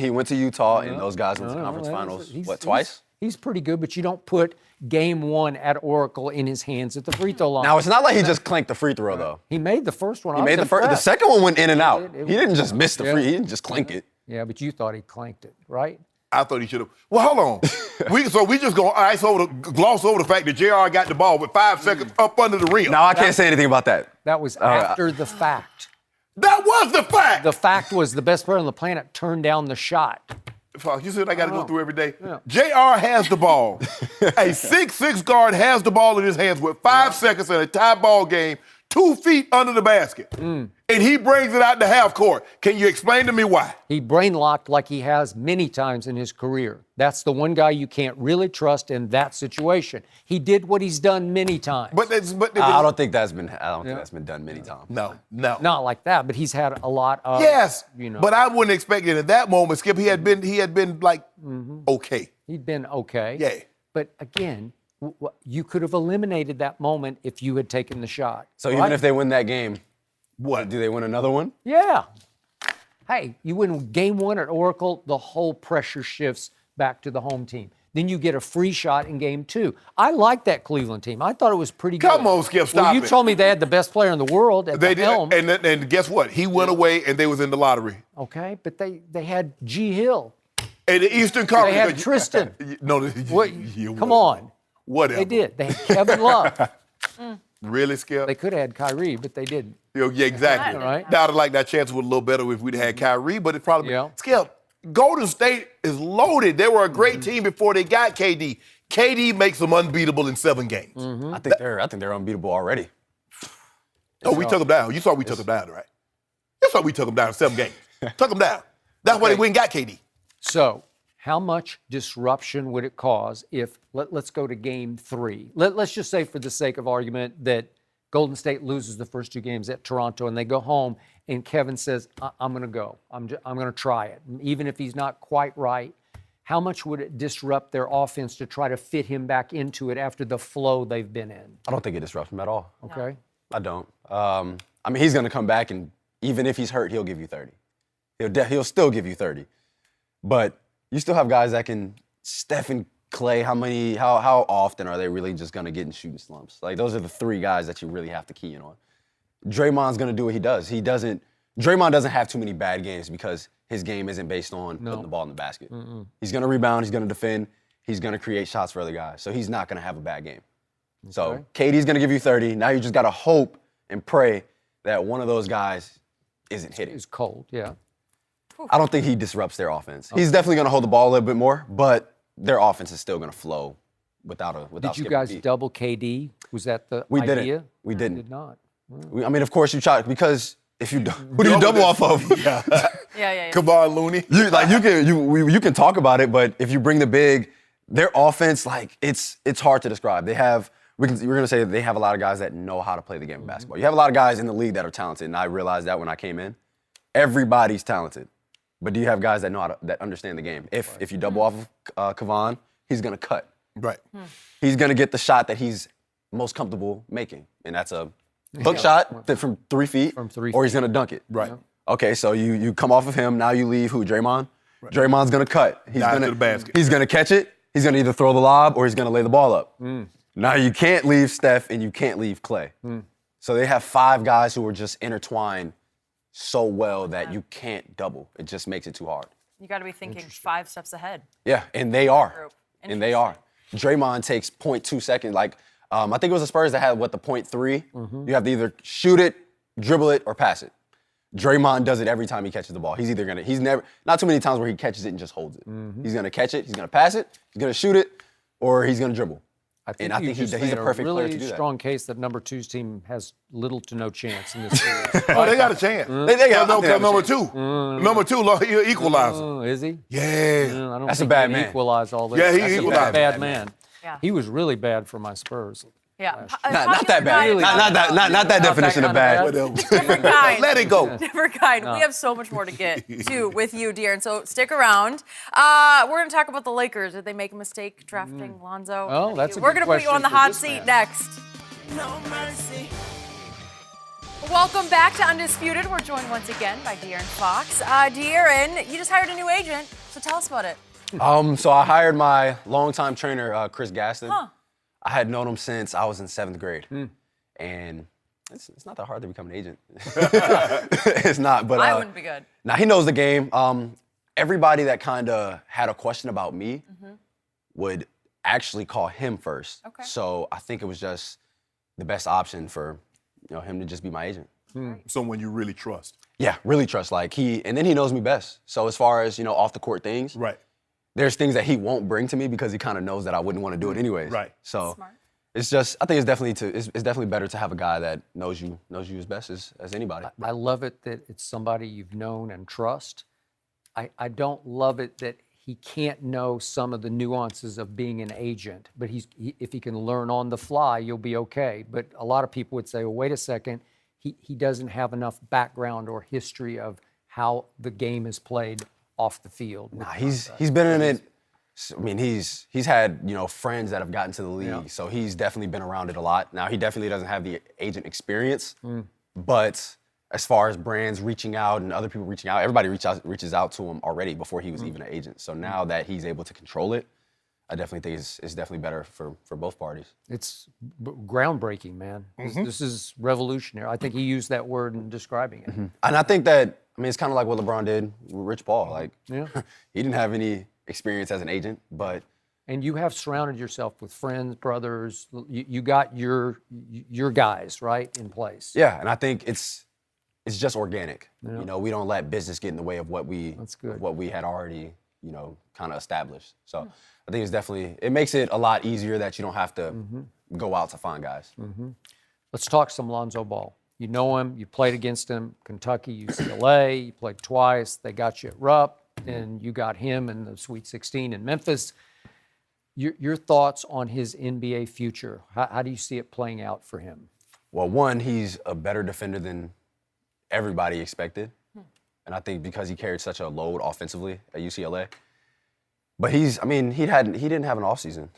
went to Utah, and those guys went to conference finals. Twice? He's pretty good, but you don't put Game 1 at Oracle in his hands at the free throw line. Now, it's not like he just clanked the free throw, though. He made the first one. He made the first. The second one went in and out. It He didn't just miss the yeah. free. He didn't just clank it. Yeah, but you thought he clanked it, right? I thought he should have. Well, hold on. we just going to gloss over the fact that JR got the ball with 5 seconds up under the rim. Now, I can't say anything about that. That was after the fact. That was the fact. The fact was the best player on the planet turned down the shot. Fuck, you said I got to go through every day. Yeah. JR has the ball. A 6'6" guard has the ball in his hands with 5 seconds in a tie ball game, 2 feet under the basket. And he brings it out to half court. Can you explain to me why? He brain locked like he has many times in his career. That's the one guy you can't really trust in that situation. He did what he's done many times. I don't think that's been done many times. No. Not like that, but he's had a lot of. Yes, you know. but I wouldn't expect it at that moment, Skip. He had been like okay. He'd been okay. Yeah. But again, you could have eliminated that moment if you had taken the shot. So right? even if they win that game, What? do they win another one? Yeah. Hey, you win Game 1 at Oracle, the whole pressure shifts back to the home team. then you get a free shot in game 2. I like that Cleveland team. I thought it was pretty good. Come on, Skip, stop Well, you it. told me they had the best player in the world at the helm. And guess what? He went away, and they was in the lottery. Okay, but they had G. Hill. And the Eastern Conference. They had Tristan. No, Come on. Whatever. They did. They had Kevin Love. Really, Skip? They could have had Kyrie, but they didn't. Yeah, exactly. Right. Now, I'd like that chance was a little better if we'd had Kyrie, but it probably Yeah. Skip, Golden State is loaded. They were a great team before they got KD. KD makes them unbeatable in 7 games. I think they're unbeatable already. Oh, we took them down. You saw we took them down, right? You saw we took them down in 7 games. Took them down. That's why they went and got KD. So, how much disruption would it cause if, let's go to game 3. Let's just say, for the sake of argument, that Golden State loses the first 2 games at Toronto and they go home and Kevin says, I'm going to go. I'm going to try it. Even if he's not quite right, how much would it disrupt their offense to try to fit him back into it after the flow they've been in? I don't think it disrupts him at all. Okay. I don't. I mean, he's going to come back, and even if he's hurt, he'll give you 30. He'll still give you 30. But you still have guys that can, Steph and Clay, how often are they really just going to get in shooting slumps? Like, those are the 3 guys that you really have to key in on. Draymond's going to do what he does. Draymond doesn't have too many bad games because his game isn't based on putting the ball in the basket. He's going to rebound, he's going to defend, he's going to create shots for other guys. So he's not going to have a bad game. Okay. So KD's going to give you 30. Now you just got to hope and pray that one of those guys isn't hitting. It's cold, yeah. I don't think he disrupts their offense. He's definitely going to hold the ball a little bit more, but their offense is still going to flow without Did you guys double KD? Was that the We idea? didn't. We didn't. Did not. I mean, of course you try, because if you who do you double off of? Yeah. Come on, Looney. You can talk about it, but if you bring the big, their offense, like, it's hard to describe. We're gonna say they have a lot of guys that know how to play the game of basketball. You have a lot of guys in the league that are talented, and I realized that when I came in. Everybody's talented, but do you have guys that know that understand the game? If you double off of Kawhi, he's gonna cut. Right. He's gonna get the shot that he's most comfortable making, and that's a hook shot from 3 feet, or he's gonna dunk it. Right. Okay, so you come off of him, now you leave who? Draymond? Right. Draymond's gonna cut. He's to the basket. He's gonna catch it, he's gonna either throw the lob or he's gonna lay the ball up. Now you can't leave Steph and you can't leave Clay. So they have 5 guys who are just intertwined so well that you can't double. It just makes it too hard. You got to be thinking 5 steps ahead. Yeah, and they are. And they are. Draymond takes 0.2 seconds. Like, I think it was the Spurs that had, the 0.3? You have to either shoot it, dribble it, or pass it. Draymond does it every time he catches the ball. He's never, not too many times where he catches it and just holds it. He's going to catch it, he's going to pass it, he's going to shoot it, or he's going to dribble. I think he's a perfect player to do that. Really strong case that number 2's team has little to no chance in this series. Oh, they got a chance. They got number 2. Number 2, he equalizer. Is he? Yeah. I don't That's think a bad he man. equalized all this. Yeah, he That's equalized. a bad man. Yeah. He was really bad for my Spurs. Yeah. Not that bad. Not that definition of bad. Different kind. Let it go. Different kind. We have so much more to get to with you, dear. And so stick around. We're going to talk about the Lakers. Did they make a mistake drafting Lonzo? Oh, that's a We're good going to put you on the question for hot this seat man. next. No mercy. Welcome back to Undisputed. We're joined once again by De'Aaron Fox. De'Aaron, you just hired a new agent, so tell us about it. So I hired my longtime trainer, Chris Gaston. Huh. I had known him since I was in 7th grade. And it's not that hard to become an agent. It's not, but I wouldn't be good. Now he knows the game. Everybody that kind of had a question about me would actually call him first. Okay. So I think it was just the best option for him to just be my agent. Someone you really trust. Yeah, really trust. And then he knows me best. So as far as off the court things, Right. there's things that he won't bring to me because he kind of knows that I wouldn't want to do it anyways. Right. So Smart. it's just, I think it's definitely better to have a guy that knows you as best as anybody. I love it that it's somebody you've known and trust. I don't love it that he can't know some of the nuances of being an agent, but if he can learn on the fly, you'll be okay. But a lot of people would say, well, wait a second, he doesn't have enough background or history of how the game is played off the field. Nah, he's been in it. I mean, he's had friends that have gotten to the league, so he's definitely been around it a lot. Now he definitely doesn't have the agent experience, but as far as brands reaching out and other people reaching out, everybody reaches out to him already before he was even an agent. So now that he's able to control it, I definitely think it's definitely better for both parties. It's groundbreaking, man. This is revolutionary. I think he used that word in describing it. And I think that, I mean, it's kind of like what LeBron did with Rich Paul. Like, Yeah. he didn't have any experience as an agent, but And you have surrounded yourself with friends, brothers. You got your guys, right, in place. yeah, and I think it's just organic. Yeah. You know, we don't let business get in the way of what we That's good. what we had already, kind of established. So I think it makes it a lot easier that you don't have to go out to find guys. Let's talk some Lonzo Ball. You know him. You played against him, Kentucky, UCLA. You played twice. They got you at Rupp, and you got him in the Sweet 16 in Memphis. Your thoughts on his NBA future? How do you see it playing out for him? Well, one, he's a better defender than everybody expected. And I think because he carried such a load offensively at UCLA. But he didn't have an offseason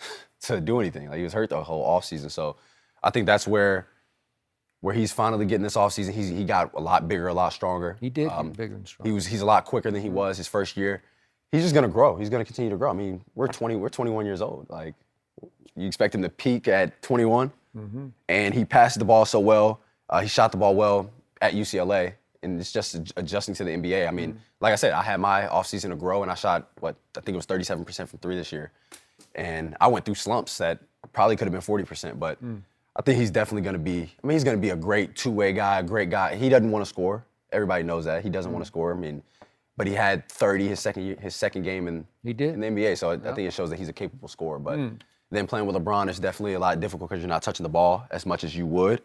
to do anything. Like, he was hurt the whole offseason. So I think that's where he's finally getting this offseason. He got a lot bigger, a lot stronger. He did get bigger and stronger. He's a lot quicker than he was his first year. He's just gonna grow. He's gonna continue to grow. I mean, we're 21 years old. Like, you expect him to peak at 21, and he passed the ball so well. He shot the ball well at UCLA, and it's just adjusting to the NBA. I mean, like I said, I had my offseason to grow, and I shot, I think it was 37% from three this year. And I went through slumps that probably could have been 40%, but I think he's definitely going to be, he's going to be a great two-way guy, a great guy. He doesn't want to score. Everybody knows that. He doesn't want to score. But he had 30 his second game in the NBA, so I think it shows that he's a capable scorer. But then playing with LeBron is definitely a lot difficult because you're not touching the ball as much as you would.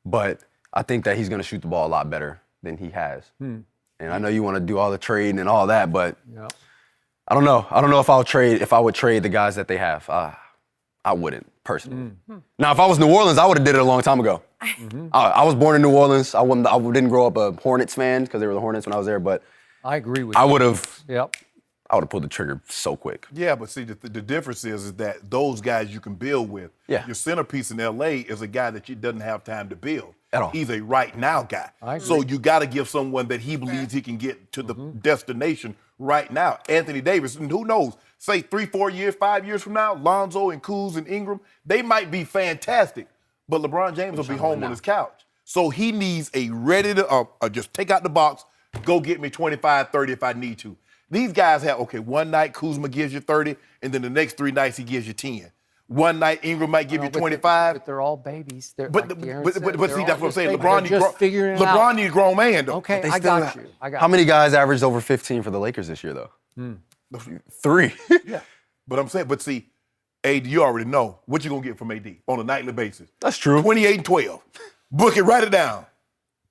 But I think that he's going to shoot the ball a lot better than he has. And I know you want to do all the trading and all that, but I don't know. I don't know if I would trade the guys that they have. I wouldn't, personally. Now, if I was New Orleans, I would have did it a long time ago. I was born in New Orleans. I didn't grow up a Hornets fan because they were the Hornets when I was there, but I agree with you. I would have. Yep. I would have pulled the trigger so quick. Yeah, but see, the difference is that those guys you can build with. Yeah. Your centerpiece in L.A. is a guy that you doesn't have time to build. At all. He's a right now guy. I agree. So you got to give someone that he believes he can get to the destination right now. Anthony Davis, and who knows, say 3, 4 years, 5 years from now, Lonzo and Kuz and Ingram, they might be fantastic, but LeBron James will be home on his couch. So he needs a ready to just take out the box, go get me 25, 30 if I need to. These guys have, one night Kuzma gives you 30, and then the next 3 nights he gives you 10. One night Ingram might give you 25. But they're all babies. They're, But like Darren see, said, that's they're what all I'm saying. just LeBron babies. They're just figuring it out. LeBron needs a grown man, though. Okay, They I still got have- you. I got How you. many guys averaged over 15 for the Lakers this year, though? 3. Yeah. But I'm saying, see, AD, you already know what you're going to get from AD on a nightly basis. That's true. 28 and 12. Book it, write it down.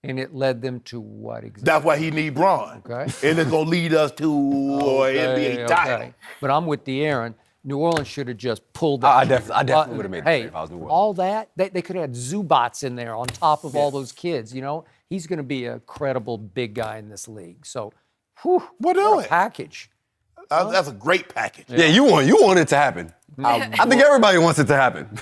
And it led them to what exactly? That's why he need Bron. Okay. And it's going to lead us to NBA title. But I'm with De'Aaron. New Orleans should have just pulled I that. definitely would have made the Hey, trade if I was New Orleans. all that, they could have had Zubats in there on top of all those kids, He's going to be a credible big guy in this league. So, what a package. That's a great package. Yeah, you want it to happen. I think everybody wants it to happen.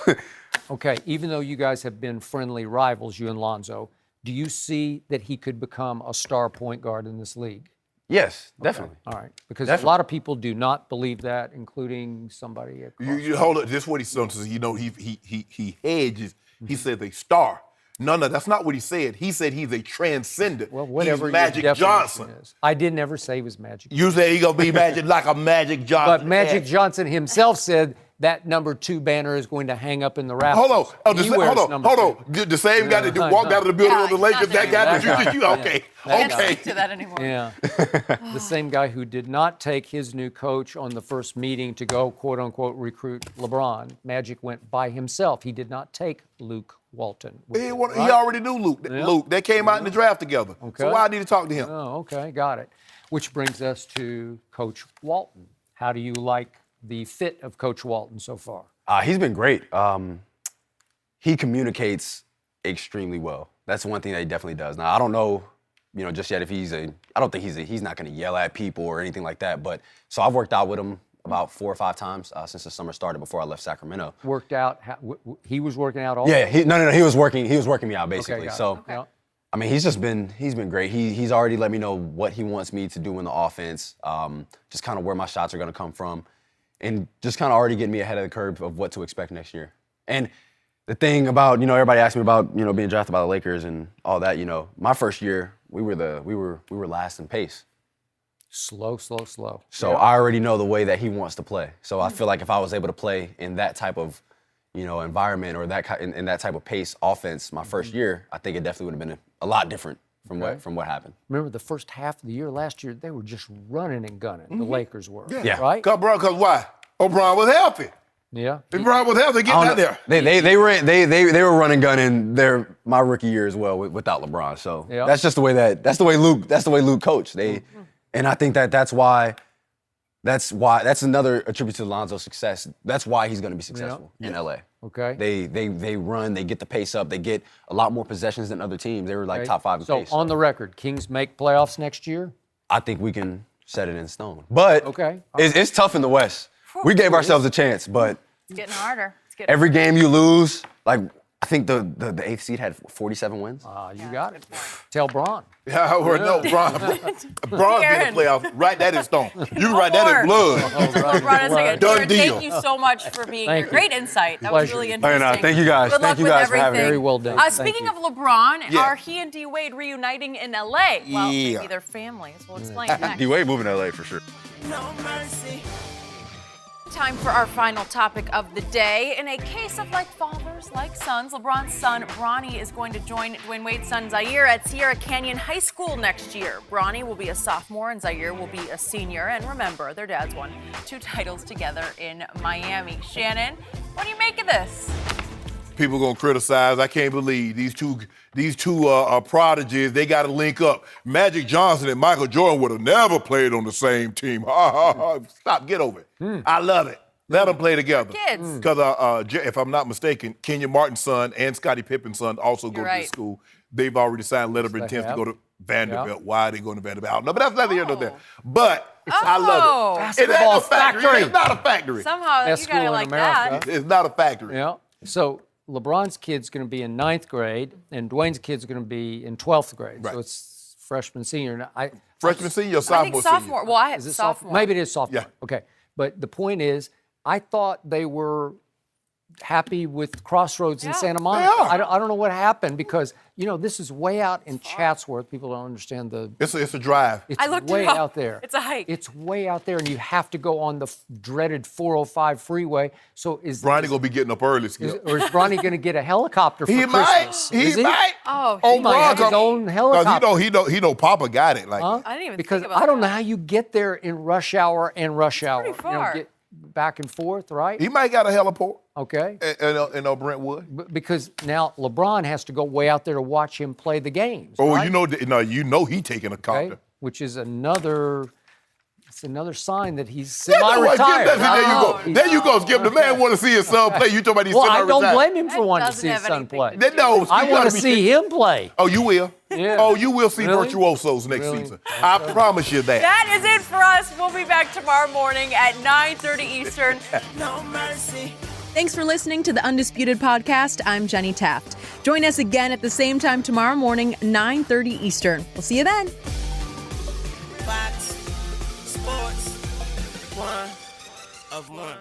Okay, even though you guys have been friendly rivals, you and Lonzo, do you see that he could become a star point guard in this league? Yes, definitely. All right, because a lot of people do not believe that, including somebody at You hold it. This is what he says. He hedges. He said a star. No, that's not what he said. He said he's a transcendent. Well, whatever he's Magic your Johnson. definition is. I didn't ever say he was Magic. You say he gonna be Magic like a Magic Johnson. But Magic Johnson himself said that number 2 banner is going to hang up in the Rafters. Hold on. He wears number 2. The same guy that walked out of the building on the Lakers, that guy that you okay. Can't speak to that anymore. Yeah. The same guy who did not take his new coach on the first meeting to go, quote unquote, recruit LeBron. Magic went by himself. He did not take Luke Walton. He already knew Luke. Luke, they came out in the draft together. Okay. So why I need to talk to him? Oh, okay, got it. Which brings us to Coach Walton. How do you like the fit of Coach Walton so far? He's been great. He communicates extremely well. That's one thing that he definitely does. Now, I don't know, just yet if I don't think he's not going to yell at people or anything like that. But so I've worked out with him about 4 or 5 times since the summer started before I left Sacramento. Worked out? He was working out all? Yeah, he was working me out basically. Okay, I mean, he's been great. He's already let me know what he wants me to do in the offense, just kind of where my shots are going to come from. and just kind of already getting me ahead of the curve of what to expect next year. And the thing about, everybody asked me about, being drafted by the Lakers and all that, my first year, we were last in pace. Slow. So I already know the way that he wants to play. So I feel like if I was able to play in that type of, environment or in that type of pace offense my first year, I think it definitely would have been a lot different from what happened. Remember the first half of the year last year, they were just running and gunning. The Lakers were. Yeah. Right? Because why? O'Brien was healthy. Yeah. O'Brien was healthy. Get out there. They were running gunning my rookie year as well without LeBron. So that's just the way that's the way Luke coached. And I think that's another attribute to Lonzo's success. That's why he's going to be successful in LA. Okay. They run, they get the pace up, they get a lot more possessions than other teams. They were like top 5 in pace. So on the record, Kings make playoffs next year? I think we can set it in stone. But it's tough in the West. We gave ourselves a chance, but It's getting harder. every game you lose, like I think the 8th seed had 47 wins. You got it. Tell Bron. Yeah, no, Bron's been in the playoffs. Write that in stone. You can write that in blood. LeBron is like, Done deal. Thank you so much for being here. you. Great insight. That was really interesting. Thank you guys. Good luck Thank you with guys for everything. having me. Very well done. Speaking of LeBron, are he and D Wade reuniting in LA? Well, maybe they're families. We'll explain next. D-Wade moving to LA for sure. No mercy. Time for our final topic of the day. In a case of like fathers, like sons, LeBron's son, Bronny, is going to join Dwayne Wade's son, Zaire, at Sierra Canyon High School next year. Bronny will be a sophomore and Zaire will be a senior. And remember, their dads won 2 titles together in Miami. Shannon, what do you make of this? People gonna criticize. I can't believe these two prodigies. They got to link up. Magic Johnson and Michael Jordan would have never played on the same team. Stop. Get over it. I love it. Let them play together. Kids. Because if I'm not mistaken, Kenya Martin's son and Scottie Pippen's son also go to this school. They've already signed letter of intent to go to Vanderbilt. Yep. Why are they going to Vanderbilt? I don't know, but that's neither here nor there. But I love it. Basketball It ain't a factory. It's not a factory. Somehow Best you gotta school in like America. that. It's not a factory. Yeah. So LeBron's kid's going to be in 9th grade, and Dwayne's kid's going to be in 12th grade. Right. So it's freshman, senior. Now, Freshman, senior, or I sophomore, think sophomore. senior? Well, I have Is it sophomore. Maybe it is sophomore. Yeah. Okay. But the point is, I thought they were happy with Crossroads in Santa Monica. They are. I don't know what happened because, this is way out in Chatsworth. People don't understand It's a drive. It's I looked way it up. out there. It's a hike. It's way out there, and you have to go on the dreaded 405 freeway. So is Bronny gonna be getting up early, Skip. or is Bronny going to get a helicopter for He Christmas? might. Is He might. Oh, He might have his own helicopter. Because he know Papa got it. Like Huh? I didn't even Because think about I don't know that. how you get there in rush hour and rush hour. pretty far. Get back and forth, right? he might got a heliport Okay. in Brentwood. Because now LeBron has to go way out there to watch him play the games. Oh, right? you know he taking a copter. Okay? Which is another sign that he's Yeah, no, semi-retired. there you go, Skip. The man want to see his son play. You talking about he's Well, I don't semi-retired. blame him for That wanting to doesn't see his have son anything play. to That knows. I want to see him play. Oh, you will. Yeah. Oh, you will see Really? virtuosos next Really? season. I promise you that. That is it for us. We'll be back tomorrow morning at 9:30 Eastern. No mercy. Thanks for listening to the Undisputed Podcast. I'm Jenny Taft. Join us again at the same time tomorrow morning, 9:30 Eastern. We'll see you then. Fox Sports. One of one.